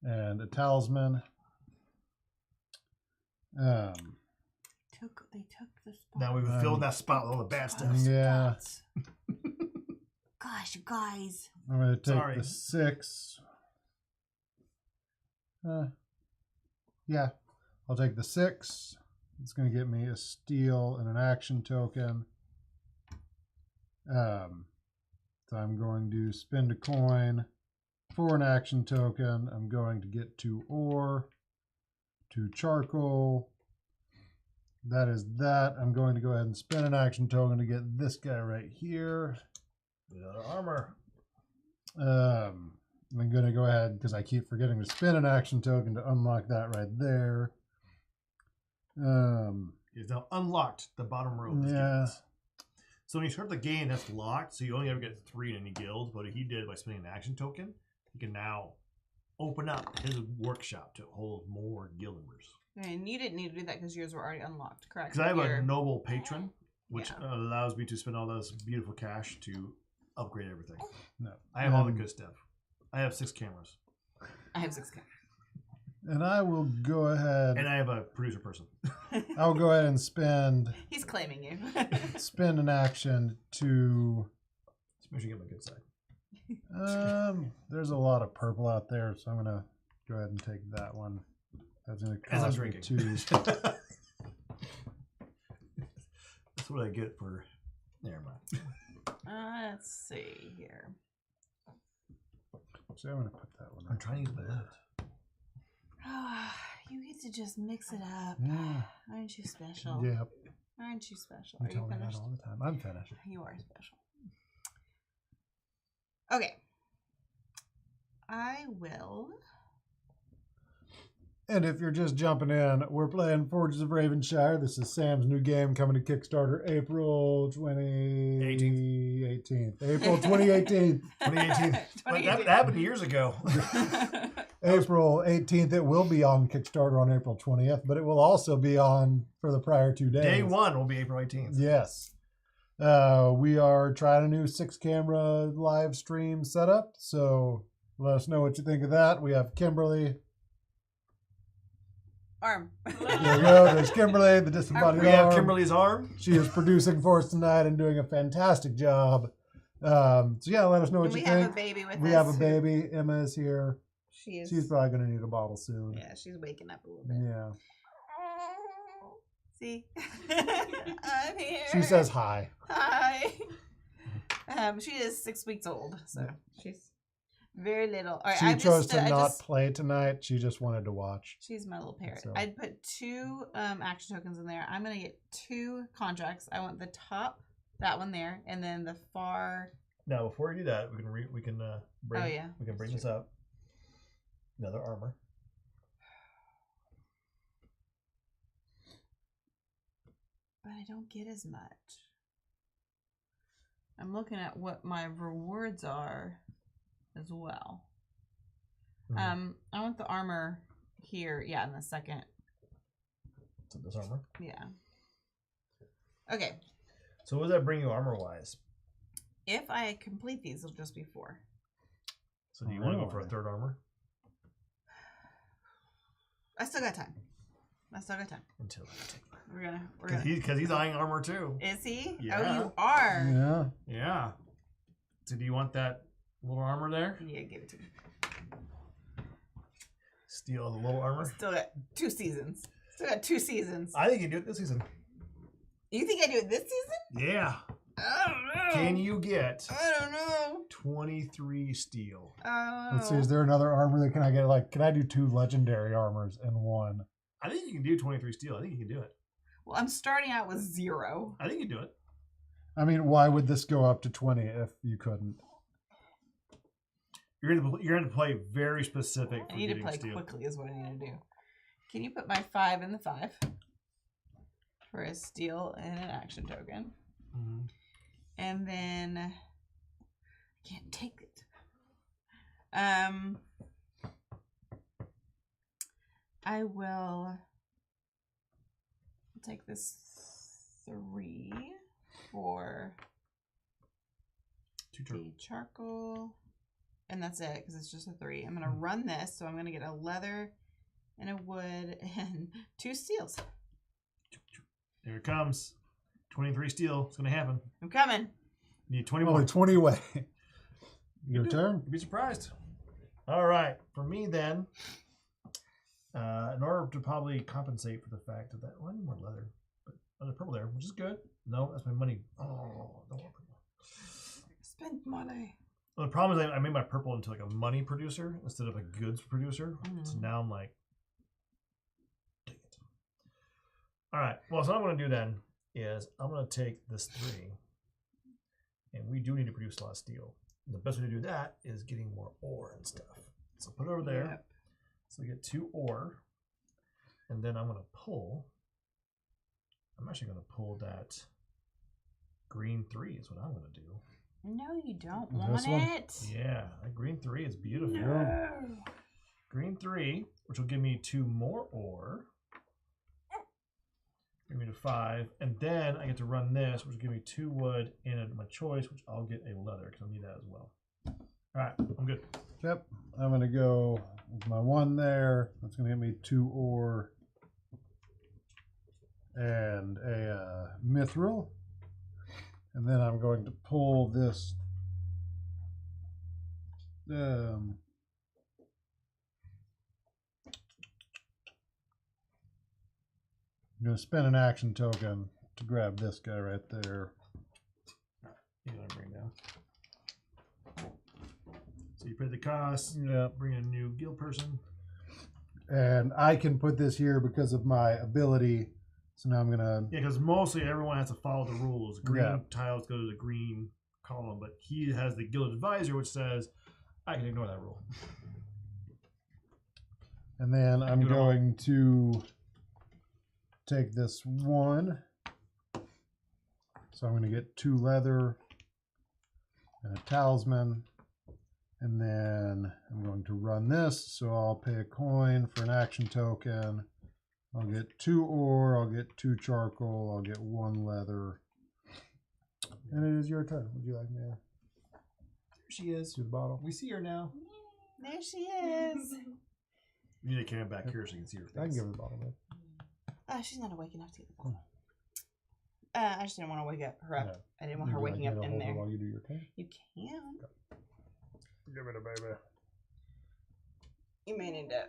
and a talisman. They took the spot. Now we've filled that spot with all the bad stuff. Yeah. Gosh, you guys. I'm going to take Sorry. the 6. Yeah. I'll take the 6. It's going to get me a steel and an action token. So I'm going to spend a coin for an action token. I'm going to get 2 ore, 2 charcoal. That is that. I'm going to go ahead and spend an action token to get this guy right here. The armor. I'm going to go ahead, because I keep forgetting to spend an action token to unlock that right there. You've now unlocked the bottom row of this Yeah. game. So when you start the game, that's locked, so you only ever get 3 in any guild. But if he did by spending an action token, he can now open up his workshop to hold more guild members. And you didn't need to do that because yours were already unlocked, correct? Because I have Your- a noble patron, which Yeah. allows me to spend all this beautiful cash to upgrade everything. No. I have all the good stuff. I have 6 cameras, I have 6 cameras. And I will go ahead. and I have a producer person. I'll go ahead and spend He's claiming you. an action to. Just make sure you get my good side. There's a lot of purple out there, so I'm gonna go ahead and take that one. That's gonna As I'm cost me drinking. 2. That's what I get for. Never mind. Let's see here. So I'm gonna put that one. I'm trying to use my left. You get to just mix it up. Yeah. Aren't you special? Yep. Aren't you special? You Are tell you me that finished? all the time. I'm finished. You are special. Okay. I will. And if you're just jumping in, we're playing Forges of Ravenshire. This is Sam's new game coming to Kickstarter April 2018. April 2018. 2018. But that happened years ago. April 18th. It will be on Kickstarter on April 20th, but it will also be on for the prior 2 days. Day 1 will be April 18th. Yes. We are trying a new 6-camera live stream setup, so let us know what you think of that. We have Kimberly. Arm. There you go. There's Kimberly, the disembodied We have arm. Kimberly's arm. She is producing for us tonight and doing a fantastic job. So yeah, let us know what And you we think. have a baby with us. We have a baby. Emma is here. She's probably going to need a bottle soon. yeah, she's waking up a little bit. Yeah. See, I'm here. She says hi. hi. She is 6 weeks old, so she's very little. All right, She chose to not play tonight. She just wanted to watch. She's my little parrot. So. I'd put 2 action tokens in there. I'm gonna get 2 contracts. I want the top, that one there, and then the far. Now, before we do that, we can bring. Oh, yeah. We can bring this up. Another armor. But I don't get as much. I'm looking at what my rewards are as well. Mm-hmm. I want the armor here. Yeah, in the second. So this armor. Yeah. Okay. So what does that bring you armor wise? If I complete these, it'll just be 4. So do you want to go for a 3rd armor? I still got time. Until We're gonna. because he's eyeing armor too. Is he? Yeah. Oh, you are. Yeah. Yeah. So do you want that little armor there? Yeah, give it to me. Steal the little armor. Still got 2 seasons. I think you do it this season. You think I do it this season? Yeah. I don't know. Can you get I don't know. 23 steel? Let's see. Is there another armor that can I get? Like, can I do 2 legendary armors in one? I think you can do 23 steel. I think you can do it. Well, I'm starting out with 0. I think you can do it. I mean, why would this go up to 20 if you couldn't? You're going to play very specific. I need to play steel. quickly is what I need to do. Can you put my 5 in the 5 for a steal and an action token? Mm-hmm. And then I can't take it. I will take this 3 for 2 the charcoal, and that's it because it's just a 3. I'm gonna run this, so I'm gonna get a leather and a wood and 2 steels. Here it comes. 23 steel. It's going to happen. I'm coming. Need 20 Only more. 20 away. Your turn. You'd be surprised. All right. For me, then, in order to probably compensate for the fact that I need more leather, but other purple there, which is good. No, that's my money. Oh, I don't want purple. Spend money. Well, the problem is I made my purple into like a money producer instead of a goods producer. So now I'm like, dang it. All right. Well, so what I'm going to do then is I'm going to take this 3, and we do need to produce a lot of steel. And the best way to do that is getting more ore and stuff. So put it over there. Yep. So we get 2 ore, and then I'm going to pull. I'm actually going to pull that green 3 is what I'm going to do. No, you don't This want one? it. Yeah, that green 3 is beautiful. No. Green 3, which will give me 2 more ore. Give me to 5, and then I get to run this, which will give me 2 wood and my choice, which I'll get a leather because I'll need that as well. All right, I'm good. Yep. I'm going to go with my 1 there. That's going to get me 2 ore and a mithril. And then I'm going to pull this I'm going to spend an action token to grab this guy right there. You're going to bring down. So you pay the cost, Yeah. bring a new guild person. And I can put this here because of my ability. So now I'm going to... Yeah, because mostly everyone has to follow the rules. Green Yeah. tiles go to the green column, but he has the guild advisor, which says, I can ignore that rule. And then I'm going to take this 1. So I'm going to get 2 leather and a talisman. And then I'm going to run this. So I'll pay a coin for an action token. I'll get 2 ore. I'll get 2 charcoal. I'll get 1 leather. And it is your turn. Would you like me to? There she is. To the bottle? We see her now. There she is. You need to carry back here so you can see her face. I can give her the bottle, man. Oh, she's not awake enough to get the bottle. I just didn't want to wake her up. Yeah. I didn't want her waking up in there. While you do your turn. You can. Give it a baby. You may need to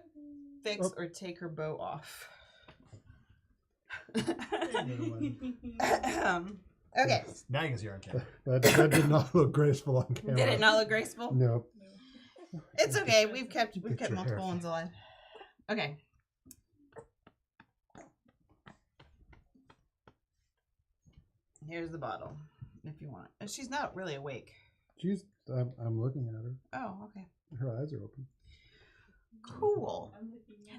fix or take her bow off. Okay. Now you can see her on camera. That did not look graceful on camera. Did it not look graceful? No. It's okay. We've kept Get your multiple hair. ones alive. Okay. Here's the bottle, if you want. And she's not really awake. I'm looking at her. Oh, okay. Her eyes are open. Cool.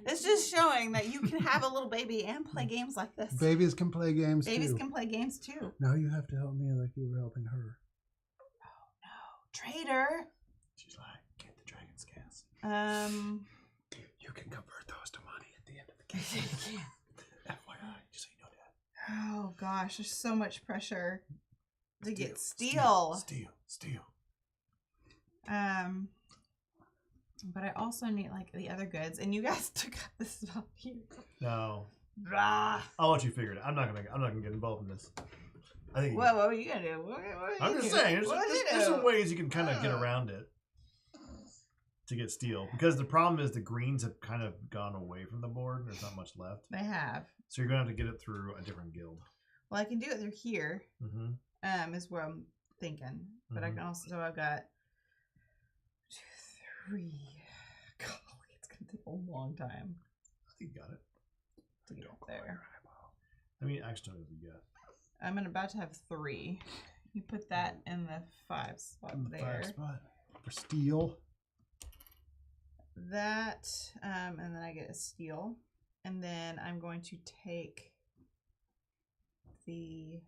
It's just showing that you can have a little baby and play games like this. Babies can play games Babies too. can play games too. Now you have to help me like you were helping her. Traitor. She's like, get the dragon scales. You can convert those to money at the end of the game. FYI, just so you know that. Oh gosh, there's so much pressure to get steel. Steel. But I also need like the other goods, and you guys took up this stuff here. No. Rah. I'll let you figure it out. I'm not gonna get involved in this. I think What are you gonna do? What I'm just saying, there's some ways you can kind of get around it to get steel. Because the problem is the greens have kind of gone away from the board. There's not much left. They have. So you're going to have to get it through a different guild. Well, I can do it through here. Mm-hmm. Is what I'm thinking. But I can also, so I've got 2, 3. Golly, it's gonna take a long time I think you got it. to get there. I mean, actually, you got I'm about to have 3. You put that in the 5 spot there. 5 spot. For steel. That, and then I get a steel. And then I'm going to take the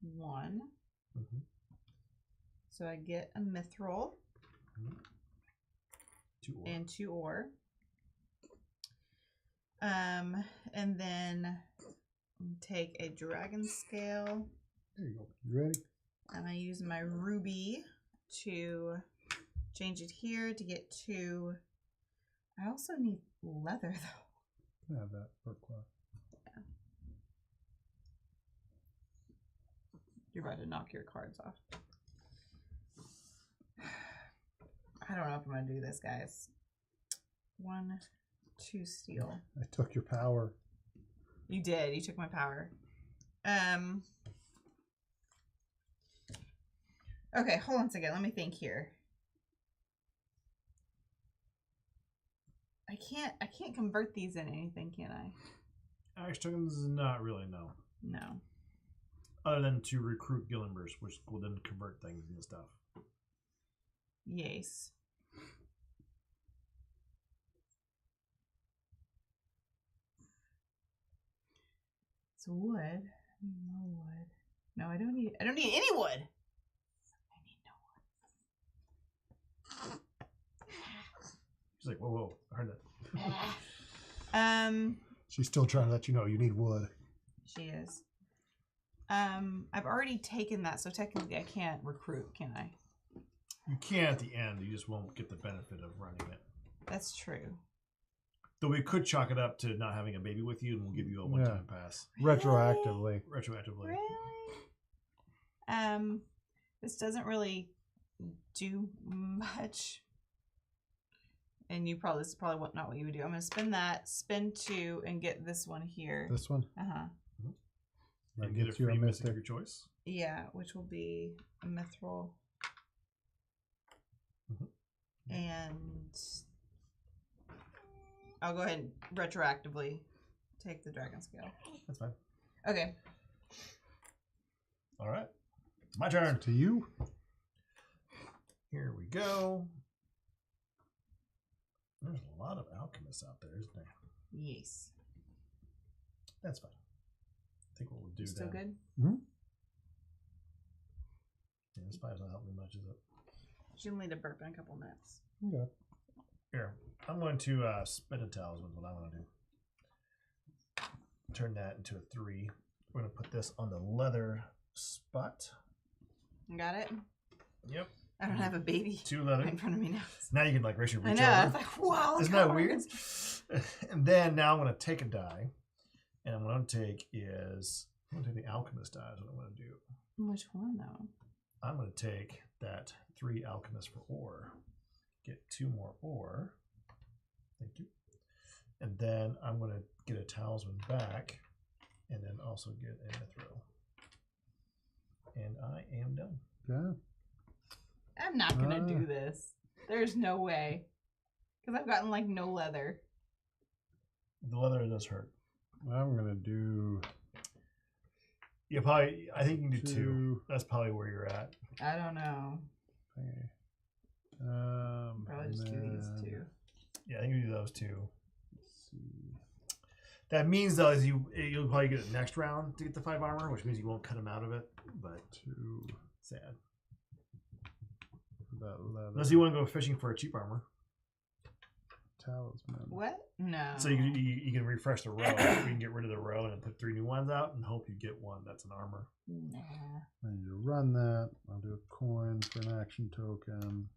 1. Mm-hmm. So I get a mithril 2 ore. and 2 ore. And then take a dragon scale. There you go. You ready? And I use my ruby to change it here to get 2. I also need leather though. I have that for class. Yeah. You're about to knock your cards off. I don't know if I'm gonna do this, guys. 1, 2 steel. I took your power. You did. You took my power. Okay, hold on a second. Let me think here. I can't convert these into anything, can I? Axe tokens is not really, no. No. Other than to recruit guild members, which will then convert things into stuff. Yes. It's wood. I need more wood. No, I don't need any wood. I need no wood. She's like, whoa, I heard that. She's still trying to let you know you need wood. She is. I've already taken that, so technically I can't recruit, can I? You can at the end, you just won't get the benefit of running it. That's true. Though we could chalk it up to not having a baby with you, and we'll give you a one-time pass. Retroactively. Retroactively. Really? This doesn't really do much. And this is probably not what you would do. I'm going to spin that, spin 2, and get this one here. This one? Uh-huh. And get a free mystic of your choice. Yeah, which will be a mithril. And I'll go ahead and retroactively take the dragon scale. That's fine. Okay. All right. It's my turn. To you? Here we go. There's a lot of alchemists out there, isn't there? Yes. That's fine. I think what we'll do Still then. good? Mm-hmm. Yeah, this probably doesn't help me much, is it? She'll need a burp in a couple minutes. Okay. Here, I'm going to spin a talisman is what I want to do. Turn that into a 3. We're going to put this on the leather spot. Got it? Yep. I don't have a baby 2 leather. right in front of me now. Now you can like raise your reach I know. I over. was like, wow. Isn't that weird? And then now I'm going to take a die And what I'm going to take is, I'm going to take the alchemist die is what I'm going to do. Which one though? I'm going to take that 3 alchemist for ore, get 2 more ore. Thank you. And then I'm going to get a talisman back, and then also get a mithril. And I am done. Okay. I'm not gonna do this. There's no way. Because I've gotten like no leather. The leather does hurt. I'm gonna do. You probably. I think you can do 2. That's probably where you're at. I don't know. Okay. Probably just do these 2. Yeah, I think you do those 2. Let's see. That means though is you'll probably get it next round to get the 5 armor, which means you won't cut him out of it. But 2. sad. That leather. Unless you want to go fishing for a cheap armor. Talisman. What? No. So you can refresh the row. You can get rid of the row and then put 3 new ones out and hope you get one that's an armor. Nah. I need to run that. I'll do a coin for an action token.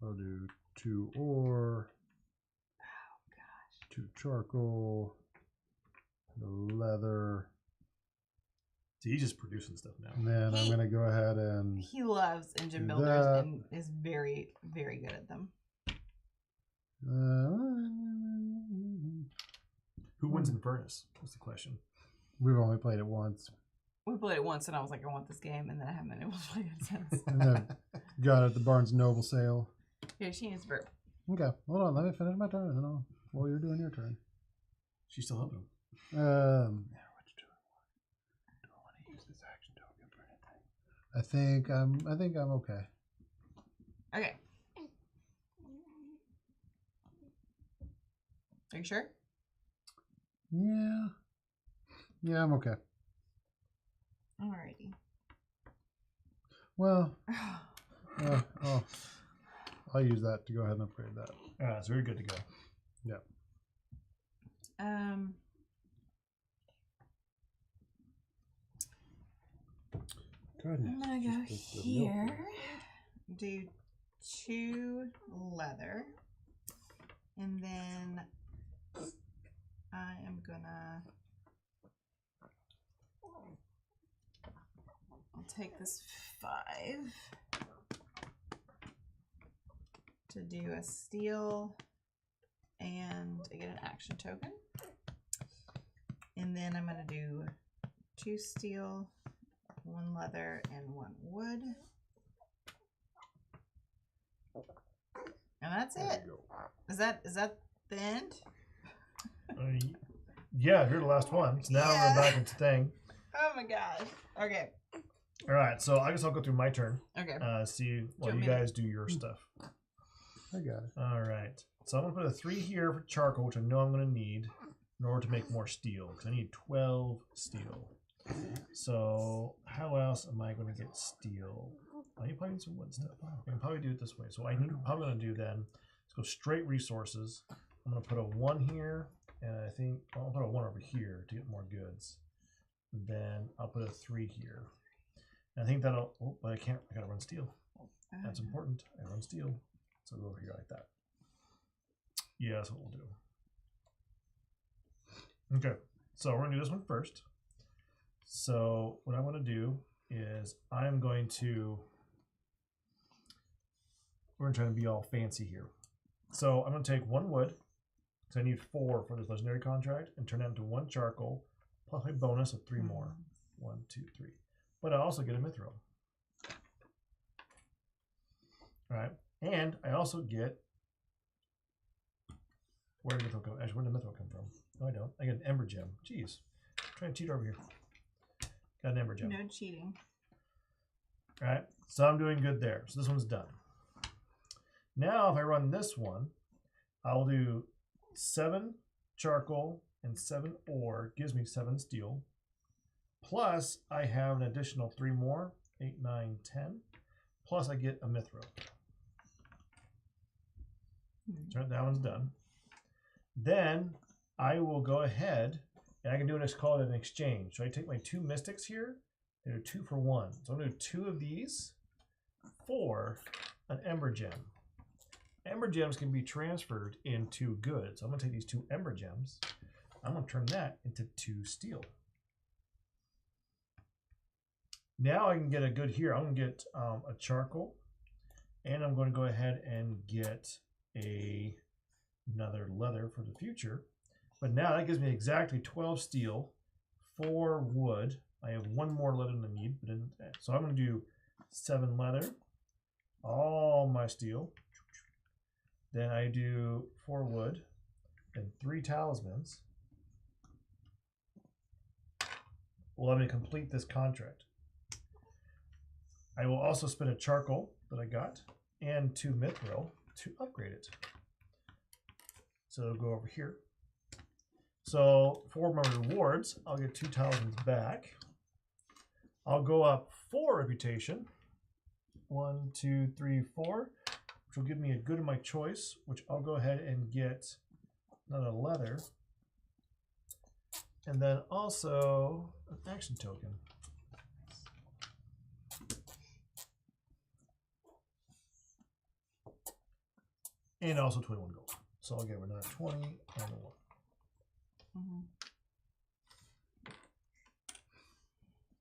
I'll do 2 ore. Oh gosh. 2 charcoal. The leather. So he's just producing stuff now. And then I'm gonna go ahead and He loves engine do builders that. and is very, very good at them. Who wins in Furnace? What's the question? We've only played it once. We played it once and I was like, I want this game, and then I haven't been able to play it since. And then got it at the Barnes Noble sale. Here, she needs to burp. Okay, hold on. Let me finish my turn, and then I'll. While you're doing your turn. She's still helping him. Yeah, what you doing? Do I want to use this action token for anything? I think I'm okay. Okay. Are you sure? Yeah. Yeah, I'm okay. Alrighty. Well, I'll use that to go ahead and upgrade that. All right, so we're good to go. Yeah. Goodness. I'm gonna go just the here. milk. Do 2 leather, and then I am gonna. I'll take this 5 to do a steel, and I get an action token. And then I'm gonna do 2 steel, 1 leather, and 1 wood. And that's There it. you go. Is that the end? Yeah, you're the last one. So now I'm going back into thing. Oh my god. Okay. All right, so I guess I'll go through my turn. Okay. See while want you me to- guys do your stuff. I got it. All right. So I'm going to put a 3 here for charcoal, which I know I'm going to need in order to make more steel, because I need 12 steel. So how else am I going to get steel? I need probably some wood stuff. I can probably do it this way. So I'm probably going to do then, let's go straight resources. I'm going to put a 1 here, and I think I'll put a 1 over here to get more goods. Then I'll put a 3 here. And I think that'll, oh, but I can't, I got to run steel. That's important. I run steel. So go over here like that. Yeah, that's what we'll do. Okay, so we're gonna do this one first. So what I want to do is I'm going to, we're gonna try to be all fancy here. So I'm gonna take 1 wood, so I need 4 for this legendary contract, and turn that into 1 charcoal, plus my bonus of 3 more. 1, 2, 3. But I also get a mithril. All right. And I also get, where did mithril come? Actually, where did mithril come from? No, I don't. I get an ember gem. Jeez, I'm trying to cheat over here. Got an ember gem. No cheating. All right, so I'm doing good there. So this one's done. Now, if I run this one, I'll do 7 charcoal and 7 ore. Gives me 7 steel. Plus, I have an additional 3 more, 8, 9, 10. Plus, I get a mithril. So that one's done. Then I will go ahead and I can do what's called an exchange. So I take my 2 mystics here, and do 2 for 1. So I'm going to do 2 of these for an ember gem. Ember gems can be transferred into goods. So I'm going to take these 2 ember gems. I'm going to turn that into 2 steel. Now I can get a good here. I'm going to get a charcoal. And I'm going to go ahead and get another leather for the future. But now that gives me exactly 12 steel, 4 wood. I have 1 more leather than I need. So I'm going to do 7 leather, all my steel. Then I do 4 wood and 3 talismans. Will let me complete this contract. I will also spend a charcoal that I got and 2 mithril to upgrade it. So it'll go over here. So for my rewards, I'll get 2 talismans back. I'll go up 4 reputation. 1, 2, 3, 4, which will give me a good of my choice, which I'll go ahead and get another leather. And then also an action token. And also 21 gold. So I'll give her another 20 and a 1. Mm-hmm.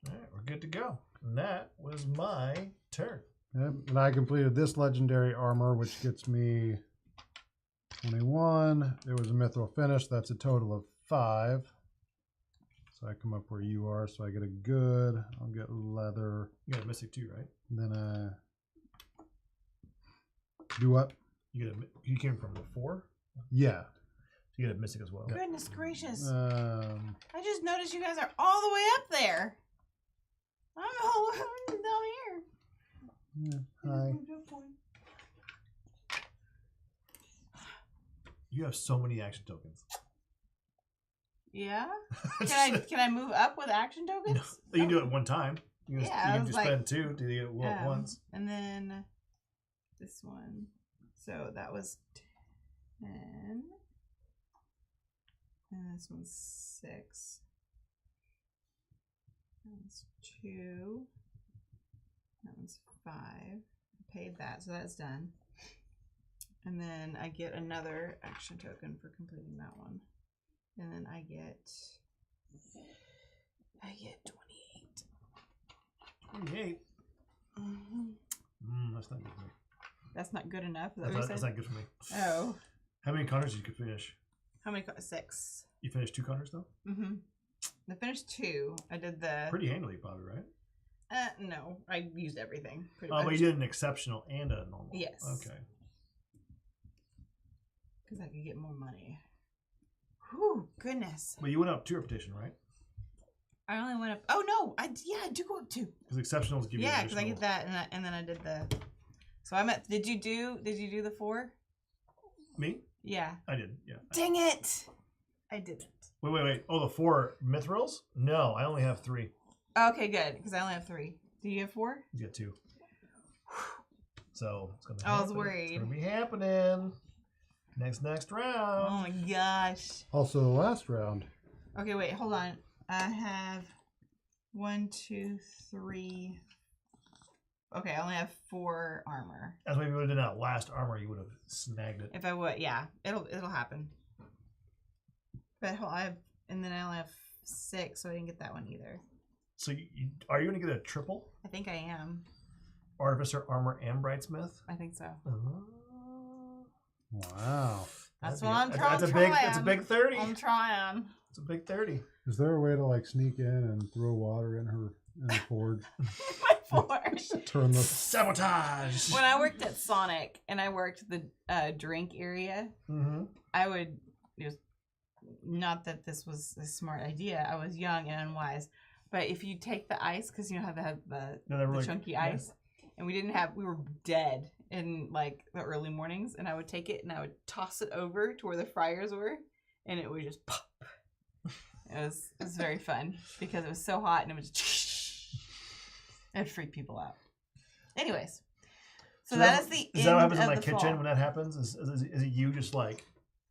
All right, we're good to go. And that was my turn. Yep. And I completed this legendary armor, which gets me 21. It was a mithril finish. That's a total of 5. So I come up where you are. So I get a good. I'll get leather. You got a mystic too, right? And then I do what? You came from the 4? Yeah. You get a mystic as well. Goodness gracious. I I just noticed you guys are all the way up there. I'm all down here. Yeah, hi. You have so many action tokens. Yeah? Can I move up with action tokens? No, you can do it one time. You can, Yeah, you I can was just like, spend 2 to get it at once. And then this one. So that was 10. And this one's 6. That's 2. That one's 5. I paid that, so that's done. And then I get another action token for completing that one. And then I get 28. 28. Mm-hmm. That's not good for me. That's not good enough. Is that That's what not, you that's said? not good for me. Oh. How many counters did you finish? How many? 6. You finished 2 counters though? Mm-hmm. I finished 2. I did the... Pretty handily, probably, right? No. I used everything, pretty Oh, much. but you did an exceptional and a normal. Yes. Okay. Because I could get more money. Whew, goodness. But you went up 2 reputation, right? I only went up... Oh, no. I do go up 2. Because exceptionals give you Yeah, because I additional- get that, and then I did the... So I'm at... Did you do the 4? Me? Yeah. I did, yeah. Dang it! I didn't. Wait. Oh, the 4 mithrils? No, I only have 3. Okay, good, because I only have 3. Do you have 4? You got 2. So it's gonna. I was happen. worried. It's gonna be happening. Next round. Oh my gosh. also the last round. Okay, wait, hold on. I have 1, 2, 3. Okay, I only have 4 armor. That's why if you would have done that last armor, you would have snagged it. If I would, yeah, it'll happen. But and then I only have 6, so I didn't get that one either. So are you going to get a triple? I think I am. Artificer, armor, and Brightsmith? I think so. Wow. That's what I'm trying. That's a big 30. I'm trying. It's a big 30. Is there a way to like sneak in and throw water in her forge? My forge. Turn the Sabotage. When I worked at Sonic and I worked the drink area, I would just, not that this was a smart idea, I was young and unwise, but if you take the ice, because you know how they have the chunky ice, and we were dead in like the early mornings, and I would take it and I would toss it over to where the fryers were, and it would just pop. It was very fun because it was so hot and it was just it freaked people out. Anyways, so that is the is end that what happens in of my the kitchen fall. when that happens? Is it you just like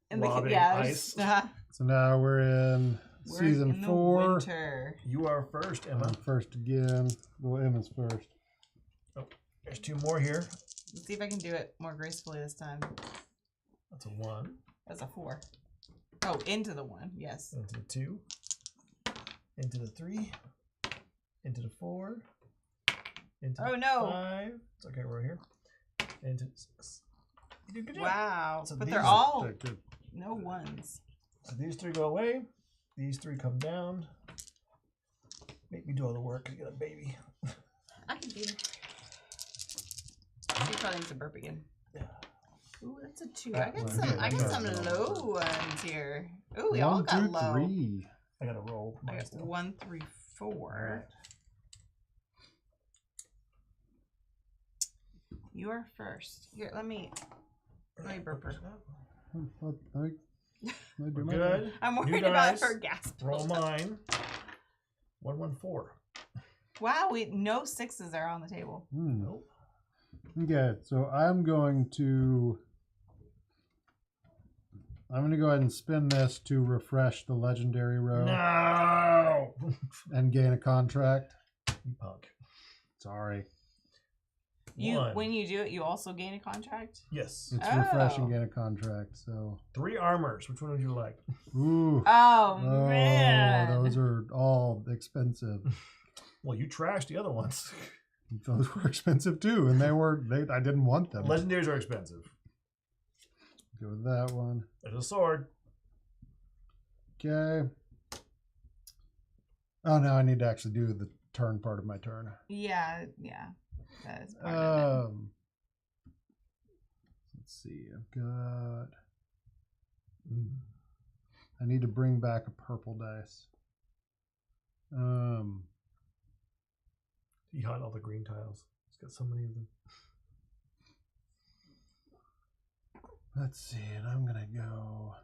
In lobbing there's- ice? So now we're in We're season in the 4. winter. You are first, Emma. I'm first again. Well, Emma's first. Oh, there's 2 more here. Let's see if I can do it more gracefully this time. That's a 1. That's a 4. Oh, into the 1. Yes. Into the 2. Into the 3. Into the 4. Into Oh, the no. 5. It's okay, we're here. Into the 6. You did good job. Wow. So but these they're are all Good. no 1s. So these 3 go away. These 3 come down. Make me do all the work. You got a baby. I can do it. She probably needs to burp again. Yeah. Ooh, that's a 2. That I got one. some. I got Yeah. some low ones here. Ooh, we all 1, got 2, low. 3. I got to roll. I got 1, 3, 4. You are first. Here, let me burp her. Let me do my Good. I'm New worried about dice. her gasp. Roll mine. 1, 1, 4. Wow, no 6s are on the table. Nope. Okay, so I'm going to go ahead and spin this to refresh the legendary row No. and gain a contract. You punk. Sorry. When you do it, you also gain a contract. Yes. It's refresh and Oh. gain a contract, so 3 armors. Which one would you like? ooh. Oh, Oh, man. those are all expensive. Well, you trashed the other ones. Those were expensive too, and I didn't want them. Legendaries are expensive. Go with that one. There's a sword. Okay. Oh, now I need to actually do the turn part of my turn. Yeah. That is part of it. Let's see. I've got. I need to bring back a purple dice. He had all the green tiles. He's got so many of them. Let's see, and I'm gonna go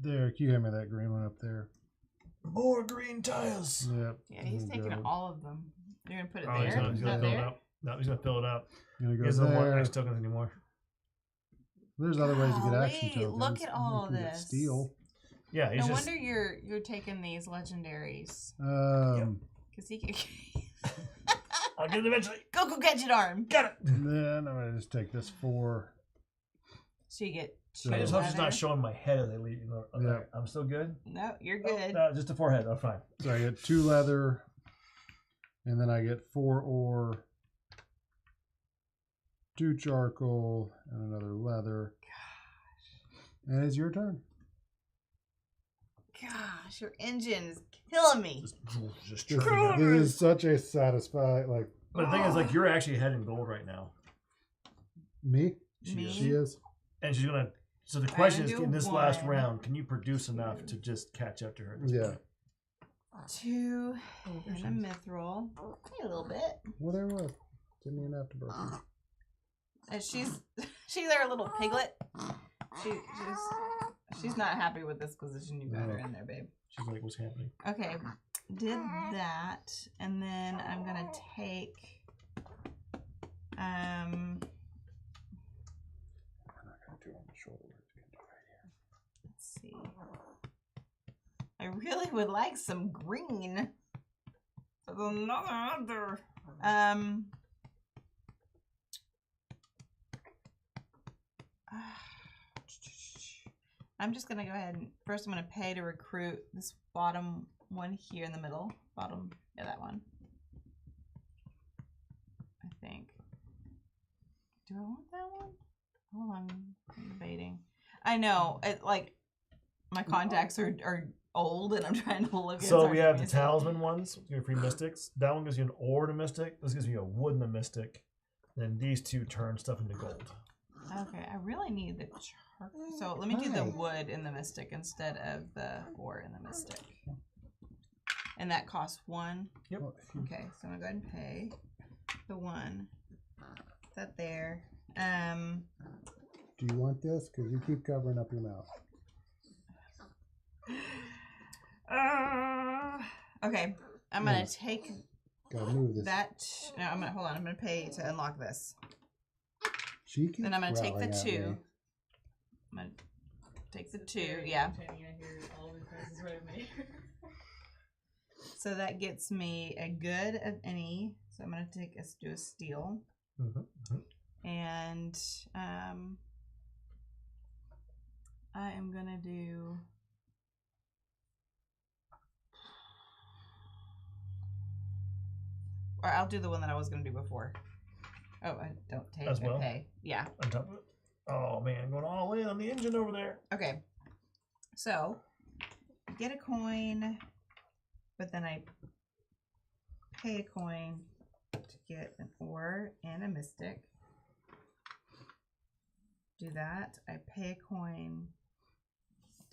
there. Can you hand me that green one up there? More green tiles. Yep. Yeah, he's I'm gonna taking go- all of them. You're going to put it Oh, he's there? gonna Not fill it there? up. No, he's gonna fill it up. I'm gonna He go doesn't want there. next tokens anymore. There's other ways to get action Golly, tokens. look at all You can get this. Steel. Yeah, he's No just. wonder you're taking these legendaries. Because he can... I'll get it eventually. Go catch it, arm. Got it. And then I'm gonna just take this 4. So you get So- I just hope she's leather. not showing my head as I leave. You know, okay, Yeah. I'm still good. No, you're Oh, good. no, just the forehead. I'm fine. So I get 2 leather, and then I get 4 ore, 2 charcoal, and another leather. And it's your turn. Gosh, your engine is killing me. Just This churning it. is such a satisfying, like, But the thing is, like, you're actually ahead in gold right now, me? Me? She is. and she's gonna. So the question is, do in this last one. round, can you produce enough to just catch up to her? At this Yeah. point? 2 Oh, there and she a is. mithril. A little bit. Well, there was. Didn't even have to burp. And she's our little piglet. She's not happy with this position you got her in there, babe. She's like, "What's happening?" Okay, did that, and then I'm gonna take I'm not gonna do on the shoulder. let's see. I really would like some green. There's another. I'm just gonna go ahead and first I'm gonna pay to recruit this bottom one here in the middle. Bottom, yeah, that one. I think. Do I want that one? Hold on, I'm debating. I know, like my contacts are old, and I'm trying to look. So at we have the talisman ones. Your free mystics. That one gives you an ore and a mystic. This gives you a wood and a mystic. Then these 2 turn stuff into gold. Okay, I really need the charcoal. So let me do the wood in the mystic instead of the ore in the mystic. And that costs 1. Yep. Okay, so I'm gonna go ahead and pay the 1. That there. Do you want this? Because you keep covering up your mouth. Okay, I'm gonna take Gotta move this. that. No, I'm gonna hold on. I'm gonna pay to unlock this. She keeps Then I'm gonna take the growling at 2. me. I'm gonna take the 2. Yeah. Pretending I hear all the noises right away. So that gets me a good of any. So I'm gonna do a steal. Mm-hmm. And I am gonna do. Or I'll do the one that I was gonna do before. Oh, I don't take As well? Okay. Yeah. On top of it. Oh man, going all in on the engine over there. Okay. So get a coin, but then I pay a coin to get an ore and a mystic. Do that. I pay a coin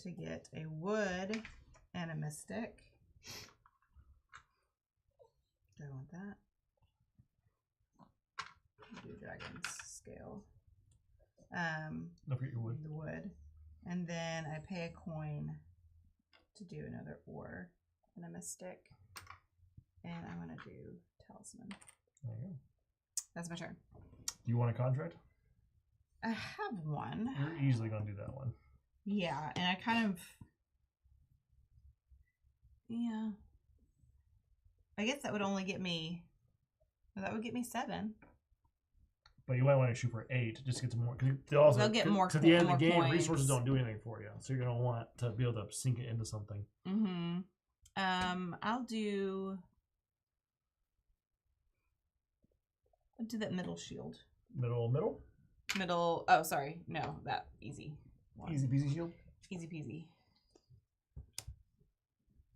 to get a wood and a mystic. Do I want that? Do dragon's scale. Don't forget your wood. The wood. And then I pay a coin to do another ore and a mystic. And I'm going to do talisman. There you go. That's my turn. Do you want a contract? I have one. You're easily going to do that one. Yeah, and I kind of... Yeah. I guess that would only get me... Well, that would get me 7. But you might want to shoot for 8 just to get some more. Cause They'll get more. To the end of more the game, points. resources don't do anything for you, so you're gonna want to be able to sink it into something. Mm-hmm. I'll do that middle shield. Middle. Middle. Oh, sorry. No, that easy. One. Easy peasy shield. Easy peasy.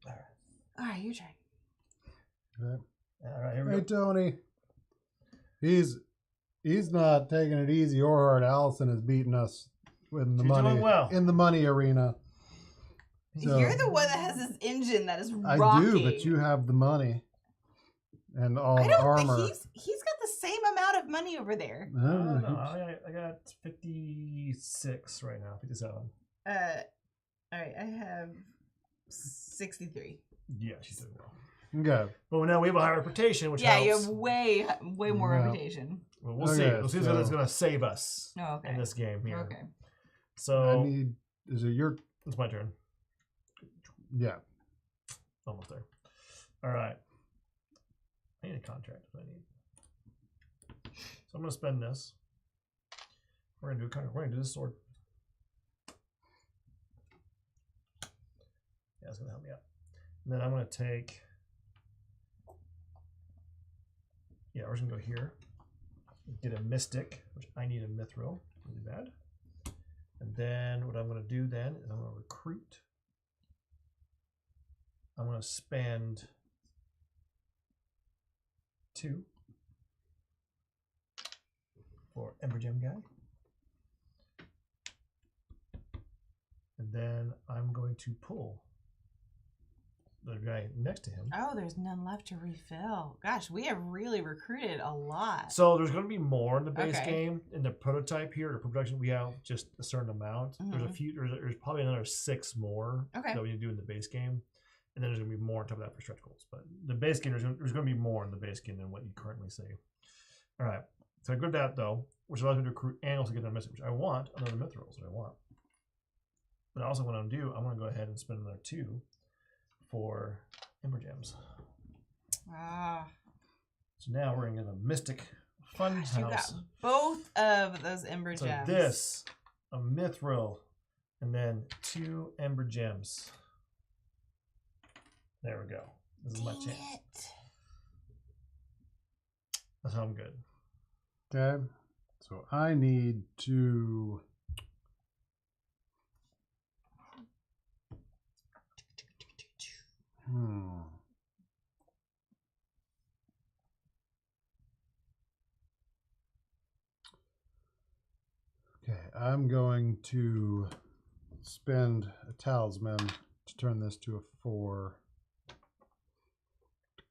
All right. All right, your turn. Okay. All right. Here we Hey, go. Tony. He's not taking it easy or hard. Allison is beating us in the She's money doing well. in the money arena. So, You're the one that has this engine that is I rocking. do, but you have the money and all I the don't armor. think he's got the same amount of money over there. No, I got 56 right now. 57. All right, I have 63. Yeah, she's doing well. Okay. But now we have a high reputation, which Yeah, helps. you have way more Yeah. reputation. Well, we'll Okay, see. We'll see if so- that's going to save us Oh, okay. in this game here. Okay. So Is it your? it's my turn. Yeah. Almost there. All right. I need a contract. What I need. So I'm going to spend this. We're going to do a contract. We're going to do this sword. Yeah, it's going to help me out. And then I'm going to take. Yeah, we're just going to go here. Get a mystic, which I need a mithril. Really bad. And then what I'm going to do then is I'm going to recruit. I'm going to spend 2 for Ember Gem guy. And then I'm going to pull the guy next to him. Oh, there's none left to refill. Gosh, we have really recruited a lot. So there's going to be more in the base Okay. game. In the prototype here, the production, we have just a certain amount. There's a Mhm. few. There's probably another 6 more Okay. that we need to do in the base game, and then there's going to be more on top of that for stretch goals. But the base game, there's going to be more in the base game than what you currently see. All right. So I go to that though, which allows me to recruit and also get another message, which I want another mithril. That's what I want. But also, what I'm going to do, I'm going to go ahead and spend another 2 for Ember Gems. Ah, So now we're going to get a Mystic Fun gosh, you got House. both of those ember So gems. this, a mithril, and then 2 Ember Gems. There we go. This is my Dang chance. it. That's how I'm good. Okay. So I need to. Okay, I'm going to spend a talisman to turn this to a 4.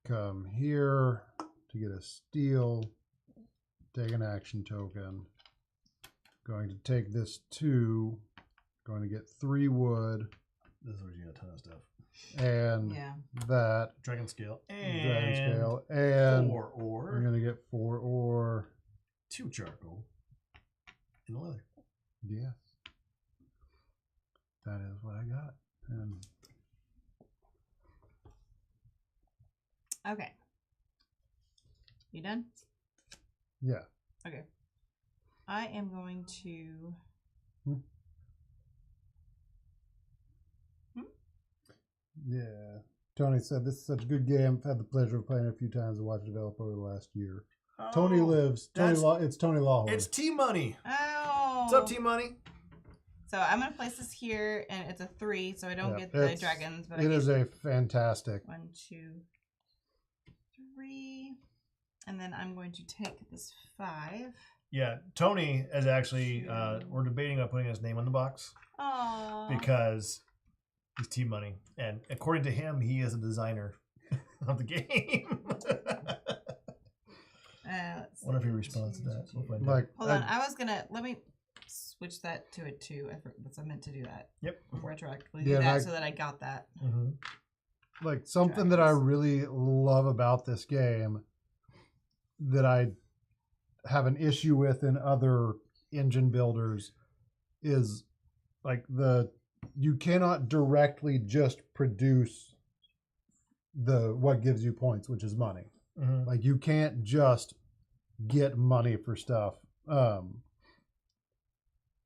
Come here to get a steel, take an action token. Going to take this 2, going to get 3 wood, This is where you got a ton of stuff. and Yeah. that Dragon Scale. dragon And scale, and 4 ore, I'm going to get 4 ore. 2 charcoal, and leather. Yes. That is what I got. And Okay. You done? yeah. Okay. I am going to Yeah. Tony said, this is such a good game. I've had the pleasure of playing it a few times and watched it develop over the last year. Tony lives. It's Tony Lawhorn. It's T-Money. Oh. What's up, T-Money? So I'm going to place this here, and it's a 3, so I don't get the dragons. But it is a fantastic. 1, 2, 3. And then I'm going to take this 5. Yeah, Tony is actually, we're debating about putting his name on the box. Aww. Because he's T-Money. And according to him, he is a designer of the game. I wonder if he responds to that. We'll find out. Hold on, I was going to, let me switch that to a 2. I meant to do that. Yep. Retroactively do that so that I got that. Mm-hmm. Like something that I really love about this game that I have an issue with in other engine builders is like you cannot directly just produce what gives you points, which is money. Mm-hmm. Like you can't just get money for stuff.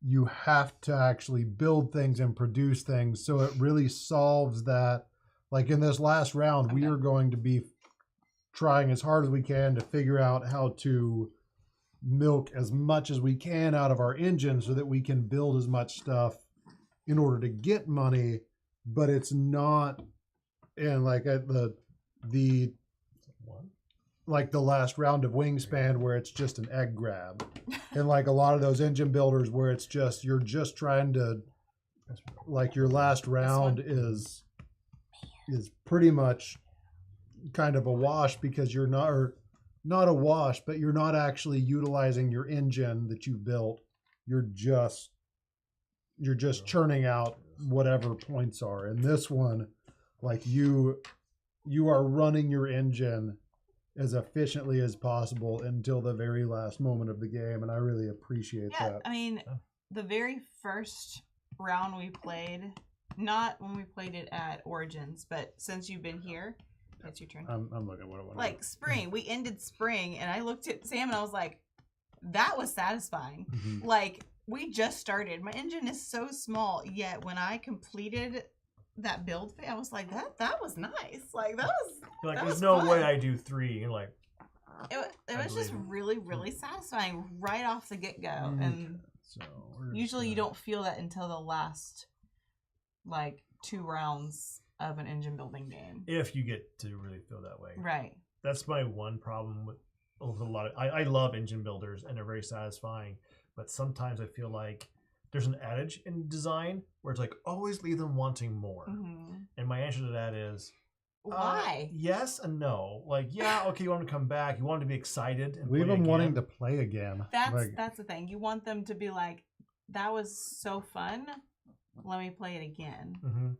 You have to actually build things and produce things. So it really solves that. Like in this last round, we are going to be trying as hard as we can to figure out how to milk as much as we can out of our engine so that we can build as much stuff in order to get money. But it's not, and like the last round of Wingspan where it's just an egg grab, and like a lot of those engine builders where it's just you're just trying to, like your last round is pretty much kind of a wash because you're not a wash, but you're not actually utilizing your engine that you built. You're just churning out whatever points are. And this one, like you are running your engine as efficiently as possible until the very last moment of the game, and I really appreciate that. I mean, the very first round we played, not when we played it at Origins, but since you've been here, it's your turn. I'm looking at what I want. Like spring, we ended spring, and I looked at Sam and I was like, that was satisfying. Mm-hmm. Like we just started. My engine is so small, yet when I completed that build phase, I was like, that was nice. Like that was. You're like, that there's was no fun. way I do 3. You're like, it was just really, really satisfying right off the get go, and usually you don't feel that until the last like 2 rounds of an engine building game. If you get to really feel that way. Right. That's my one problem with a lot of I love engine builders and they're very satisfying, but sometimes I feel like there's an adage in design where it's like always leave them wanting more. Mm-hmm. And my answer to that is why? Yes and no. Like, yeah, okay, you want them to come back, you want them to be excited and leave them wanting to play again. That's the thing. You want them to be like, that was so fun. Let me play it again. Mm-hmm.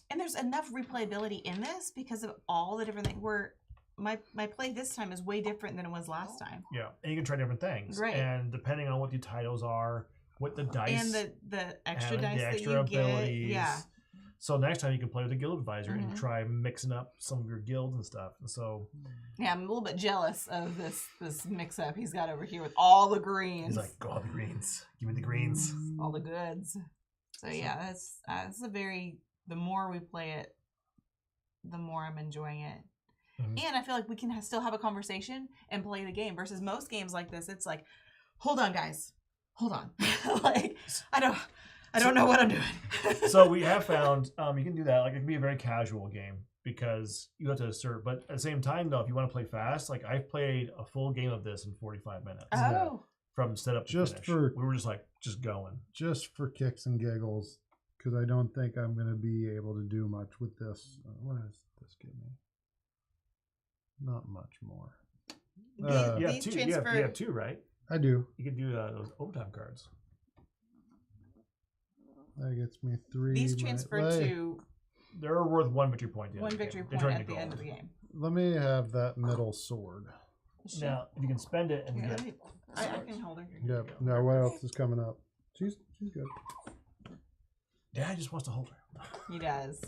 And there's enough replayability in this because of all the different things. Where my play this time is way different than it was last time. Yeah, and you can try different things. Right. And depending on what the titles are, what the dice and the extra and dice the extra that you abilities. get. Yeah. So next time you can play with a guild advisor and try mixing up some of your guilds and stuff. And so yeah, I'm a little bit jealous of this mix up he's got over here with all the greens. He's like, go all the greens. Give me the greens. All the goods. So yeah, that's a very. The more we play it, the more I'm enjoying it. Mm-hmm. And I feel like we can still have a conversation and play the game versus most games like this. It's like, hold on, guys. Hold on. Like, I don't know what I'm doing. So we have found you can do that. Like it can be a very casual game because you have to assert. But at the same time, though, if you want to play fast, like I've played a full game of this in 45 minutes. Oh. Yeah. From setup to finish. We were just going. Just for kicks and giggles. Because I don't think I'm going to be able to do much with this. What does this give me? Not much more. You have 2, right? I do. You can do those overtime cards. That gets me 3. These transfer to... They're worth 1 victory point. 1 victory point at the end of the game. Let me have that middle sword. Now, if you can spend it and get... I can hold her. Yep. Now, what else is coming up? She's good. Dad just wants to hold her. He does.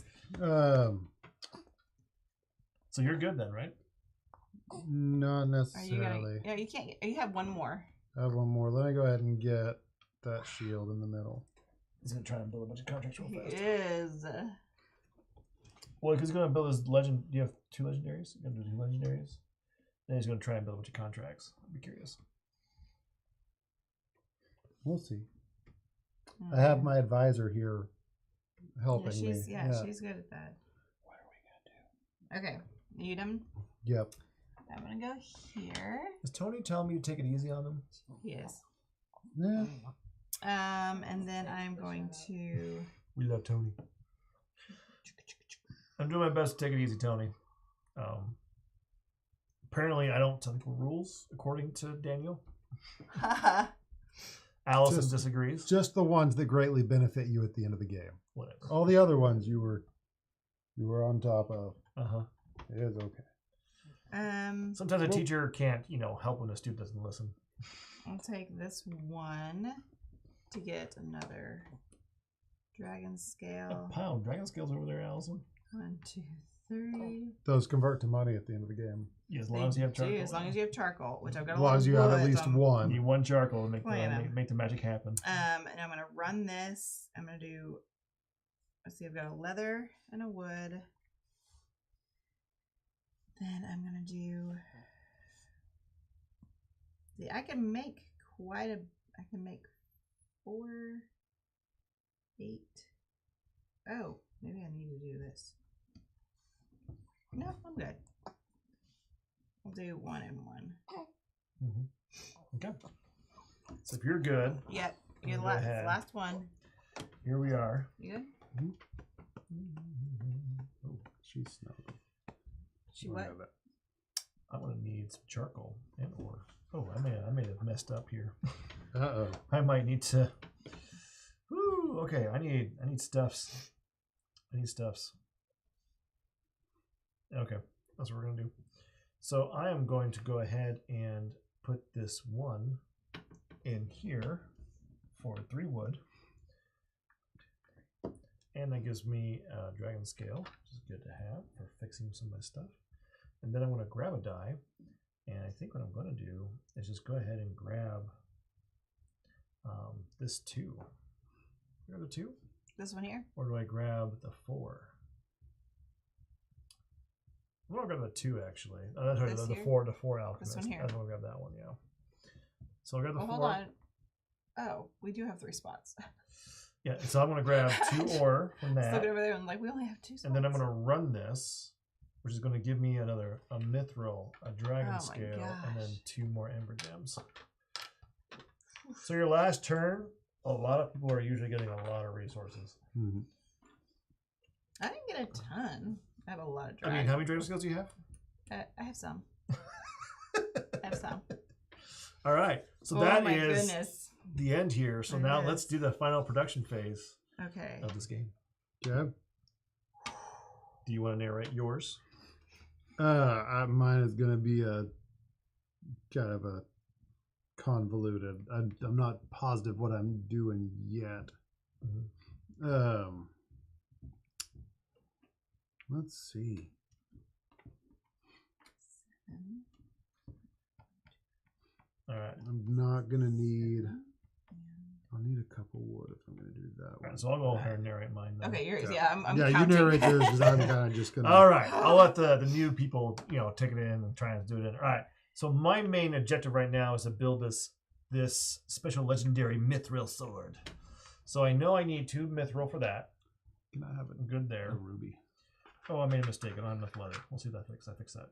So you're good then, right? Not necessarily. You can't. You have 1 more. I have 1 more. Let me go ahead and get that shield in the middle. He's gonna try and build a bunch of contracts real fast. He is. Well, because he's going to build his legend. Do you have 2 legendaries? You're going to do 2 legendaries? Then he's going to try and build a bunch of contracts. I'd be curious. We'll see. I have my advisor here helping she's, me. Yeah, she's good at that. What are we Okay, need him. Yep. I'm gonna go here. Is Tony telling me to take it easy on him? He is. Yeah. And then I'm going to. We love Tony. I'm doing my best to take it easy, Tony. Apparently, I don't tell people rules, according to Daniel. Allison disagrees. Just the ones that greatly benefit you at the end of the game. Whatever. All the other ones you were on top of. It is okay. Sometimes a teacher can't, help when a student doesn't listen. I'll take this one to get another dragon scale. A pound. Dragon scales over there, Allison. 1, 2, 3. Those convert to money at the end of the game. Yeah, as long as you have charcoal. As long as you have charcoal, which I've got as long as you have at least one. You need 1 charcoal to make the magic happen. And I'm gonna run this. I'm gonna do. Let's see. I've got a leather and a wood. Then I'm gonna do. See, I can make I can make 4, 8. Oh, maybe I need to do this. No, I'm good. I'll do 1 and 1. Okay. So if you're good. Yep. You're the last one. Here we are. You good? Oh, she's snuggled. She what? I'm gonna need some charcoal and ore. Oh, I may have messed up here. Uh-oh. I might need to. Woo. Okay. I need stuffs. Okay, that's what we're gonna do. So I am going to go ahead and put this 1 in here for 3 wood. And that gives me a dragon scale, which is good to have for fixing some of my stuff. And then I'm going to grab a die. And I think what I'm going to do is just go ahead and grab this 2. Grab the 2? This one here? Or do I grab the 4? I'm going to grab the 2 actually. The 4 alchemist. This one here? I'm going to grab that one, yeah. So I'll grab the 4. Hold on. Oh, we do have 3 spots. Yeah, so I'm going to grab 2 ore from that. Look over there and we only have 2 spots. And then I'm going to run this, which is going to give me a mithril, a dragon scale, and then 2 more ember gems. So your last turn, a lot of people are usually getting a lot of resources. Mm-hmm. I didn't get a ton. I have a lot of I mean, how many dragon scales do you have? I have some. All right. So that is the end here. So now let's do the final production phase of this game. Okay. Do you want to narrate yours? Mine is going to be a kind of a convoluted. I'm not positive what I'm doing yet. Mm-hmm. Let's see. All right. I'm not going to need... I'll need a couple wood if I'm going to do that one. Right, so I'll go ahead and narrate mine then. Okay, yours. Yeah, I'm yeah, counting. You narrate yours because I'm kind of just going to... All right. I'll let the new people, take it in and try and do it in. All right. So my main objective right now is to build this special legendary mithril sword. So I know I need 2 mithril for that. Can I have it? Good there. A ruby. Oh, I made a mistake. I don't have enough leather. We'll see if that fixes. I fix that.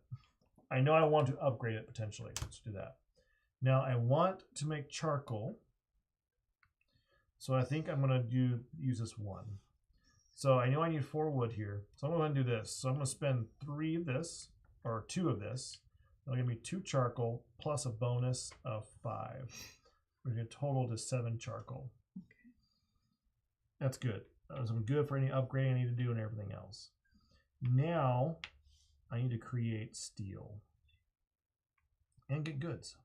I know I want to upgrade it potentially. Let's do that. Now I want to make charcoal. So I think I'm going to use this 1. So I know I need 4 wood here. So I'm going to do this. So I'm going to spend 3 of this, or 2 of this. That'll give me 2 charcoal plus a bonus of 5. We're going to total to 7 charcoal. Okay. That's good. That's good for any upgrade I need to do and everything else. Now I need to create steel and get goods.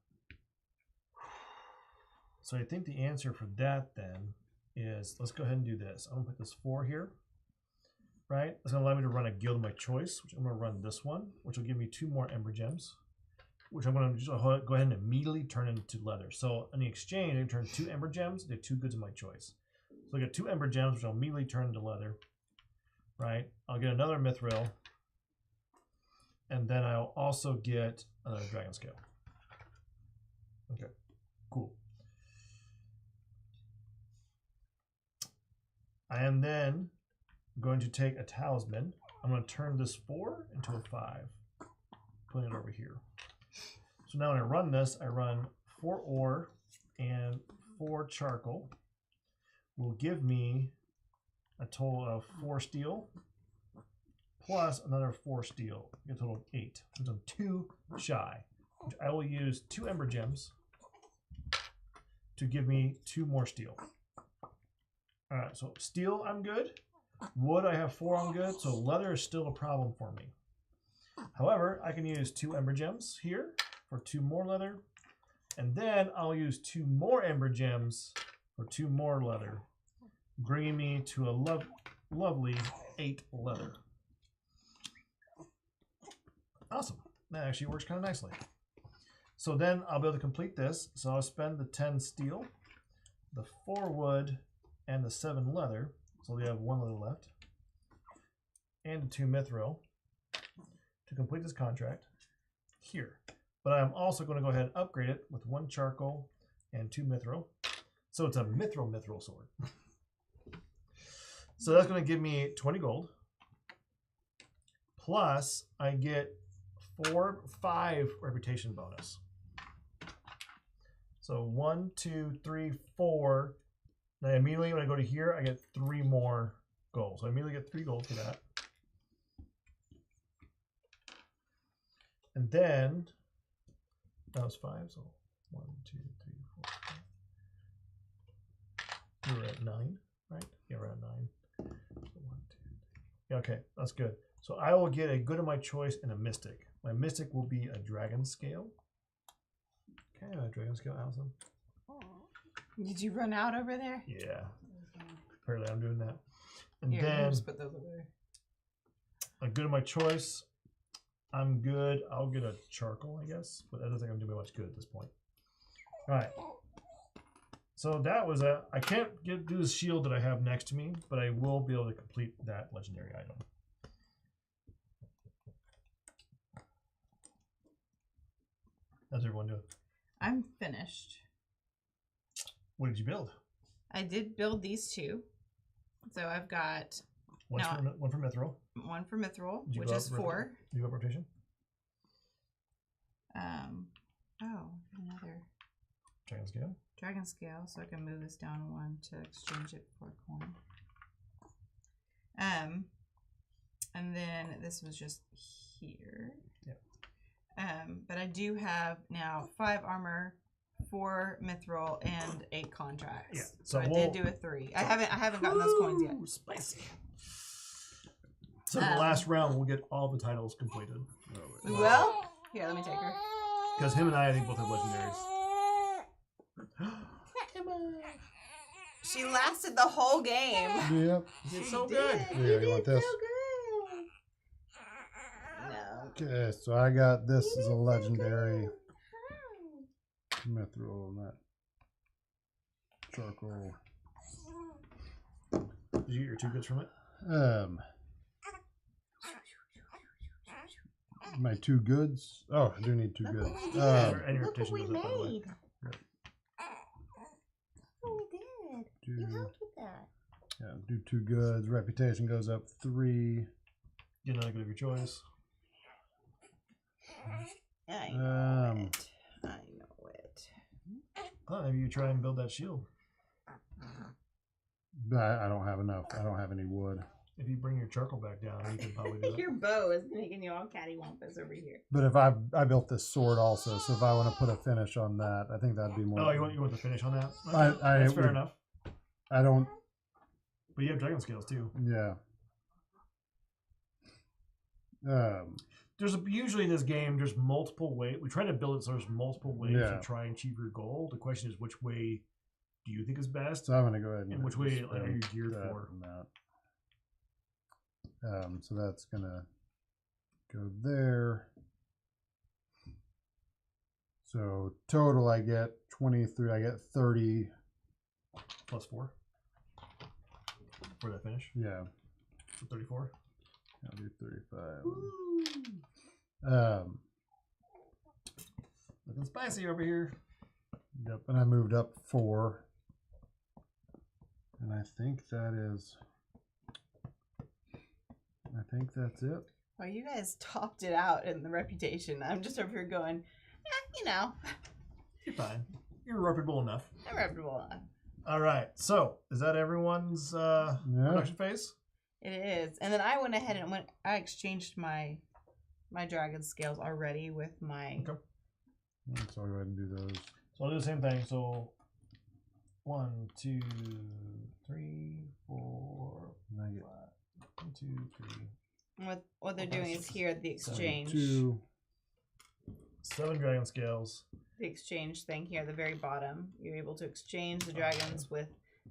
So I think the answer for that then is, let's go ahead and do this. I'm going to put this 4 here, right? It's going to allow me to run a guild of my choice, which I'm going to run this one, which will give me 2 more ember gems, which I'm going to just go ahead and immediately turn into leather. So in the exchange, I turn 2 ember gems into 2 goods of my choice. So I get 2 ember gems, which I'll immediately turn into leather. right? I'll get another mithril, and then I'll also get another dragon scale. Okay, cool. I am then going to take a talisman. I'm going to turn this 4 into a 5, putting it over here. So now when I run this, I run 4 ore and 4 charcoal. Will give me a total of 4 steel plus another 4 steel. A total of 8. So I'm 2 shy. Which I will use 2 ember gems to give me 2 more steel. All right, so steel, I'm good. Wood, I have 4 on good. So leather is still a problem for me. However, I can use 2 ember gems here for 2 more leather. And then I'll use 2 more ember gems for 2 more leather, bringing me to a lovely 8 leather. Awesome. That actually works kind of nicely. So then I'll be able to complete this. So I'll spend the 10 steel, the 4 wood, and the 7 leather. So we have 1 leather left. And the 2 mithril to complete this contract here. But I'm also going to go ahead and upgrade it with 1 charcoal and 2 mithril. So it's a mithril sword. So that's going to give me 20 gold. Plus I get 5 reputation bonus. So 1, 2, 3, 4. Then immediately when I go to here, I get 3 more gold. So I immediately get 3 gold for that. And then that was 5. So 1, 2, 3, 4, 5. We were at 9, right? Yeah, we're at 9. So 1, 2, 3. Yeah, okay, that's good. So I will get a good of my choice and a mystic. My mystic will be a dragon scale. Okay, a dragon scale, Allison. Did you run out over there? Yeah. Apparently I'm doing that. And Here, then just put those over there. a good of my choice. I'm good. I'll get a charcoal, I guess. But I don't think I'm doing much good at this point. Alright. So that was I can't do the shield that I have next to me, but I will be able to complete that legendary item. How's everyone doing? I'm finished. What did you build? I did build these 2. So I've got One for mithril. 1 for mithril, Did you which go is up 4. Did you go up rotation? Another Dragon scale. dragon scale, so I can move this down 1 to exchange it for a coin. And then this was just here. Yeah. But I do have now 5 armor, 4 mithril, and 8 contracts. Yeah. So I did do a 3. I haven't gotten those coins yet. Spicy. So the last round we'll get all the titles completed. We will? Here, let me take her. Because him and I think, both have legendaries. She lasted the whole game. Yep. You did so good. Yeah, you want this? No. Okay, so I got this as a legendary mithril and that charcoal. Did you get your 2 goods from it? My 2 goods. Oh, I do need 2 goods. And your reputation goes up, by the way. Oh, we did. You helped with that. Yeah, do 2 goods. Reputation goes up 3. Get another good of your choice. I know it. I know it. Oh, maybe you try and build that shield. I don't have enough. I don't have any wood. If you bring your charcoal back down, you can probably do it. Your bow is making you all cattywampus over here. But if I built this sword also, so if I want to put a finish on that, I think that'd be more. Oh, you want the finish on that? Okay. That's fair enough. I don't. But you have dragon scales too. Yeah. There's usually in this game, there's multiple ways. We try to build it so there's multiple ways to try and achieve your goal. The question is, which way do you think is best? So I'm going to go ahead and which way are you geared for? So that's going to go there. So total I get 23, I get 30. Plus 4 for that finish? Yeah. So 34. I'll do 35. Woo. Looking spicy over here. Yep, and I moved up 4. And I think that's it. Well, you guys topped it out in the reputation. I'm just over here going, you know. You're fine. You're reputable enough. I'm reputable enough. All right. So, is that everyone's production phase? It is. And then I went ahead and I exchanged my dragon scales already with my... Okay. So I'll go ahead and do those. So I'll do the same thing. So 1, 2, 3, 4, And I get 1, 2, 3. What they're doing is here at the exchange. 2. 7 dragon scales. The exchange thing here at the very bottom. You're able to exchange the dragons with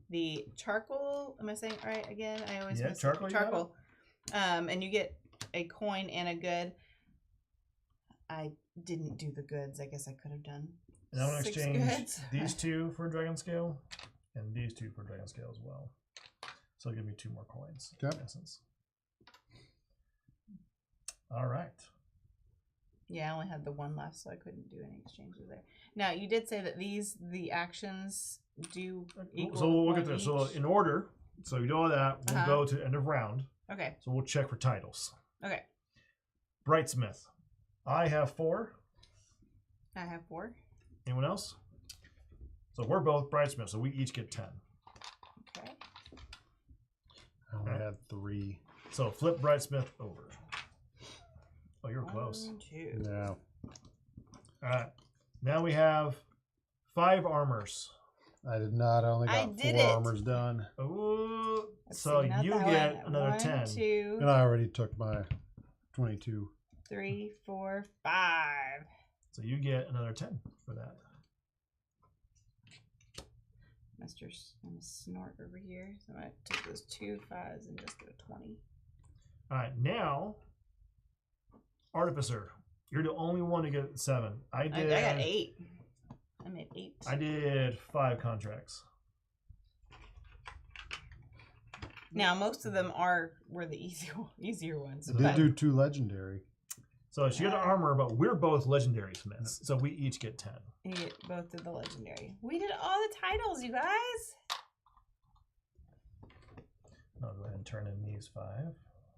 the charcoal. Am I saying it right again? I always miss charcoal. charcoal. And you get a coin and a good. I didn't do the goods. I guess I could have done. And I'm going to 6 exchange goods. these 2 for a dragon scale and these 2 for a dragon scale as well. So give me 2 more coins in essence. All right. Yeah, I only had the 1 left, so I couldn't do any exchanges there. Now, you did say that the actions do equal. So we'll get there. there. So in order, so we do all that. We'll go to end of round. Okay. So we'll check for titles. Okay. Brightsmith. I have 4. I have 4. Anyone else? So we're both Brightsmith, so we each get 10. Okay. I only had 3. So flip Brightsmith over. Oh, you're close. 1, 2. Yeah. All right. Now we have 5 armors. I did not. I only got 4 armors done. Ooh. Let's So see, not you that get one. another 1, 10. 2, And I already took my 22. 3, 4, 5. So you get another 10 for that. I'm gonna snort over here. So I'm gonna take those 2 5s and just go 20. All right. Now, Artificer. You're the only one to get 7. I got 8. I made 8. I did 5 contracts. Now most of them were the easier ones. I did do 2 legendary. So she got an armor, but we're both legendary smiths, so we each get 10. You both did the legendary. We did all the titles, you guys. I'll go ahead and turn in these 5.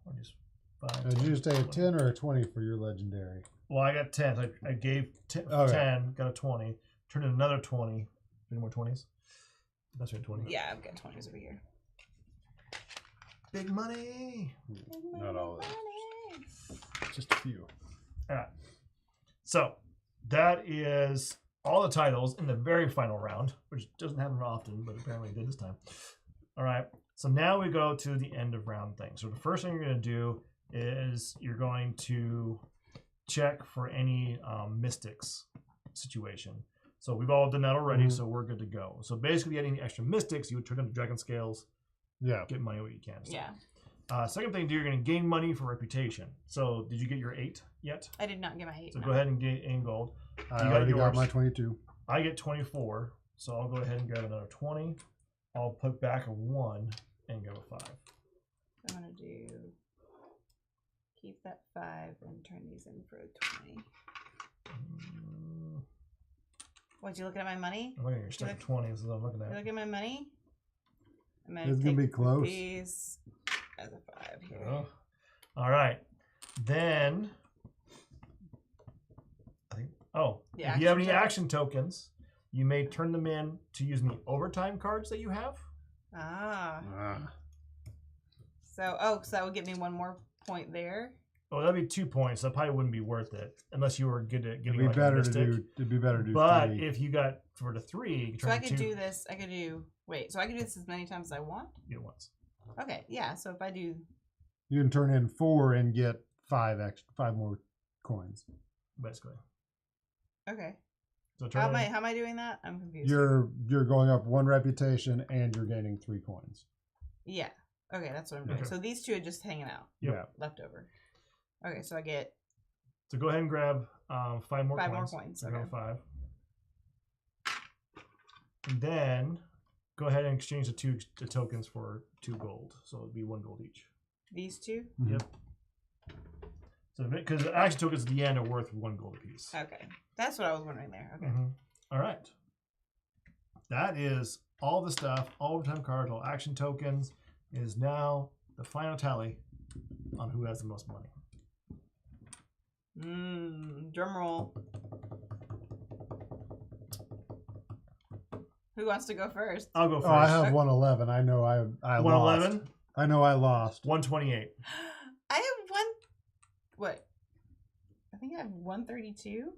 Or just 5. Did you say a 10 or a 20 for your legendary? Well, I got 10. So I gave 10, Okay. 10, got a 20. Turned in another 20. Any more 20s? That's right, 20. Yeah, I've got 20s over here. Big money. Not all of it. Just a few. All right. So that is all the titles in the very final round, which doesn't happen often, but apparently it did this time. All right. So now we go to the end of round thing. So the first thing you're going to do is you're going to check for any mystics situation. So we've all done that already, so we're good to go. So basically, getting the extra mystics, you would turn into dragon scales. Yeah. Get money what you can. So. Yeah. Second thing, you're going to gain money for reputation. So did you get your 8 yet? I did not get my 8. So no. go ahead and gain gold. I already got my 22. I get 24, so I'll go ahead and grab another 20. I'll put back a 1 and go 5. I'm gonna keep that 5 and turn these in for a 20. What, you looking at my money? I'm looking at your stack of 20s, so I'm looking You at. looking at my money? I'm It's gonna be close. These as a 5 here. Oh. All right. Then, I think, if you have any action tokens, you may turn them in to using the overtime cards that you have. So that would give me 1 more point there. Oh, that'd be 2 points. That probably wouldn't be worth it unless you were good at getting It'd be like better a mystic. It'd be better to do But 3. if you got for the 3, you could So turn I could 2. do this. I could do this as many times as I want. Get once. Okay, yeah. So if I do, You can turn in 4 and get 5 more coins. Basically. okay. So How am I doing that? I'm confused. You're going up 1 reputation and you're gaining 3 coins. Yeah. Okay, that's what I'm doing. Okay. So these 2 are just hanging out, Yep. left over. Okay, so I get So go ahead and grab 5 more 5 coins. more coins. So Okay. grab 5. And then go ahead and exchange the tokens for 2 gold. So it'd be 1 gold each. These two? Yep. So because action tokens at the end are worth 1 gold apiece. Okay. That's what I was wondering there. Okay. All right. That is all the stuff, all overtime cards, all action tokens. It is now the final tally on who has the most money. Drum roll. Who wants to go first? I'll go first. Oh, I have 111. I know I 111? lost. I know I lost. 128. I have one. What? I think I have 132.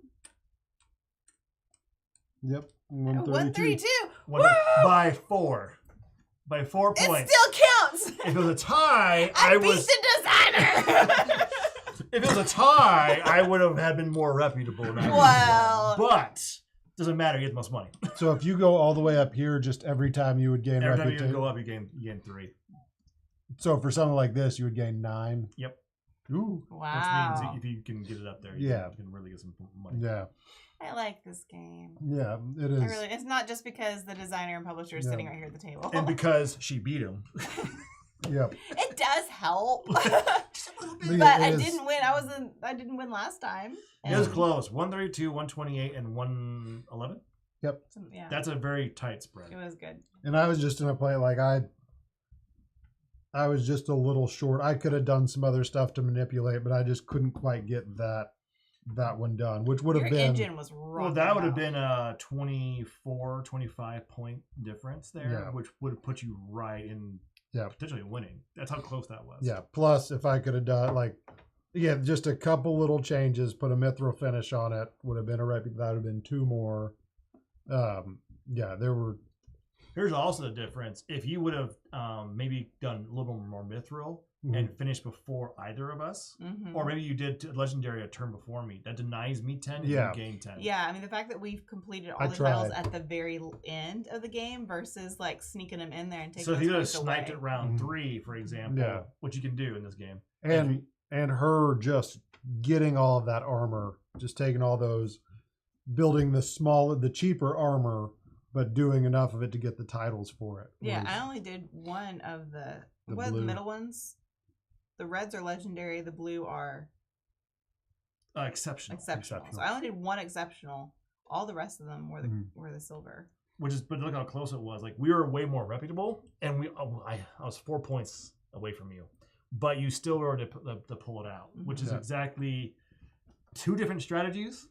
Yep. 132. By 4. By 4 It points. still counts. If it was a tie, I beat the designer. If it was a tie, I would have had been more reputable. Well. But doesn't matter. You get the most money. So if you go all the way up here, just every time you would gain Every time reputation. you go up, you gain 3. So for something like this, you would gain 9. Yep. Ooh. Wow. Which means if you can get it up there, you can really get some money. Yeah. I like this game. Yeah, it is. It's not just because the designer and publisher is sitting right here at the table. And because she beat him. Yep. It does help. But I didn't win. I didn't win last time. It was close. 132, 128, and 111. Yep. Yeah. That's a very tight spread. It was good. And I was just in a play like I was just a little short. I could have done some other stuff to manipulate, but I just couldn't quite get that one done, which would have Your been engine was wrong. Well, that would have been a 24, 25 point difference there, which would have put you right in potentially winning. That's how close that was. Yeah. Plus, if I could have done just a couple little changes, put a mithril finish on it, would have been that would have been 2 more. There were. Here's also the difference. If you would have maybe done a little more mithril and finished before either of us, or maybe you did legendary a turn before me, that denies me 10 and you gain 10. Yeah, I mean the fact that we've completed all the titles at the very end of the game versus like sneaking them in there and taking. So if you would have sniped it round 3, for example, which you can do in this game, and her just getting all of that armor, just taking all those, building the cheaper armor, but doing enough of it to get the titles for it. Yeah, I only did one of the what are the middle ones? The reds are legendary. The blue are exceptional. So I only did one exceptional. All the rest of them were the silver. But look how close it was. Like we were way more reputable, and I was 4 points away from you, but you still were to pull it out, which is exactly 2 different strategies.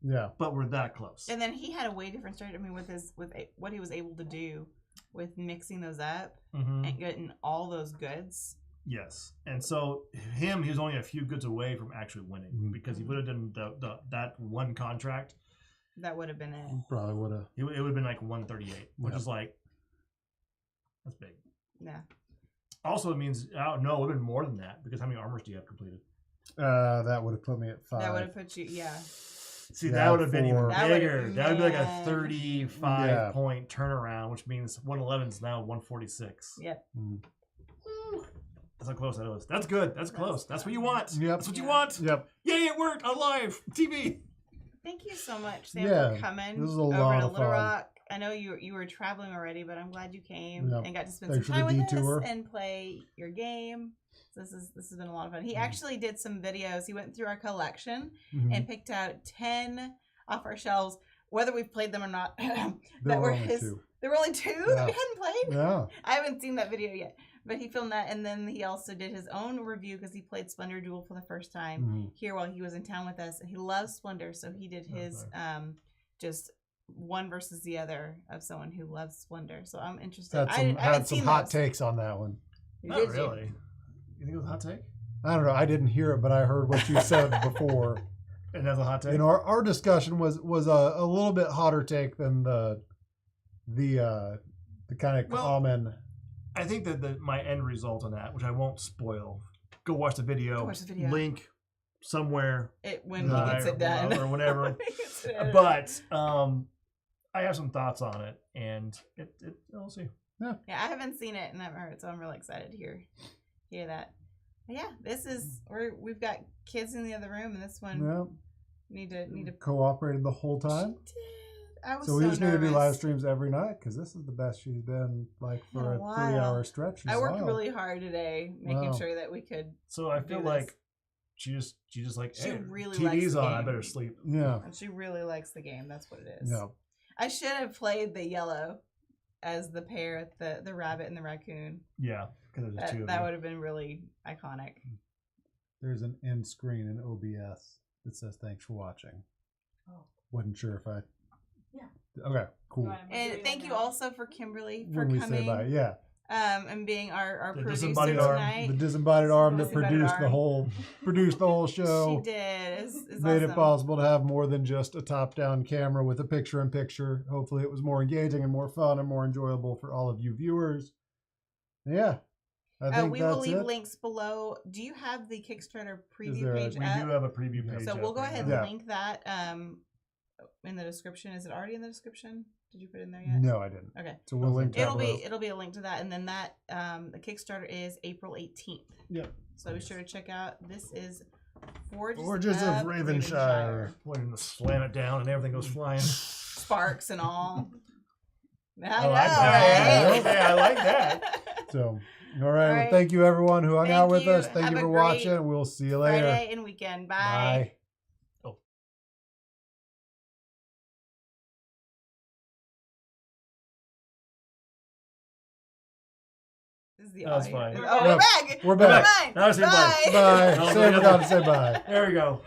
Yeah, but we're that close. And then he had a way different strategy. I mean, with what he was able to do with mixing those up and getting all those goods. Yes, and so he was only a few goods away from actually winning because he would have done that one contract. That would have been it. Probably would have. It would have been like 138, which is like that's big. Yeah. Also, it means no, it would have been more than that because how many armors do you have completed? That would have put me at 5. That would have put you, See, that would have been even bigger. That would be like a man. 35 point turnaround, which means 111 is now 146. Yep. That's how close that is. That's good. That's close. That's what you want. Yep. That's what you want. Yep. Yay, it worked on live TV. Thank you so much, Sam, for coming this is a over lot to of Little fun. Rock. I know you were traveling already, but I'm glad you came and got to spend Thanks some time with detour. us and play your game. So this has been a lot of fun. He actually did some videos. He went through our collection and picked out 10 off our shelves, whether we've played them or not. That were his. 2. There were only 2 that we hadn't played. Yeah. I haven't seen that video yet, but he filmed that, and then he also did his own review because he played Splendor Duel for the first time here while he was in town with us, and he loves Splendor, so he did his just one versus the other of someone who loves Splendor. So I'm interested. Had some hot takes on that one. Not really. You think it was a hot take? I don't know. I didn't hear it, but I heard what you said before. And that's a hot take. You know, our discussion was a little bit hotter take than the kind of common. I think that my end result on that, which I won't spoil, go watch the video. Link somewhere. When he gets it done or whatever. But I have some thoughts on it, and we'll see. Yeah, I haven't seen it and I've heard, so I'm really excited to hear that. But yeah, this is we've got kids in the other room, and this one need to cooperated the whole time. She did. I was So we just need to do nervous. live streams every night because this is the best she's been like In for a a while. 3-hour stretch. I worked Wow. really hard today, making Wow. sure that we could. So I feel do like this. she just like, She hey, really likes TV's the on. I game. better sleep. Yeah. And she really likes the game. That's what it is. No. I should have played the yellow as the pair, the rabbit and the raccoon. Yeah, because there's two of That you. would have been really iconic. There's an end screen in OBS that says thanks for watching. Oh. Wasn't sure if I. Yeah. Okay. Cool. Do I- And thank you also for Kimberly for When we coming say bye, yeah. and being our The producer disembodied arm. tonight. The disembodied arm that Disembodied produced the arm. whole show. She did. It's Made awesome. it possible to have more than just a top-down camera with a picture-in-picture. Hopefully, it was more engaging and more fun and more enjoyable for all of you viewers. Yeah, I think We will that's leave it. links below. Do you have the Kickstarter preview there a- page We up? do have a preview page. So up we'll go right ahead now. and Yeah. link that in the description. Is it already in the description? Did you put it in there yet? No, I didn't. Okay. So we'll link that It'll below. be a link to that, and then that the Kickstarter is April 18th. Yep. So be sure to check out. This is Forges of Ravenshire. When you slam it down and everything goes flying. Sparks and all. I Oh, know, I- right? yeah, I like that. So, all right. Well, right. thank you, everyone who hung Thank out with you. us. Thank Have you a for great watching. We'll see you later. Friday and weekend. Bye. Bye. This is the That's audio. fine. Oh, Yep. we're back. We're back. Fine. Now say bye. Bye. No, Sam no, forgot no. to say bye. There we go.